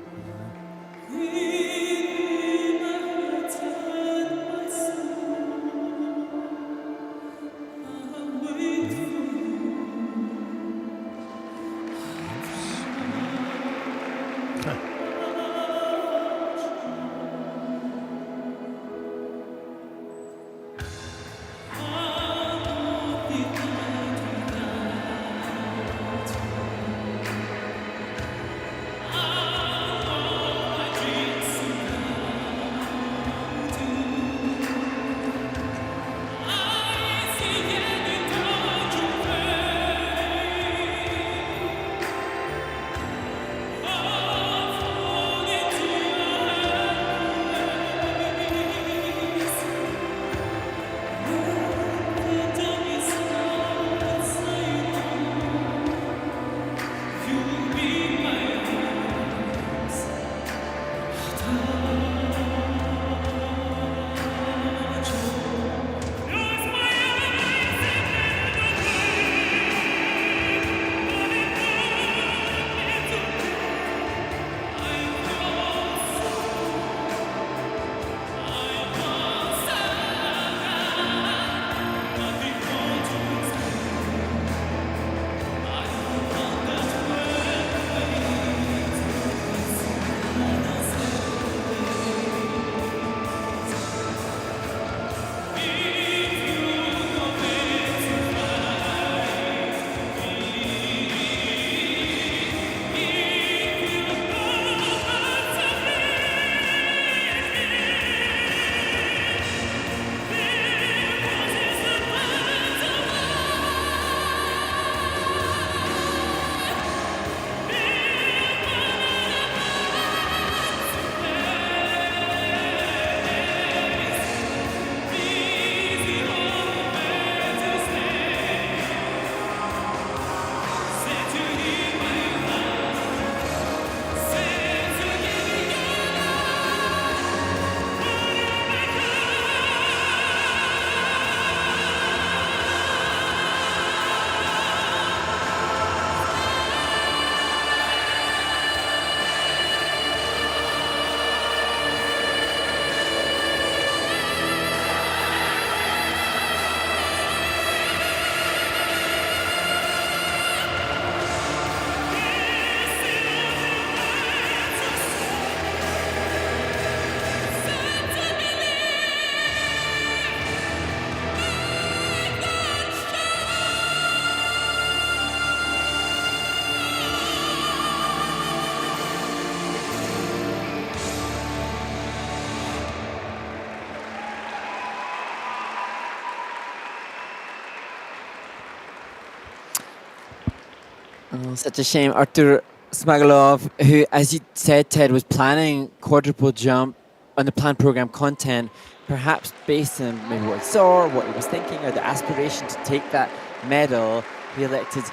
Oh, such a shame. Artur Smeaggulof, who, as you said, Ted, was planning quadruple jump on the planned program content, perhaps based on maybe what he saw, or what he was thinking, or the aspiration to take that medal. He elected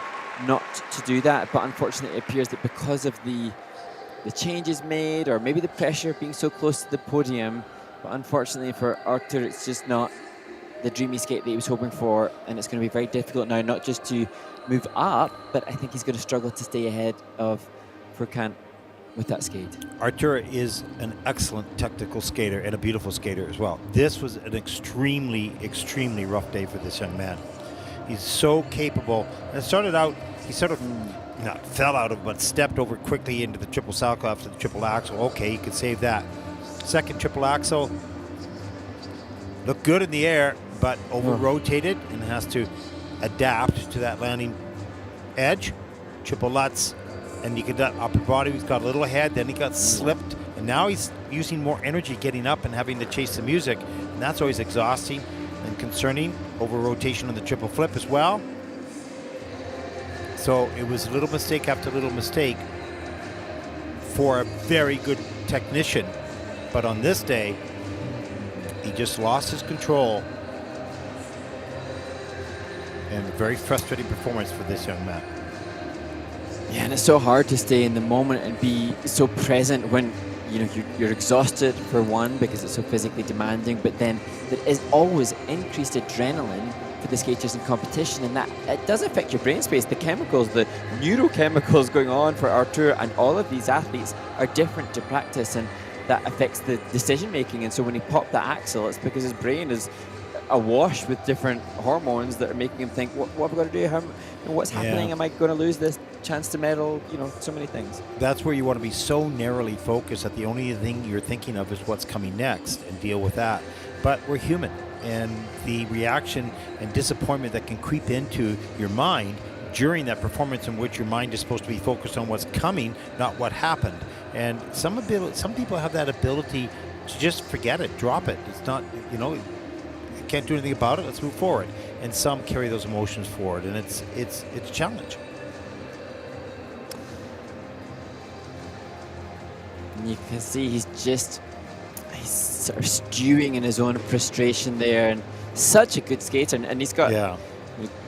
not to do that, but unfortunately it appears that because of the changes made, or maybe the pressure of being so close to the podium, but unfortunately for Artur, it's just not the dreamy skate that he was hoping for, and it's going to be very difficult now, not just to move up, but I think he's going to struggle to stay ahead of Furkan with that skate. Artur is an excellent technical skater and a beautiful skater as well. This was an extremely, extremely rough day for this young man. He's so capable. And it started out, he sort of not fell out of, but stepped over quickly into the triple salchow after the triple axel. Okay, he could save that. Second triple axel, looked good in the air, but over-rotated and has to adapt to that landing edge. Triple Lutz, and you get that upper body. He's got a little ahead, then he got slipped, and now he's using more energy getting up and having to chase the music, and that's always exhausting and concerning. Over-rotation on the triple flip as well. So it was a little mistake after little mistake for a very good technician. But on this day, he just lost his control. And a very frustrating performance for this young man. Yeah, and it's so hard to stay in the moment and be so present when you're exhausted for one because it's so physically demanding, but then there is always increased adrenaline for the skaters in competition, and that it does affect your brain space. The chemicals, the neurochemicals going on for Artur and all of these athletes are different to practice, and that affects the decision making. And so when he popped that axle, it's because his brain is awash with different hormones that are making him think, what have I got to do? What's happening? Am I going to lose this chance to medal? So many things. That's where you want to be so narrowly focused that the only thing you're thinking of is what's coming next and deal with that. But we're human, and the reaction and disappointment that can creep into your mind during that performance, in which your mind is supposed to be focused on what's coming, not what happened. And some people have that ability to just forget it, drop it. It's not, can't do anything about it, let's move forward. And some carry those emotions forward, and it's a challenge. And you can see he's sort of stewing in his own frustration there, and such a good skater, and he's got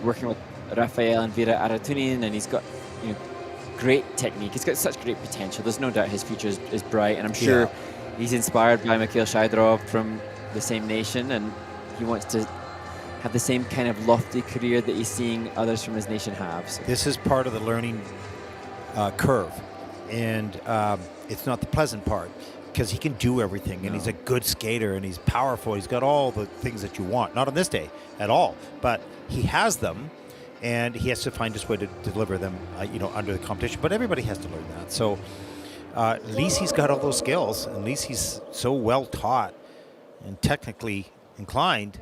working with Rafael and Vera Aratunin, and he's got great technique. He's got such great potential. There's no doubt his future is bright, and I'm sure he's inspired by Mikhail Shaidrov from the same nation, and he wants to have the same kind of lofty career that he's seeing others from his nation have. So. This is part of the learning curve, and it's not the pleasant part, because he can do everything, and he's a good skater, and he's powerful. He's got all the things that you want. Not on this day at all, but he has them, and he has to find his way to deliver them, under the competition. But everybody has to learn that. So at least he's got all those skills. At least he's so well taught and technically inclined.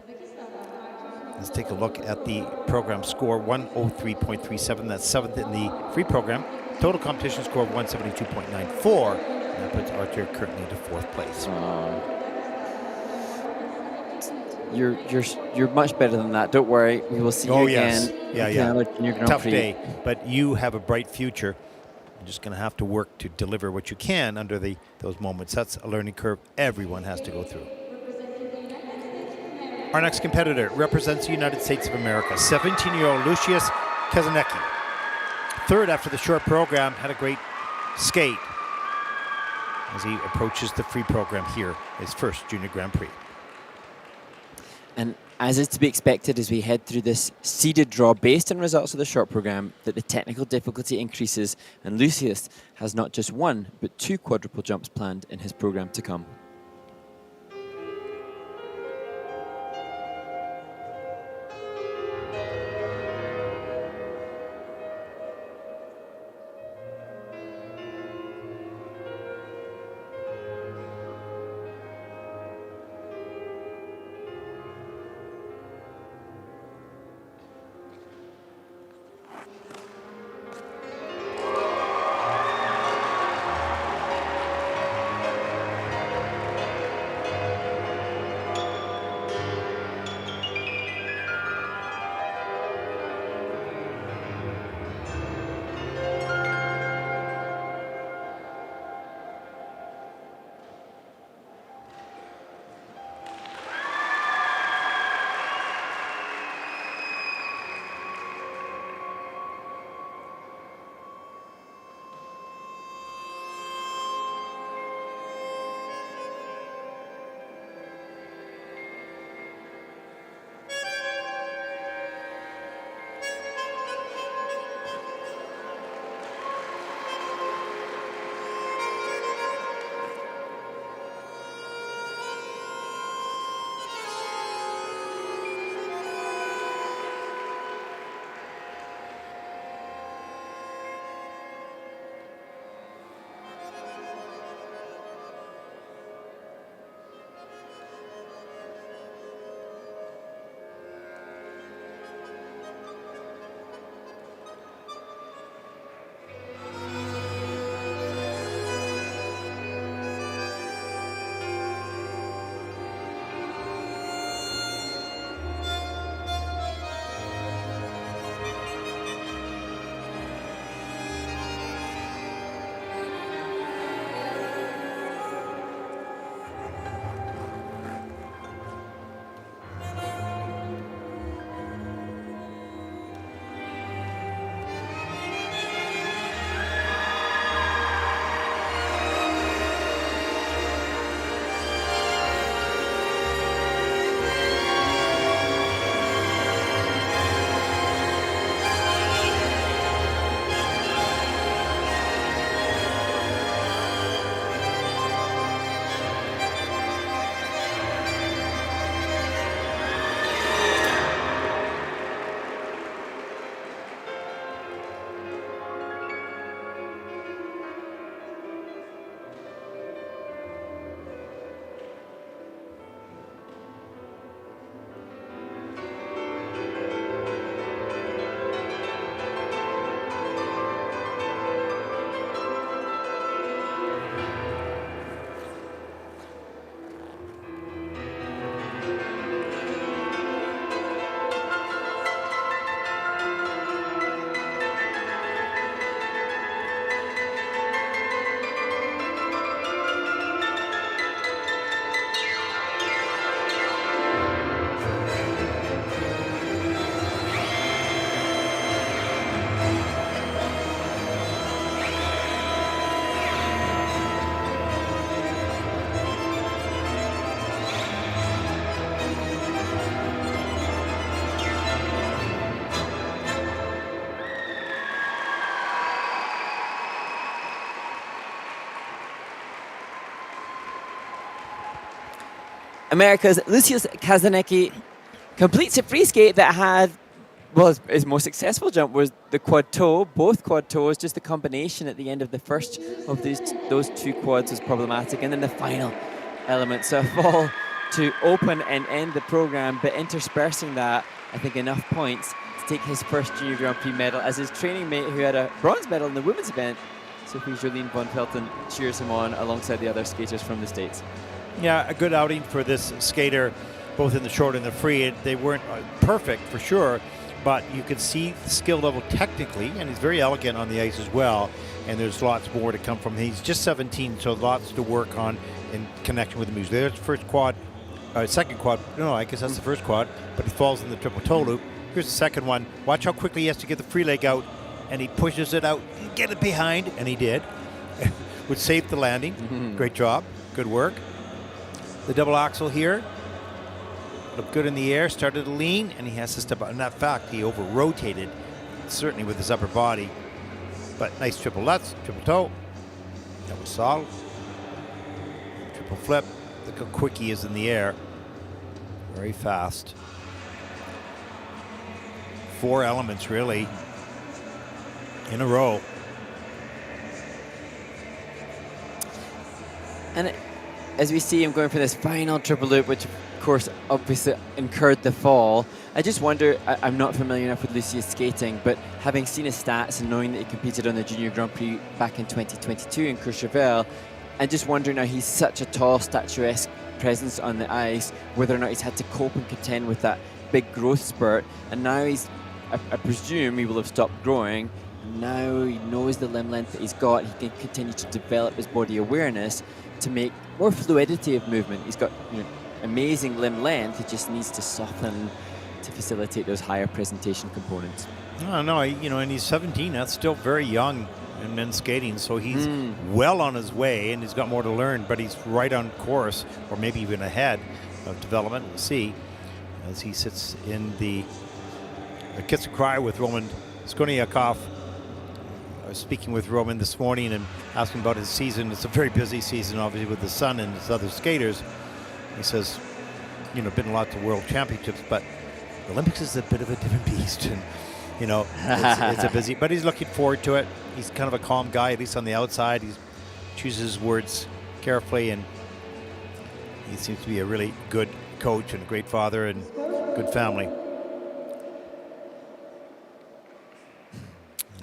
Let's take a look at the program score, 103.37. That's 7th in the free program. Total competition score of 172.94. That puts Artur currently into 4th place. You're much better than that. Don't worry. We will see you again. Tough day, but you have a bright future. You're just going to have to work to deliver what you can under those moments. That's a learning curve everyone has to go through. Our next competitor represents the United States of America, 17-year-old Lucius Kazanki. 3rd after the short program, had a great skate as he approaches the free program here, his first Junior Grand Prix. And as is to be expected as we head through this seeded draw based on results of the short program, that the technical difficulty increases, and Lucius has not just one, but 2 quadruple jumps planned in his program to come. America's Lucius Kazanki completes a free skate that had, well, his most successful jump was the quad toe, both quad toes, just the combination at the end of the first of those two quads was problematic. And then the final element, so a fall to open and end the program, but interspersing that, I think enough points to take his first Junior Grand Prix medal as his training mate, who had a bronze medal in the women's event, Sophie Jolene von Felten, cheers him on alongside the other skaters from the States. Yeah, a good outing for this skater, both in the short and the free. They weren't perfect for sure, but you could see the skill level technically, and he's very elegant on the ice as well, and there's lots more to come from him. He's just 17, so lots to work on in connection with the moves. There's the first quad, second quad, no, I guess that's the first quad, but he falls in the triple toe loop. Here's the second one. Watch how quickly he has to get the free leg out, and he pushes it out, get it behind, and he did, which saved the landing. Great job, good work. The double axel here, looked good in the air, started to lean, and he has to step out. In that fact, he over-rotated, certainly with his upper body. But nice triple lutz, triple toe. That was solid. Triple flip. Look how quick he is in the air. Very fast. 4 elements, really, in a row. And as we see him going for this final triple loop, which of course obviously incurred the fall, I just wonder, I'm not familiar enough with Lucius skating, but having seen his stats and knowing that he competed on the Junior Grand Prix back in 2022 in Courchevel, and just wondering now he's such a tall, statuesque presence on the ice, whether or not he's had to cope and contend with that big growth spurt, and now he's, I presume he will have stopped growing, and now he knows the limb length that he's got, he can continue to develop his body awareness to make more fluidity of movement. He's got amazing limb length, he just needs to soften to facilitate those higher presentation components. No, and he's 17, that's still very young in men's skating, so he's well on his way, and he's got more to learn, but he's right on course, or maybe even ahead of development. We'll see as he sits in the Kiss and Cry with Roman Skoniakov. I was speaking with Roman this morning and asking about his season. It's a very busy season, obviously, with the son and his other skaters. He says, been a lot to world championships, but the Olympics is a bit of a different beast, and it's a busy, but he's looking forward to it. He's kind of a calm guy, at least on the outside. He chooses his words carefully, and he seems to be a really good coach and a great father and good family.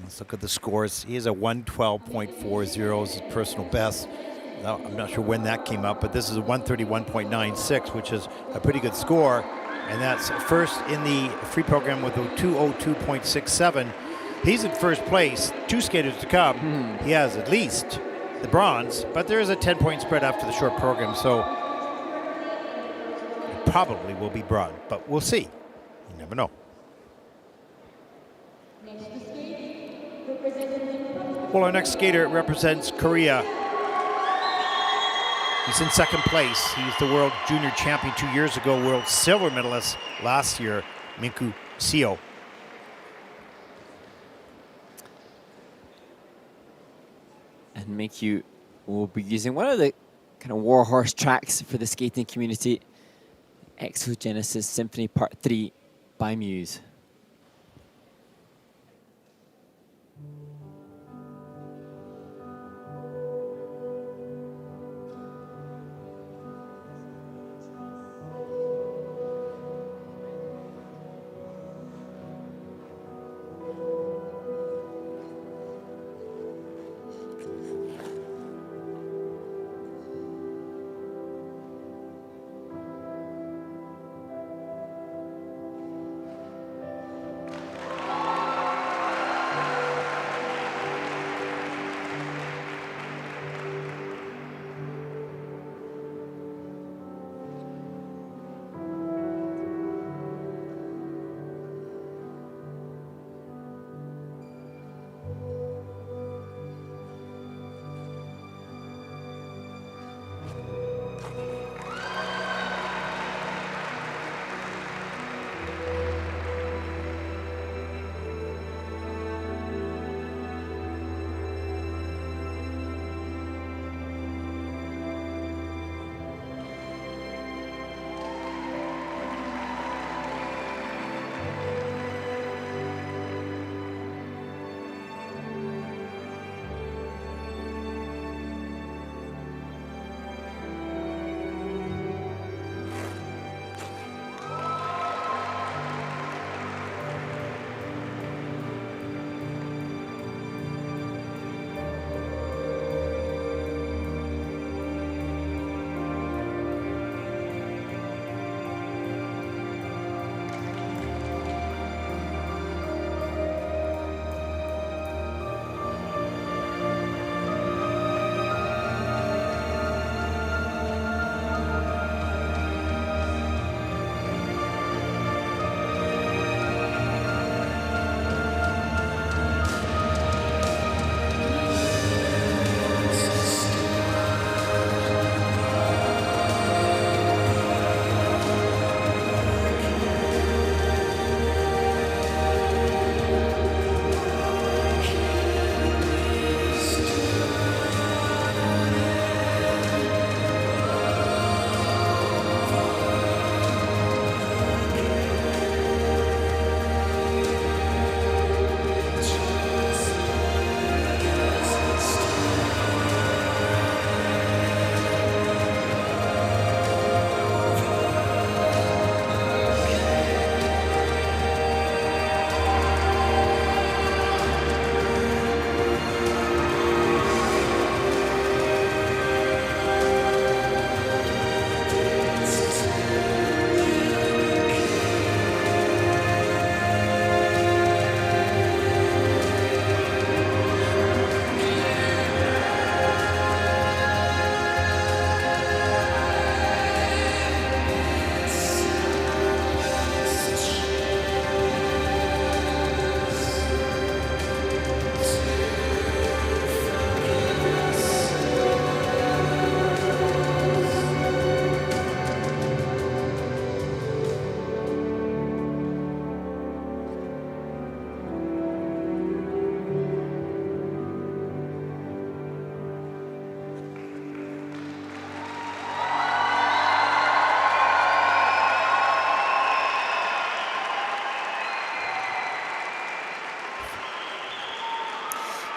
Let's look at the scores. He has a 112.40 as his personal best. Now, I'm not sure when that came up, but this is a 131.96, which is a pretty good score. And that's first in the free program with a 202.67. He's in first place. 2 skaters to come. He has at least the bronze, but there is a 10-point spread after the short program, so it probably will be bronze, but we'll see. You never know. Well, our next skater represents Korea. He's in second place. He's the world junior champion 2 years ago, world silver medalist last year, Minku Seio. And Minku will be using one of the kind of warhorse tracks for the skating community, Exogenesis Symphony Part 3 by Muse.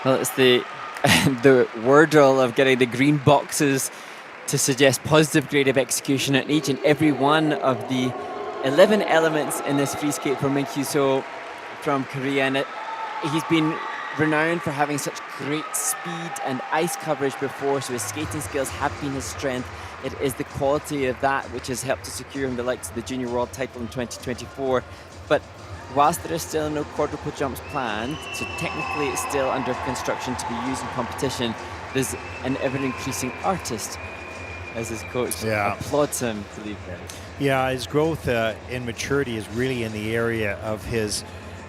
Well, it's the the wordle of getting the green boxes to suggest positive grade of execution on each and every one of the 11 elements in this free skate for Minku Seio from Korea. And he's been renowned for having such great speed and ice coverage before, so his skating skills have been his strength. It is the quality of that which has helped to secure him the likes of the Junior World title in 2024. But whilst there is still no quadruple jumps planned, so technically it's still under construction to be used in competition, there's an ever-increasing artist, as his coach applauds him to leave there. Yeah, his growth in maturity is really in the area of his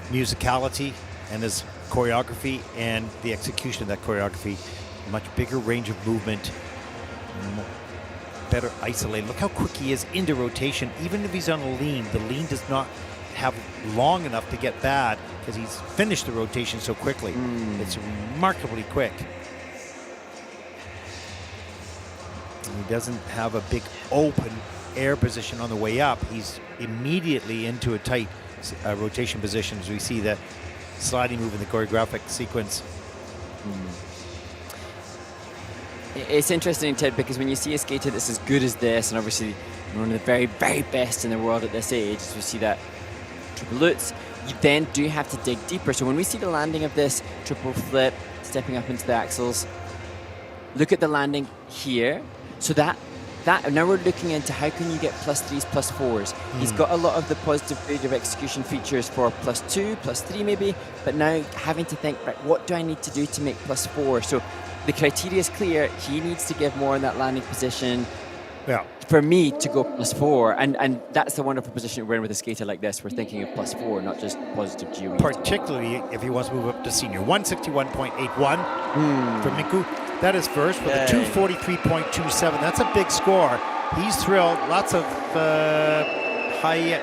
musicality and his choreography and the execution of that choreography. A much bigger range of movement, better isolated. Look how quick he is into rotation. Even if he's on a lean, the lean does not have long enough to get bad because he's finished the rotation so quickly. It's remarkably quick. And he doesn't have a big open air position on the way up. He's immediately into a tight rotation position as we see the sliding move in the choreographic sequence. It's interesting, Ted, because when you see a skater that's as good as this, and obviously one of the very, very best in the world at this age, as we see that triple lutz, you then do have to dig deeper. So when we see the landing of this triple flip, stepping up into the axles, look at the landing here. So that now we're looking into how can you get +3s, +4s. He's got a lot of the positive grade of execution features for +2, +3 maybe, but now having to think, right, what do I need to do to make +4? So the criteria is clear. He needs to give more in that landing position for me to go +4. And that's the wonderful position we're in with a skater like this. We're thinking of +4, not just positive GOE. Particularly if he wants to move up to senior. 161.81 for Minku. That is first with a 243.27. That's a big score. He's thrilled. Lots of high,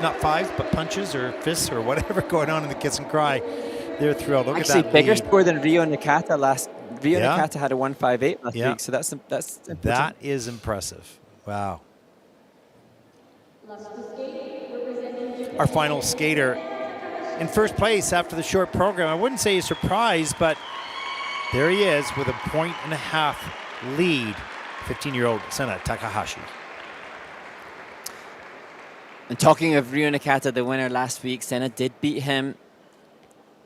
not fives, but punches or fists or whatever going on in the kiss and cry. They're thrilled. Look Actually, at that bigger lead. score than Rio Nakata last. Rio Nakata had a 158 last week, so that's important. That is impressive. Wow. Our final skater in first place after the short program. I wouldn't say a surprise, but there he is with a 1.5 lead, 15-year-old Senna Takahashi. And talking of Rio Nakata, the winner last week, Senna did beat him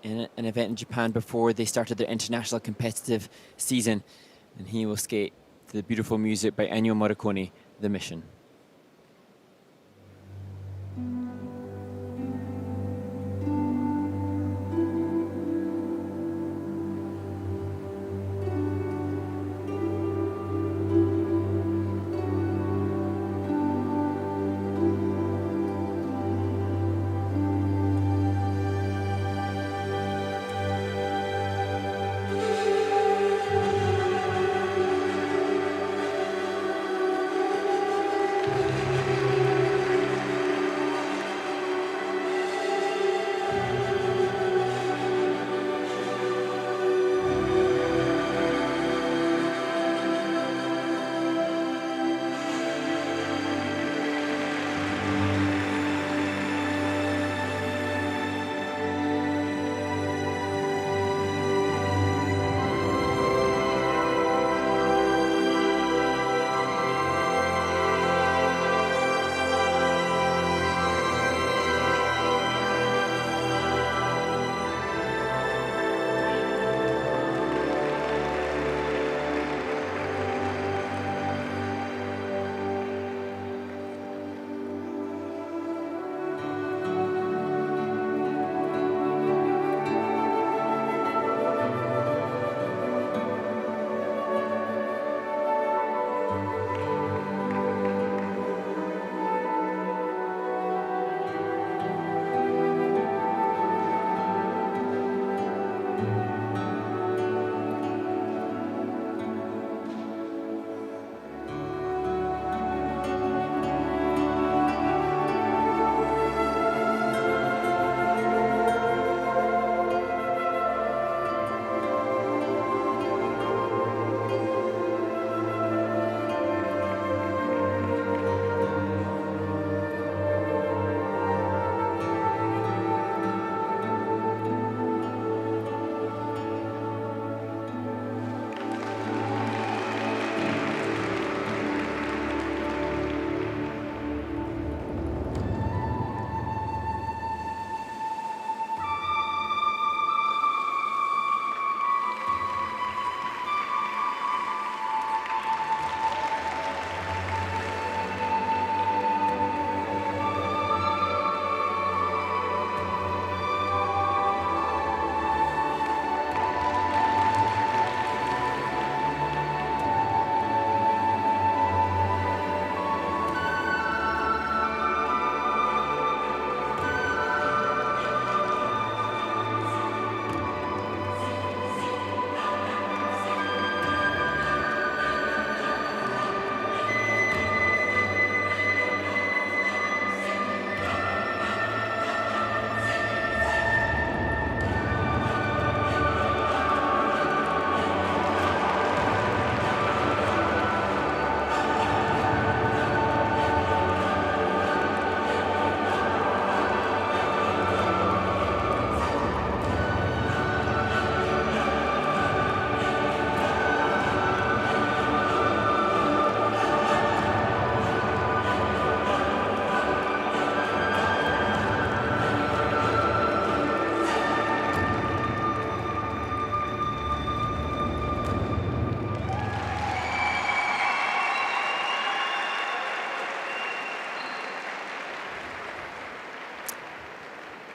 in an event in Japan before they started their international competitive season. And he will skate to the beautiful music by Ennio Morricone, The Mission.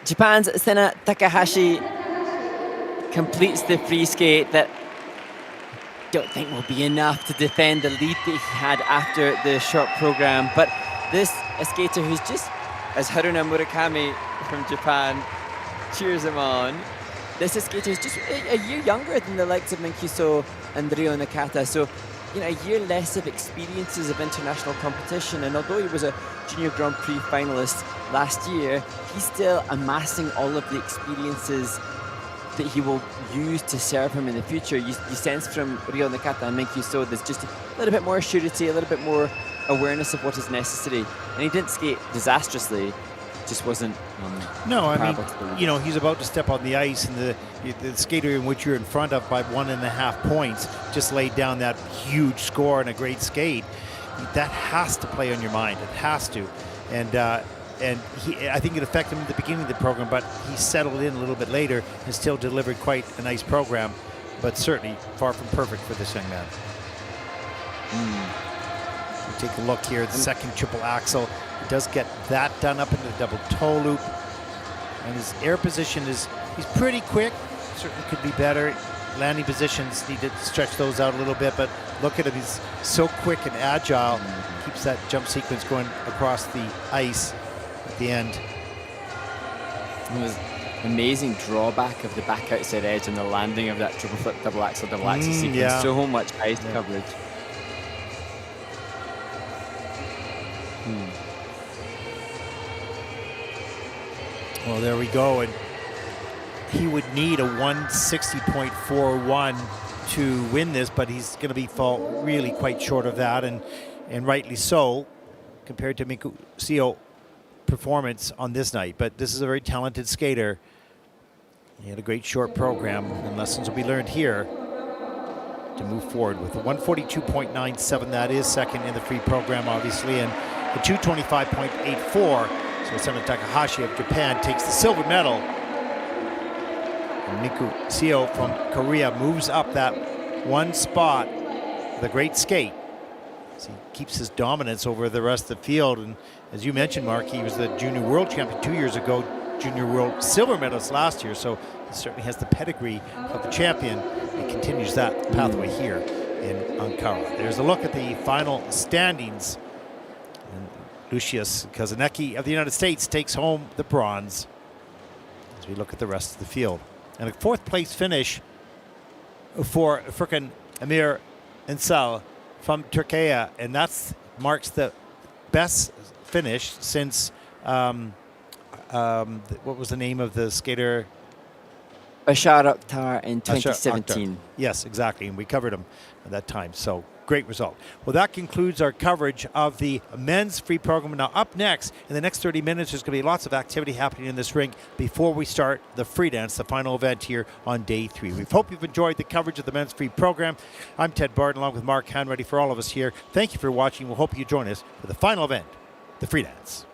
Japan's Senna Takahashi completes the free skate that don't think will be enough to defend the lead that he had after the short program. But this a skater who's just, as Haruna Murakami from Japan cheers him on, this is a skater who's just a year younger than the likes of Minku Seio and Ryo Nakata. So, you know, a year less of experiences of international competition. And although he was a Junior Grand Prix finalist last year, he's still amassing all of the experiences that he will use to serve him in the future. You sense from Ryo Nakata and Minku Seio there's just a little bit more surety, a little bit more awareness of what is necessary. And he didn't skate disastrously, just wasn't No, I comparable to the mean, lead. you know, he's about to step on the ice, and the skater in which you're in front of by 1.5 points just laid down that huge score and a great skate. That has to play on your mind. It has to. And I think it affected him at the beginning of the program, but he settled in a little bit later and still delivered quite a nice program, but certainly far from perfect for this young man. We'll take a look here at the second triple axel. He does get that done up into the double toe loop. And his air position is, he's pretty quick, certainly could be better. Landing positions, need to stretch those out a little bit, but look at him, he's so quick and agile, keeps that jump sequence going across the ice at the end. It was amazing drawback of the back outside edge and the landing of that triple flip, double axel sequence. Yeah. So much ice coverage. Well, there we go. And he would need a 160.41 to win this, but he's going to fall really quite short of that, and rightly so, compared to Minku Seio performance on this night. But this is a very talented skater. He had a great short program, and lessons will be learned here to move forward with a 142.97. That is second in the free program, obviously, and a 225.84. So Senna Takahashi of Japan takes the silver medal. And Minku Seio from Korea moves up that one spot with a great skate. So he keeps his dominance over the rest of the field. And as you mentioned, Mark, he was the junior world champion 2 years ago, junior world silver medalist last year. So he certainly has the pedigree of the champion and continues that pathway here in Ankara. There's a look at the final standings. And Lucius Kazanki of the United States takes home the bronze as we look at the rest of the field. And a fourth place finish for Furkan Emre Incel from Turkey, and that marks the best finish since what was the name of the skater? Bashar Akhtar in Dasha 2017. Akbar. Yes, exactly, and we covered him at that time. So great result. Well, that concludes our coverage of the men's free program. Now, up next, in the next 30 minutes, there's going to be lots of activity happening in this rink before we start the free dance, the final event here on day 3. We hope you've enjoyed the coverage of the men's free program. I'm Ted Barton, along with Mark Hanratty, for all of us here. Thank you for watching. We'll hope you join us for the final event, the free dance.